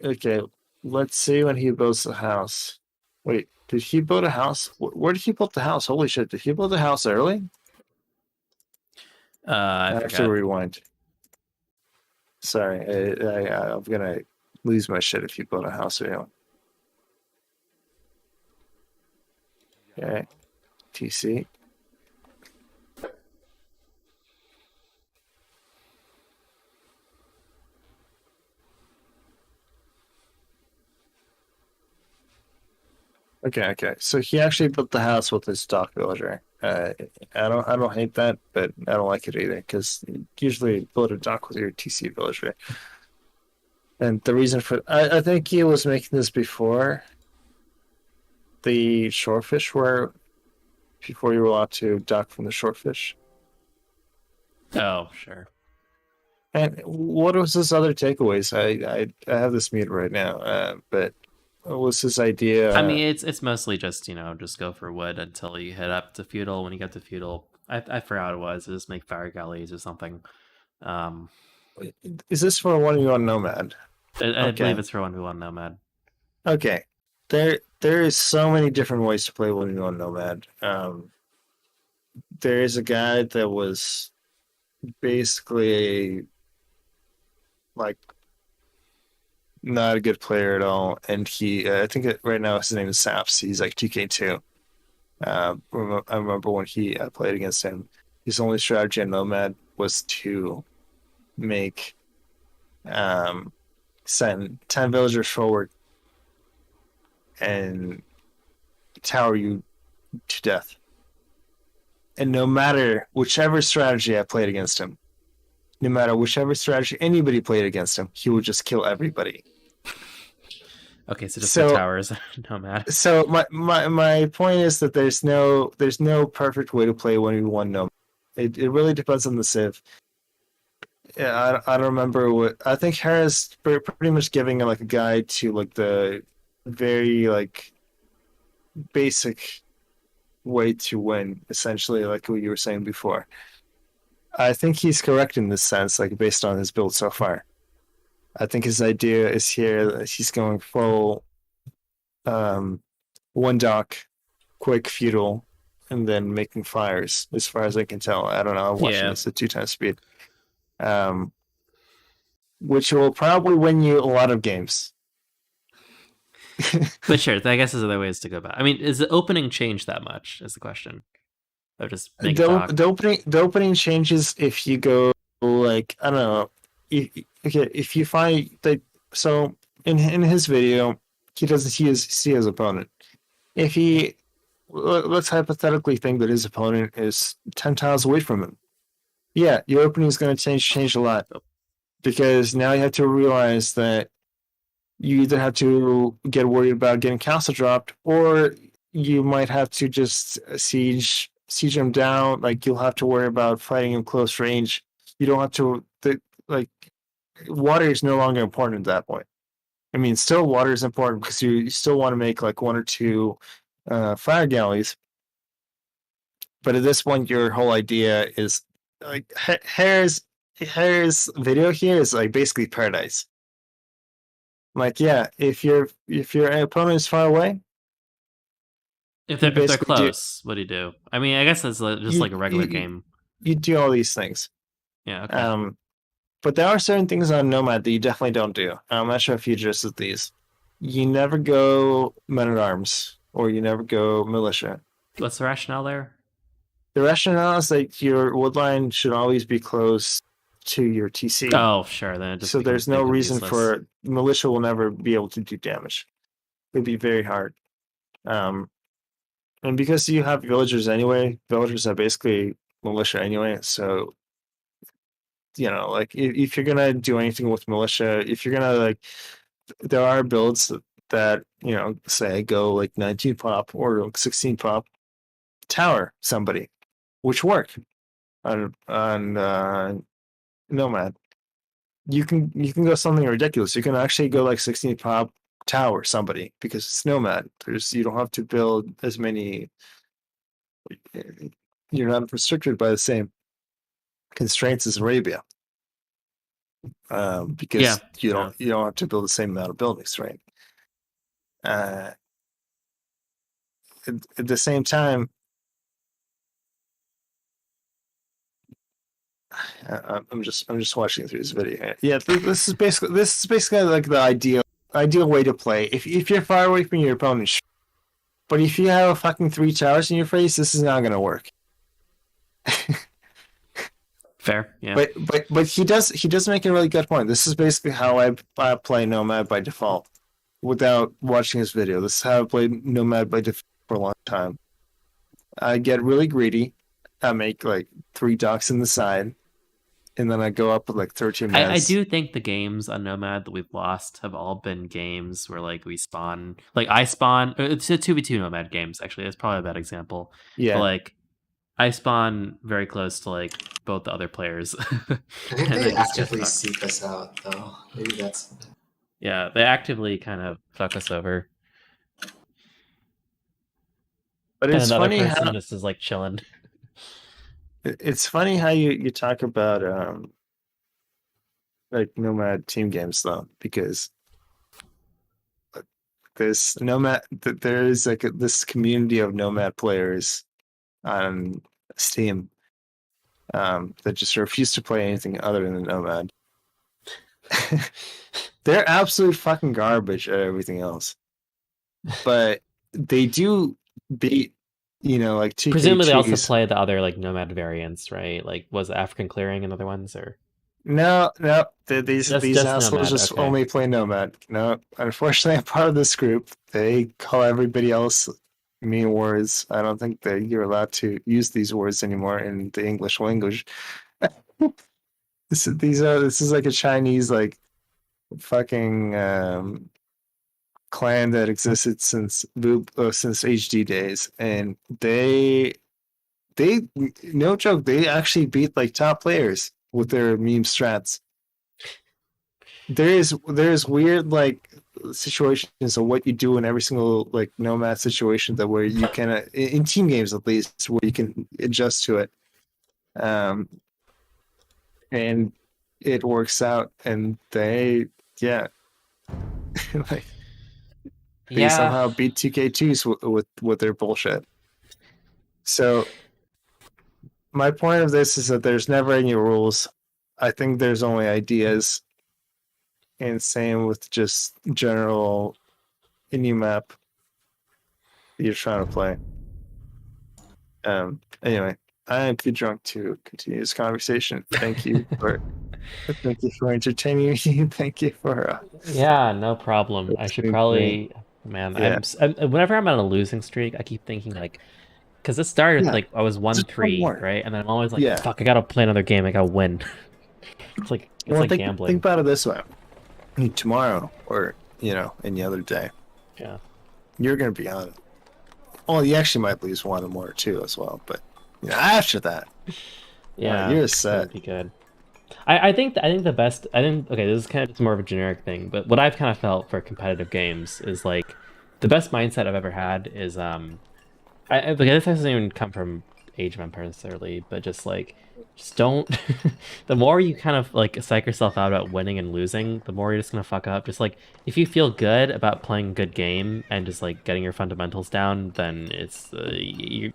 okay, let's see when he builds the house. Wait, did he build a house? Where did he build the house? Holy shit, did he build the house early? I have to rewind. Sorry, I'm gonna lose my shit if you build a house early. Okay, TC. Okay. So he actually built the house with his stock villager. I don't hate that, but I don't like it either because usually build a dock with your TC villager. And the reason for I think he was making this before the shorefish before you were allowed to dock from the shorefish. Oh, sure. And what was his other takeaways? I have this muted right now, but what was his idea? I mean, it's mostly just just go for wood until you head up to feudal. When you get to feudal, I forgot what it was. Just make fire galleys or something. Is this for 1v1 Nomad? I believe it's for 1v1 Nomad. Okay, there is so many different ways to play 1v1 Nomad. There is a guy that was basically like not a good player at all, and he I think right now his name is Saps. He's like 2K2. I remember when he played against him, his only strategy in Nomad was to make send 10 villagers forward and tower you to death. And no matter whichever strategy I played against him, no matter whichever strategy anybody played against him, he would just kill everybody. Okay, so just the towers, Nomad. So my point is that there's no perfect way to play 1v1 Nomad. It really depends on the civ. Yeah, I don't remember what I think. Hera's pretty much giving like a guide to like the very like basic way to win, essentially, like what you were saying before. I think he's correct in this sense, like based on his build so far. I think his idea is here that he's going full one dock, quick feudal, and then making fires, as far as I can tell. I don't know, I'm watching this at 2x speed. Which will probably win you a lot of games. But sure, I guess there's other ways to go about it. I mean, is the opening changed that much is the question. Or just make the opening changes if you go like, I don't know. If you find that, so in his video, he doesn't see his opponent. If let's hypothetically think that his opponent is 10 tiles away from him. Yeah, your opening is going to change a lot, because now you have to realize that you either have to get worried about getting castle dropped, or you might have to just siege him down. Like, you'll have to worry about fighting him close range. You don't have to water is no longer important at that point. I mean, still water is important because you still want to make like one or two fire galleys, But at this point, your whole idea is like Hare's video here is like basically paradise. Like, yeah, if your opponent is far away, If they're basically do- close, what do you do? I mean, I guess it's just like a regular game. you do all these things. Yeah. Okay. But there are certain things on Nomad that you definitely don't do. I'm not sure if you addressed these. You never go men-at-arms, or you never go militia. What's the rationale there? The rationale is that your woodline should always be close to your TC. Oh, sure. Then it just So there's no reason useless. for militia will never be able to do damage. It'd be very hard. And because you have villagers anyway, villagers are basically militia anyway. So, like if you're gonna do anything with militia, if you're gonna like, there are builds that say go like 19 pop or 16 pop, tower somebody, which work on Nomad. You can go something ridiculous. You can actually go like 16 pop tower somebody because it's Nomad. You don't have to build as many. You're not restricted by the same constraints as Arabia. Because you don't have to build the same amount of buildings, right? At the same time, I'm just watching through this video. Yeah, this is basically like the ideal way to play. If you're far away from your opponent, but if you have fucking 3 towers in your face, this is not gonna work. Fair, yeah. But he does make a really good point. This is basically how I play Nomad by default, without watching his video. This is how I played Nomad by default for a long time. I get really greedy. I make like 3 docks in the side, and then I go up with like 13 mess. I do think the games on Nomad that we've lost have all been games where like we spawn, like I spawn. It's a 2v2 Nomad games. Actually, that's probably a bad example. Yeah, but, like I spawn very close to like both the other players. I think they actively seek us out, though. Maybe that's. Yeah, they actively kind of fuck us over. But it's and funny person how just is like chilling. it's funny how you talk about like Nomad team games though, because there's like this community of Nomad players on Steam that just refuse to play anything other than Nomad. They're absolute fucking garbage at everything else, but they do beat like 2K2s. Presumably they also play the other like Nomad variants, right? Like was African Clearing and other ones, or no, these assholes Nomad, just okay. only play Nomad. No, unfortunately, I'm part of this group. They call everybody else mean words. I don't think that you're allowed to use these words anymore in the English language. This is like a Chinese like fucking clan that existed since HD days, and they no joke, they actually beat like top players with their meme strats. There's weird like situations of what you do in every single like Nomad situation that where you can in team games at least where you can adjust to it, and it works out, and they like they somehow beat 2K2s with their bullshit. So my point of this is that there's never any rules. I think there's only ideas, and same with just general any map you're trying to play. Anyway, I am too drunk to continue this conversation. Thank you for entertaining me. Thank you for yeah, no problem. I should probably man. Yeah. Whenever I'm on a losing streak, I keep thinking like, because this started like I was 1-3, more. right, and then I'm always like, fuck, I gotta play another game. I gotta win. It's like gambling. Think about it this way: tomorrow, or any other day, you're gonna be on it. Well, you actually might lose one or more or two as well, but after that, you're set. That'd be good. I think the best. Okay, this is kind of just more of a generic thing, but what I've kind of felt for competitive games is like the best mindset I've ever had is this doesn't even come from age member necessarily, but just like, just don't. The more you kind of like psych yourself out about winning and losing, the more you're just gonna fuck up. Just like if you feel good about playing a good game and just like getting your fundamentals down, then it's you're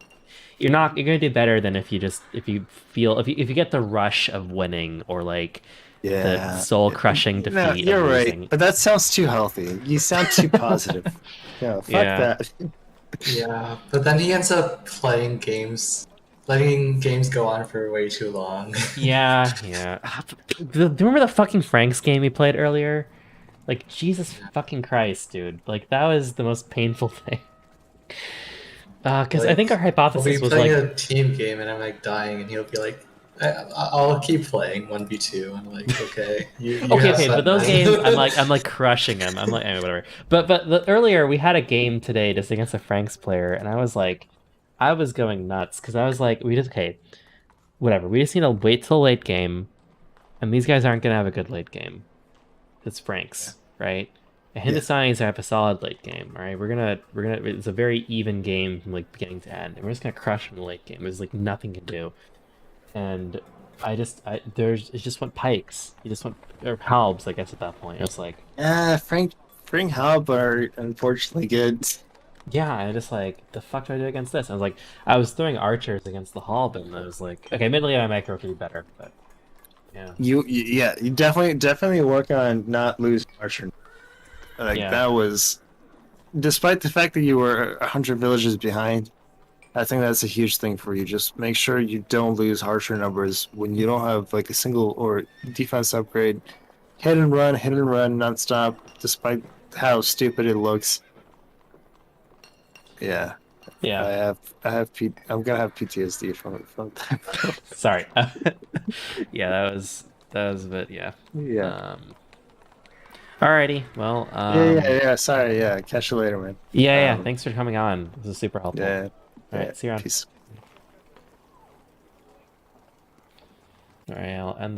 gonna do better than if you get the rush of winning or like the soul crushing defeat. No, you're of right, losing. but that sounds too healthy. You sound too positive. Yeah, fuck Yeah. that. Yeah, but then he ends up playing games, letting games go on for way too long. Yeah. Do you remember the fucking Franks game we played earlier? Like, Jesus fucking Christ, dude. Like, that was the most painful thing. Because I think our We'll hypothesis be was playing like, a team game and I'm like dying, and he'll be like, I'll keep playing 1v2. I'm like, okay. You okay, have but fun those then." games, I'm like crushing them. I'm like, anyway, whatever. But earlier we had a game today just against a Franks player, and I was like, I was going nuts because I was like, whatever. We just need to wait till late game, and these guys aren't gonna have a good late game. It's Franks, right? And Hindustanis have a solid late game, all right? We're gonna. It's a very even game from like beginning to end, and we're just gonna crush in the late game. There's like nothing to do, and it just went pikes. You just went or halbs, I guess at that point. It was like, Frank Halb are unfortunately good. yeah, and I just like, the fuck do I do against this? I was throwing archers against the halb, and I was like, okay, admittedly my micro could be better, but yeah. You definitely work on not losing Archer. Like that was, despite the fact that you were 100 villages behind, I think that's a huge thing for you. Just make sure you don't lose Archer numbers when you don't have like a single or defense upgrade. Hit and run nonstop, despite how stupid it looks. Yeah. Yeah. I'm gonna have PTSD from that. Sorry. Yeah, that was a bit, yeah. Yeah. Alrighty. Well, yeah. Sorry. Yeah. Catch you later, man. Yeah. Thanks for coming on. This was super helpful. Yeah. Alright, see you around. Peace. Alright, I'll end this.